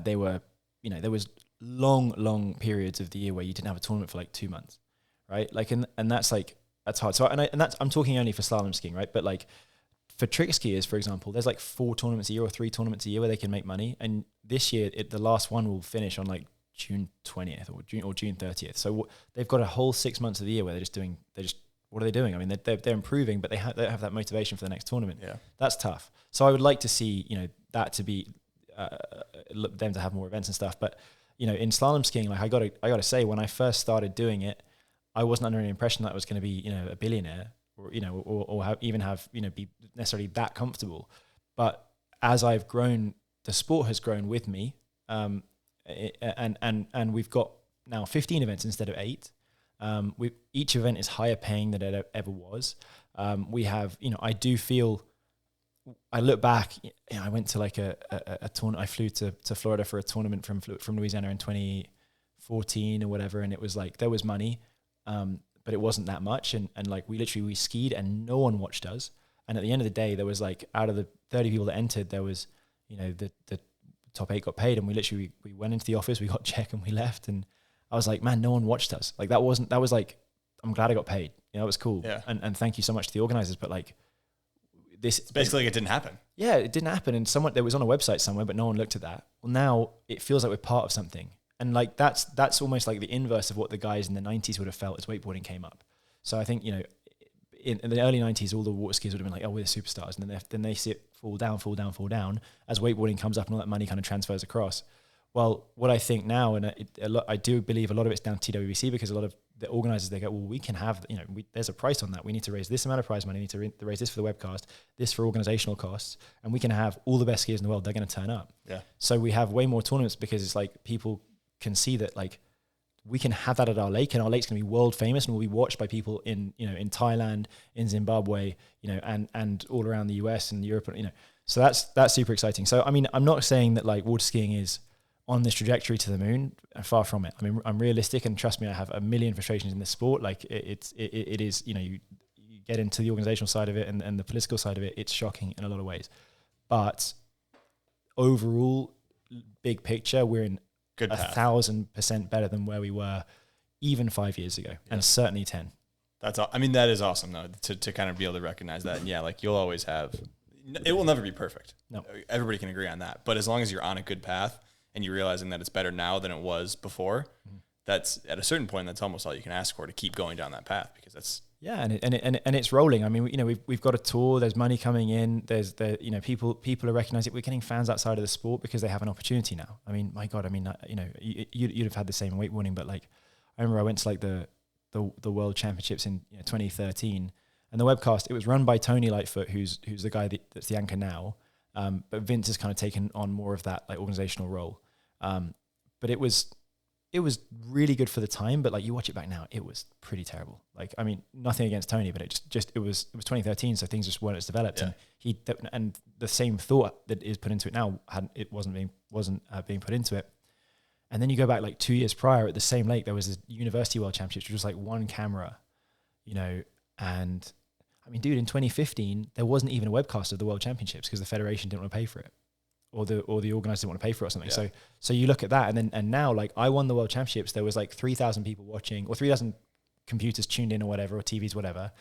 They were, there was long periods of the year where you didn't have a tournament for like 2 months, right? Like, and that's hard. So, I'm talking only for slalom skiing, right? But like for trick skiers, for example, there's like 4 tournaments a year or 3 tournaments a year where they can make money. And this year, the last one will finish on like June 20th or June 30th. So they've got a whole 6 months of the year where what are they doing? I mean, they're improving, but they don't have that motivation for the next tournament. Yeah, that's tough. So I would like to see, that to be them to have more events and stuff. But in slalom skiing, like I gotta say, when I first started doing it, I wasn't under any impression that I was going to be, a billionaire or be necessarily that comfortable. But as I've grown, the sport has grown with me, and we've got now 15 events instead of 8. Each event is higher paying than it ever was. We have, I do feel, I look back, I went to like a tournament, I flew to Florida for a tournament from Louisiana in 2014 or whatever. And it was like, there was money, but it wasn't that much. And like we skied and no one watched us. And at the end of the day, there was like, out of the 30 people that entered, there was, the top 8 got paid, and we went into the office, we got a check and we left. And I was like, man, no one watched us. Like that was like, I'm glad I got paid. It was cool. Yeah. And thank you so much to the organizers. But like this, it's basically like it didn't happen. Yeah, it didn't happen. And there was on a website somewhere, but no one looked at that. Well, now it feels like we're part of something. And like, that's almost like the inverse of what the guys in the 90s would have felt as wakeboarding came up. So I think, in the early 90s, all the water skiers would have been like, oh, we're the superstars. And then they see it fall down as wakeboarding comes up and all that money kind of transfers across. Well, what I think now, and I do believe a lot of it's down to TWBC, because a lot of the organizers, they go, well, we can have, there's a price on that. We need to raise this amount of prize money. We need to raise this for the webcast, this for organizational costs, and we can have all the best skiers in the world. They're going to turn up. Yeah. So we have way more tournaments because it's like people can see that like we can have that at our lake, and our lake's going to be world famous and will be watched by people in Thailand, in Zimbabwe, and all around the US and Europe, so that's super exciting. So I mean, I'm not saying that like water skiing is on this trajectory to the moon, far from it. I mean, I'm realistic, and trust me, I have a million frustrations in this sport. Like it is, you get into the organizational side of it and the political side of it, it's shocking in a lot of ways. But overall, big picture, we're in good 1,000% better than where we were even 5 years ago, and certainly 10. That is awesome though, to kind of be able to recognize that. And yeah, like you'll always have, it will never be perfect. No, everybody can agree on that. But as long as you're on a good path and you're realizing that it's better now than it was before, that's at a certain point, that's almost all you can ask for, to keep going down that path, because that's. Yeah, and it's rolling. I mean, we've got a tour. There's money coming in. People are recognizing it. We're getting fans outside of the sport because they have an opportunity now. I mean, my God. I mean, you'd have had the same in wakeboarding, but like, I remember I went to like the World Championships in 2013, and the webcast, it was run by Tony Lightfoot, who's the guy that's the anchor now. But Vince has kind of taken on more of that like organizational role. But it was really good for the time, but like you watch it back now, it was pretty terrible. Like, I mean, nothing against Tony, but it was 2013, so things just weren't as developed. Yeah. And the same thought that is put into it now wasn't being put into it. And then you go back like 2 years prior at the same lake, there was this University World Championships, which was like one camera, and I mean, dude, in 2015 there wasn't even a webcast of the World Championships because the federation didn't want to pay for it. Or the organizer didn't want to pay for it or something. Yeah. So you look at that, and now like I won the World Championships. There was like 3,000 people watching, or 3,000 computers tuned in, or whatever, or TVs, whatever.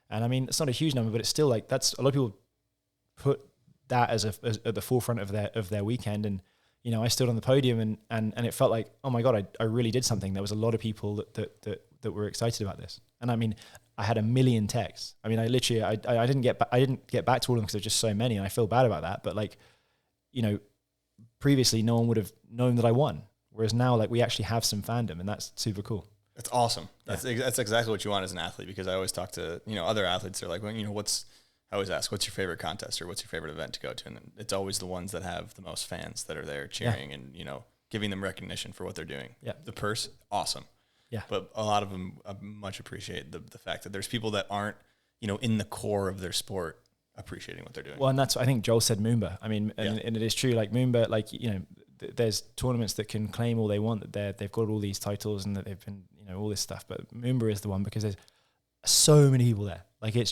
And I mean, it's not a huge number, but it's still like, that's a lot of people put that as at the forefront of their weekend. And I stood on the podium and it felt like, oh my God, I really did something. There was a lot of people that were excited about this. And I mean, I had a million texts. I mean, I literally I didn't get back to all of them because there's just so many, and I feel bad about that. But like, previously no one would have known that I won. Whereas now, like, we actually have some fandom, and that's super cool. That's awesome. That's exactly what you want as an athlete, because I always talk to, other athletes. They're like, well, I always ask, what's your favorite contest or what's your favorite event to go to? And it's always the ones that have the most fans that are there cheering and, giving them recognition for what they're doing. Yeah. The purse, awesome. Yeah. But a lot of them much appreciate the fact that there's people that aren't, in the core of their sport appreciating what they're doing. Well, and that's, I think Joel said Moomba. I mean, and it is true, like Moomba, like, there's tournaments that can claim all they want, that they've got all these titles and that they've been, all this stuff. But Moomba is the one because there's so many people there. Like, it's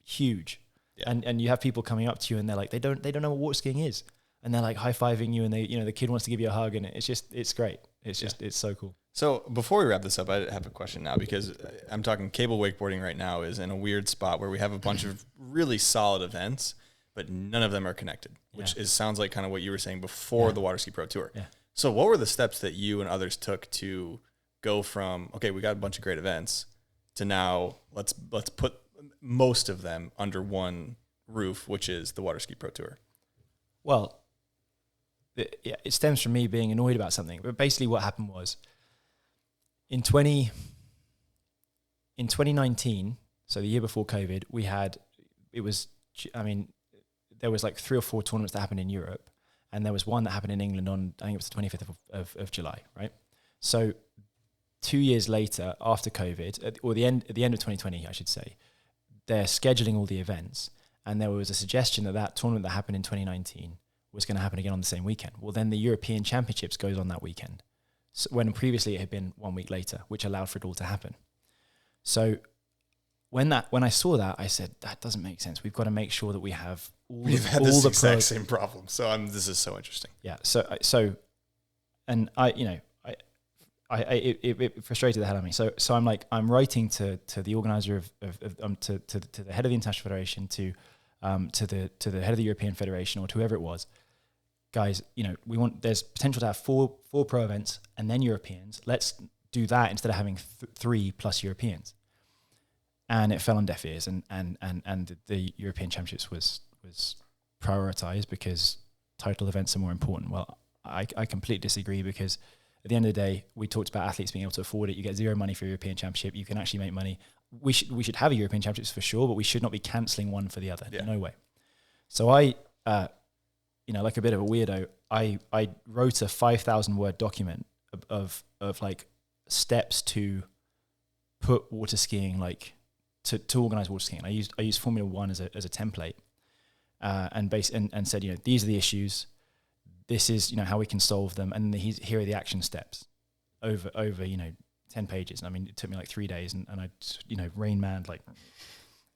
huge. Yeah. And you have people coming up to you and they're like, they don't know what water skiing is. And they're like high-fiving you, and they, the kid wants to give you a hug, and it's great. It's so cool. So before we wrap this up, I have a question now, because I'm talking cable wakeboarding right now is in a weird spot where we have a bunch of really solid events, but none of them are connected, which sounds like kind of what you were saying before the Waterski Pro Tour. Yeah. So what were the steps that you and others took to go from, okay, we got a bunch of great events, to now let's put most of them under one roof, which is the Waterski Pro Tour? Well, it stems from me being annoyed about something. But basically what happened was, in 2019, so the year before COVID, there was like 3 or 4 tournaments that happened in Europe, and there was one that happened in England on, I think it was the 25th of July, right? So 2 years later, after COVID, or the end of 2020, I should say, they're scheduling all the events, and there was a suggestion that tournament that happened in 2019 was going to happen again on the same weekend. Well, then the European Championships goes on that weekend, so when previously it had been 1 week later, which allowed for it all to happen. So when I saw that, I said, that doesn't make sense. We've got to make sure that we have We've had this exact same problem. So this is so interesting. Yeah. So, and it frustrated the hell out of me. So I'm like, I'm writing to the organizer to the head of the International Federation, to the head of the European Federation, or to whoever it was. Guys, there's potential to have four pro events and then Europeans. Let's do that instead of having 3 plus Europeans. And it fell on deaf ears, and the European Championships was prioritized because title events are more important. Well, I completely disagree, because at the end of the day, we talked about athletes being able to afford it. You get 0 money for a European Championship. You can actually make money. We should have a European Championships for sure, but we should not be cancelling one for the other. Yeah. No way. So I, like a bit of a weirdo, I wrote a 5,000 word document of like steps to put water skiing, like to organize water skiing. I used Formula One as a template, and said, these are the issues. This is, how we can solve them. And here are the action steps over 10 pages. And I mean, it took me like 3 days, and I, Rain Man, like,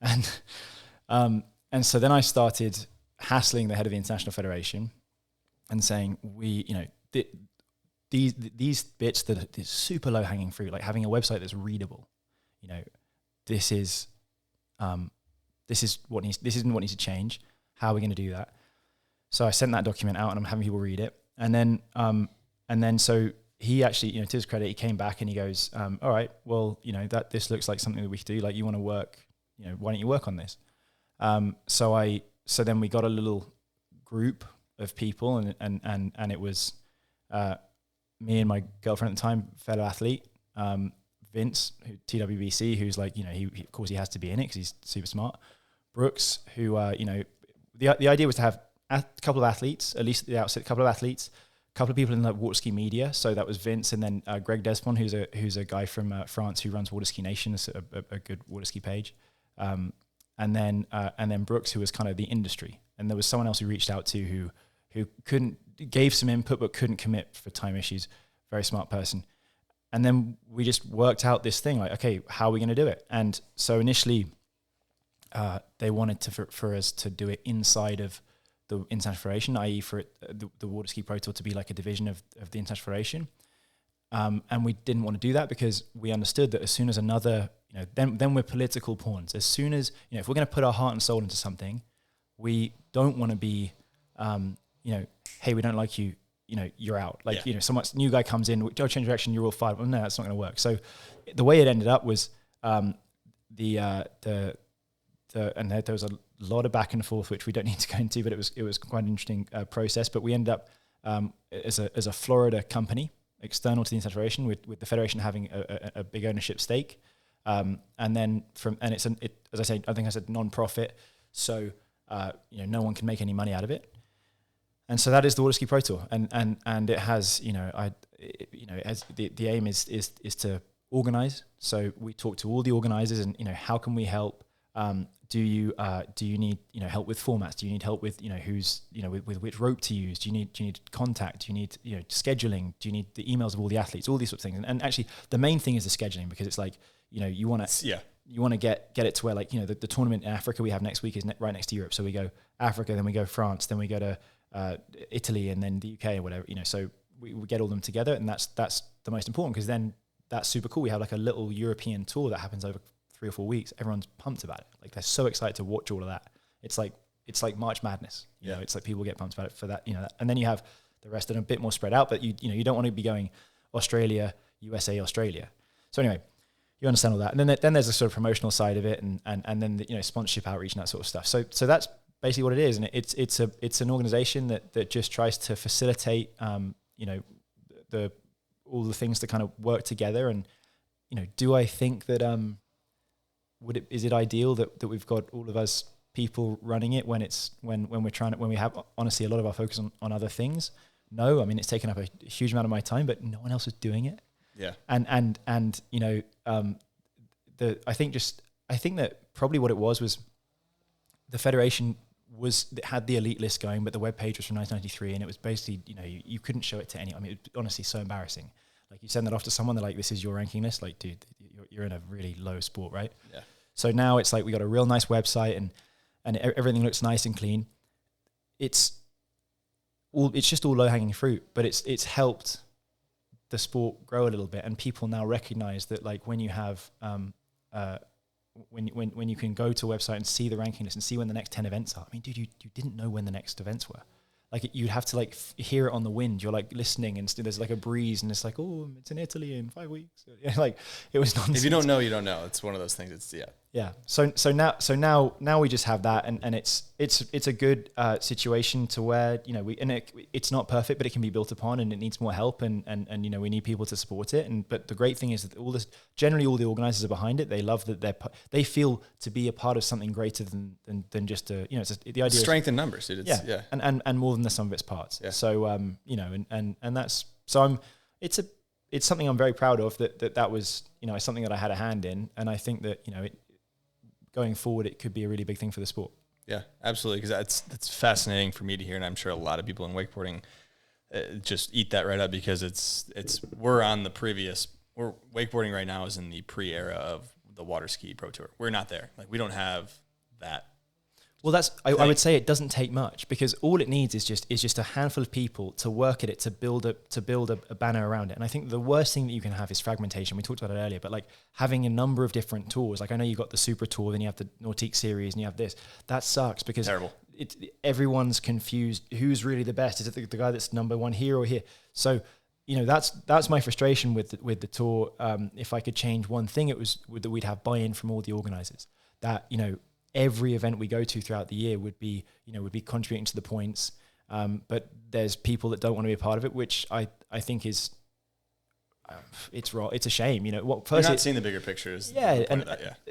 and so then I started hassling the head of the International Federation and saying, these bits that are super low hanging fruit, like having a website that's readable, this isn't what needs to change. How are we going to do that? So I sent that document out, and I'm having people read it. And then so he actually, to his credit, he came back and he goes, all right, well, that this looks like something that we could do. Like, you want to work, why don't you work on this? So then we got a little group of people, and it was me and my girlfriend at the time, fellow athlete, Vince, TWBC, who's like, he of course he has to be in it because he's super smart. Brooks, who the idea was to have a couple of athletes, at least at the outset, a couple of people in the Waterski media. So that was Vince, and then Greg Despon, who's a guy from France who runs Waterski Nation, a good Waterski page. And then Brooks, who was kind of the industry, and there was someone else who reached out to who gave some input but couldn't commit for time issues. Very smart person. And then we just worked out this thing, like, okay, how are we going to do it? And so initially, they wanted for us to do it inside of the International Federation, i.e. for the Waterski Pro Tour to be like a division of the International Federation. And we didn't want to do that because we understood that as soon as another, then we're political pawns. As soon as, if we're going to put our heart and soul into something, we don't want to be, hey, we don't like you, you're out. Like, some new guy comes in, go change direction, you're all fired. Well, no, that's not going to work. So the way it ended up was and there was a lot of back and forth, which we don't need to go into, but it was quite an interesting process. But we ended up as a Florida company, external to the International Federation, with the federation having a big ownership stake, and then as I say, I think I said non-profit, so no one can make any money out of it, and so that is the Waterski Pro Tour, and it has the aim is to organize. So we talk to all the organizers, and how can we help? Do you need help with formats? Do you need help with who's with which rope to use? Do you need contact? Do you need scheduling? Do you need the emails of all the athletes? All these sorts of things. And actually, the main thing is the scheduling, because it's like you want to get it to where, like, the tournament in Africa we have next week is right next to Europe. So we go Africa, then we go France, then we go to Italy, and then the UK or whatever. So we get all them together, and that's the most important, because then that's super cool. We have like a little European tour that happens over 3 or 4 weeks. Everyone's pumped about it. Like, they're so excited to watch all of that. It's like March Madness. It's like people get pumped about it for that. And then you have the rest that are a bit more spread out. But you don't want to be going Australia, USA, Australia. So anyway, you understand all that. And then there's a sort of promotional side of it, and then the, sponsorship outreach and that sort of stuff. So that's basically what it is. And it's an organization that just tries to facilitate all the things to kind of work together. And do I think that is it ideal that we've got all of us people running it when we have honestly a lot of our focus on other things? No, I mean, it's taken up a huge amount of my time, but no one else is doing it. Yeah. And I think that probably what it was the federation had the elite list going, but the web page was from 1993, and it was basically, you couldn't show it to anyone. I mean, it was honestly so embarrassing. Like, you send that off to someone, they're like, this is your ranking list. Like, dude, you're in a really low sport, right? Yeah. So now it's like, we got a real nice website, and everything looks nice and clean. It's just all low hanging fruit, but it's helped the sport grow a little bit, and people now recognize that, like, when you have when you can go to a website and see the ranking list and see when the next 10 events are. I mean, dude, you didn't know when the next events were. Like, you'd have to hear it on the wind. You're like listening, and there's like a breeze, and it's like, oh, it's in Italy in 5 weeks. Like, it was nonsense. If you don't know, you don't know. It's one of those things. It's Yeah. So now we just have that, and it's a good situation to where it's not perfect, but it can be built upon, and it needs more help, and we need people to support it. But the great thing is that generally all the organizers are behind it. They love that they feel to be a part of something greater than just the idea strength in numbers, dude. And more than the sum of its parts. Yeah. So it's something I'm very proud of that was, you know, something that I had a hand in. And I think that, you know, going forward, it could be a really big thing for the sport. Yeah, absolutely. Because that's fascinating for me to hear. And I'm sure a lot of people in wakeboarding just eat that right up, because wakeboarding right now is in the pre-era of the Waterski Pro Tour. We're not there. Like, we don't have that. Well, I would say it doesn't take much, because all it needs is just a handful of people to work at it, to build a banner around it. And I think the worst thing that you can have is fragmentation. We talked about it earlier, but like having a number of different tours. Like, I know you got the Super Tour, then you have the Nautique Series, and you have this. That sucks, because terrible. Everyone's confused. Who's really the best? Is it the guy that's number one here or here? So, you know, that's my frustration with the tour. If I could change one thing, it was that we'd have buy-in from all the organizers. That, you know, every event we go to throughout the year would be contributing to the points. But there's people that don't want to be a part of it, which I think is it's wrong. It's a shame. You know, what first, you're not seeing the bigger pictures. Yeah,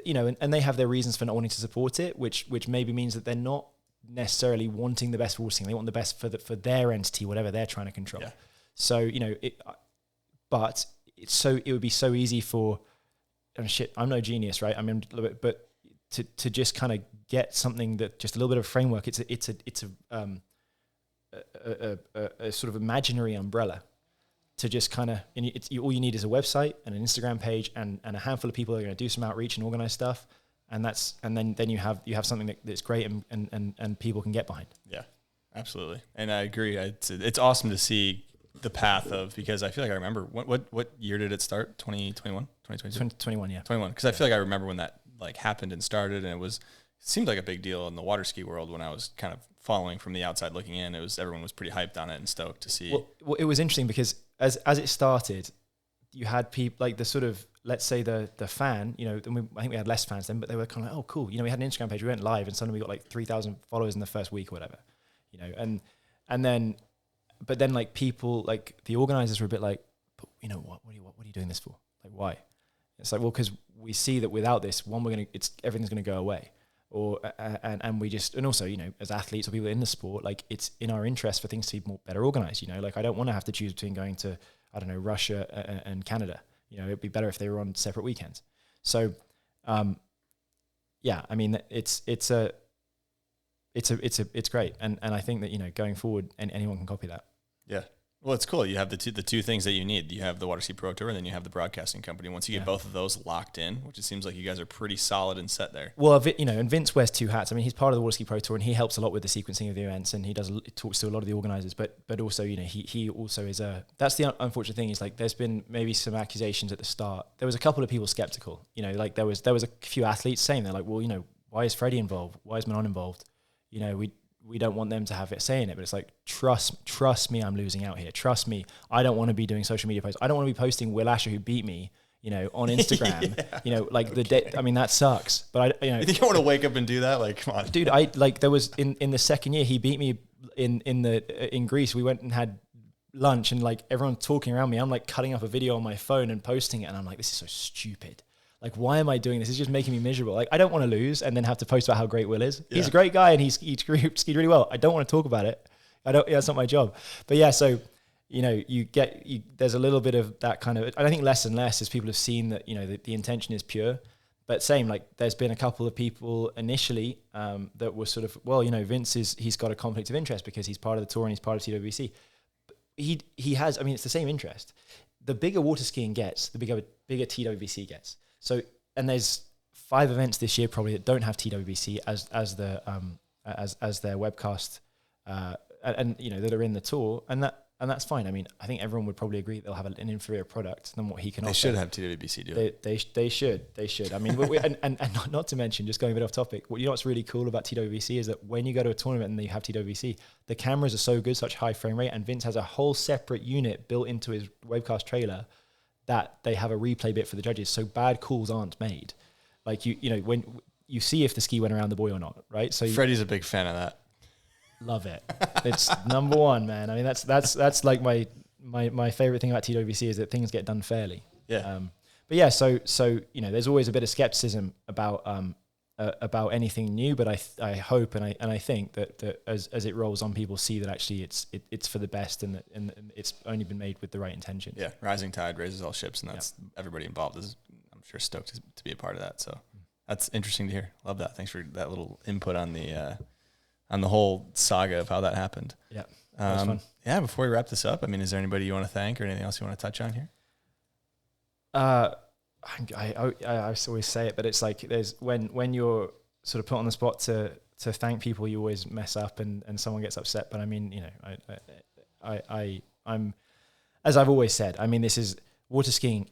you know, and they have their reasons for not wanting to support it, which maybe means that they're not necessarily wanting the best for waterskiing. They want the best for their entity, whatever they're trying to control. Yeah. So, you know, it would be so easy for, I'm no genius, right? I mean, but to just kind of get something that just a little bit of framework. It's a sort of imaginary umbrella to just kind of, all you need is a website and an Instagram page and a handful of people that are going to do some outreach and organize stuff. And then you have something that's great and people can get behind. Yeah, absolutely. And I agree. It's awesome to see the path of, because I feel like I remember what year did it start? 2021, 2022? 2021, yeah. 21. Because I feel like I remember when that like happened and started, and it seemed like a big deal in the water ski world when I was kind of following from the outside looking in. Everyone was pretty hyped on it and stoked to see. Well, it was interesting because as it started, you had people like the sort of, let's say the fan, you know, I think we had less fans then, but they were kind of like, oh, cool. You know, we had an Instagram page, we went live, and suddenly we got like 3,000 followers in the first week or whatever, you know, but then like people, like the organizers were a bit like, but you know what are you doing this for? Like, why? It's like, well, because we see that without this, everything's going to go away. Or, and also, you know, as athletes or people in the sport, like it's in our interest for things to be better organized, you know, like I don't want to have to choose between going to, I don't know, Russia and Canada. You know, it'd be better if they were on separate weekends. So, yeah, I mean, it's great. And I think that, you know, going forward, and anyone can copy that. Yeah. Well, it's cool. You have the two things that you need. You have the Waterski Pro Tour, and then you have the broadcasting company. Once you get both of those locked in, which it seems like you guys are pretty solid and set there. Well, you know, and Vince wears two hats. I mean, he's part of the Waterski Pro Tour, and he helps a lot with the sequencing of the events, and he talks to a lot of the organizers. But also, you know, he also is that's the unfortunate thing is like there's been maybe some accusations at the start. There was a couple of people skeptical. You know, like there was a few athletes saying they're like, well, you know, why is Freddie involved? Why is Manon involved? You know, we don't want them to have it saying it, but it's like, trust me, I'm losing out here. Trust me. I don't want to be doing social media posts. I don't want to be posting Will Asher who beat me, you know, on Instagram, you know, like the day, I mean, that sucks, but you think I want to wake up and do that? Like, come on, dude. There was in the second year, he beat me in Greece. We went and had lunch and like everyone's talking around me. I'm like cutting up a video on my phone and posting it. And I'm like, this is so stupid. Like, why am I doing this? It's just making me miserable. Like, I don't want to lose and then have to post about how great Will is. Yeah. He's a great guy and he skied really well. I don't want to talk about it. That's not my job. But yeah, so, you know, there's a little bit of that kind of, and I think less and less as people have seen that, you know, the intention is pure. But same, like there's been a couple of people initially that were sort of, well, you know, he's got a conflict of interest because he's part of the tour and he's part of TWBC. He has, I mean, it's the same interest. The bigger water skiing gets, the bigger TWBC gets. So, and there's 5 events this year probably that don't have TWBC as their webcast, and you know that are in the tour, and that's fine. I mean, I think everyone would probably agree they'll have an inferior product than what he can offer. They should have TWBC do it. They should. I mean, and not to mention, just going a bit off topic, you know what's really cool about TWBC is that when you go to a tournament and you have TWBC, the cameras are so good, such high frame rate, and Vince has a whole separate unit built into his webcast trailer that they have a replay bit for the judges, so bad calls aren't made. Like you know, when you see if the ski went around the buoy or not, right? So Freddie's a big fan of that. Love it. It's number one, man. I mean, that's like my favorite thing about TWBC is that things get done fairly. Yeah. But yeah, so you know, there's always a bit of skepticism about about anything new, but I hope and I think that as it rolls on, people see that actually it's for the best, and it's only been made with the right intentions. Yeah, rising tide raises all ships, and that's everybody involved is, I'm sure, stoked to be a part of that. So that's interesting to hear. Love that. Thanks for that little input on the whole saga of how that happened. Yeah, that was fun. Yeah. Before we wrap this up, I mean, is there anybody you want to thank or anything else you want to touch on here? I always say it, but it's like there's when you're sort of put on the spot to thank people, you always mess up and someone gets upset. But I mean, you know, I'm as I've always said, I mean, this is water skiing,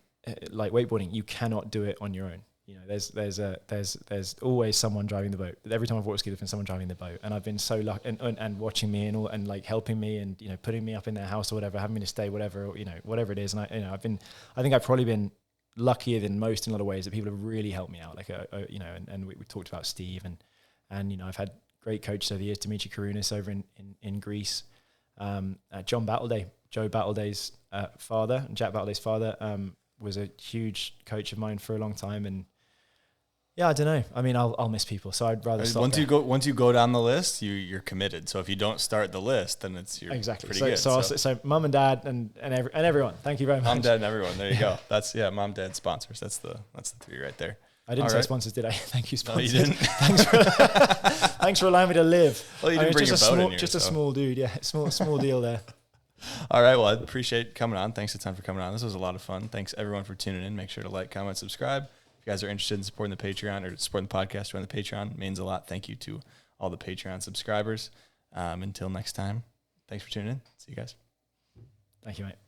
like wakeboarding. You cannot do it on your own. You know, there's always someone driving the boat. Every time I've water skied, there's been someone driving the boat, and I've been so lucky and watching me and like helping me and, you know, putting me up in their house or whatever, having me to stay, whatever, you know, whatever it is. And I think I've probably been luckier than most in a lot of ways that people have really helped me out. Like, you know, and we talked about Steve and, you know, I've had great coaches over the years, Dimitri Karounis over in Greece, Joe Battleday's father, and Jack Battleday's father, was a huge coach of mine for a long time. And yeah, I don't know. I mean, I'll miss people, so I'd rather stop once there. Once you go down the list, you're committed. So if you don't start the list, then you're exactly pretty good. So mum and dad and everyone. Thank you very much. Mom, dad, and everyone. There you go. That's mom, dad, sponsors. That's the three right there. I didn't say sponsors, did I? Thank you, sponsors. No, you didn't. Thanks for allowing me to live. Well, you didn't bring your boat in here, just a small dude. Yeah, small deal there. All right. Well, I appreciate coming on. Thanks a ton for coming on. This was a lot of fun. Thanks everyone for tuning in. Make sure to like, comment, subscribe. If you guys are interested in supporting the Patreon or supporting the podcast, join the Patreon. It means a lot. Thank you to all the Patreon subscribers. Until next time, thanks for tuning in. See you guys. Thank you, mate.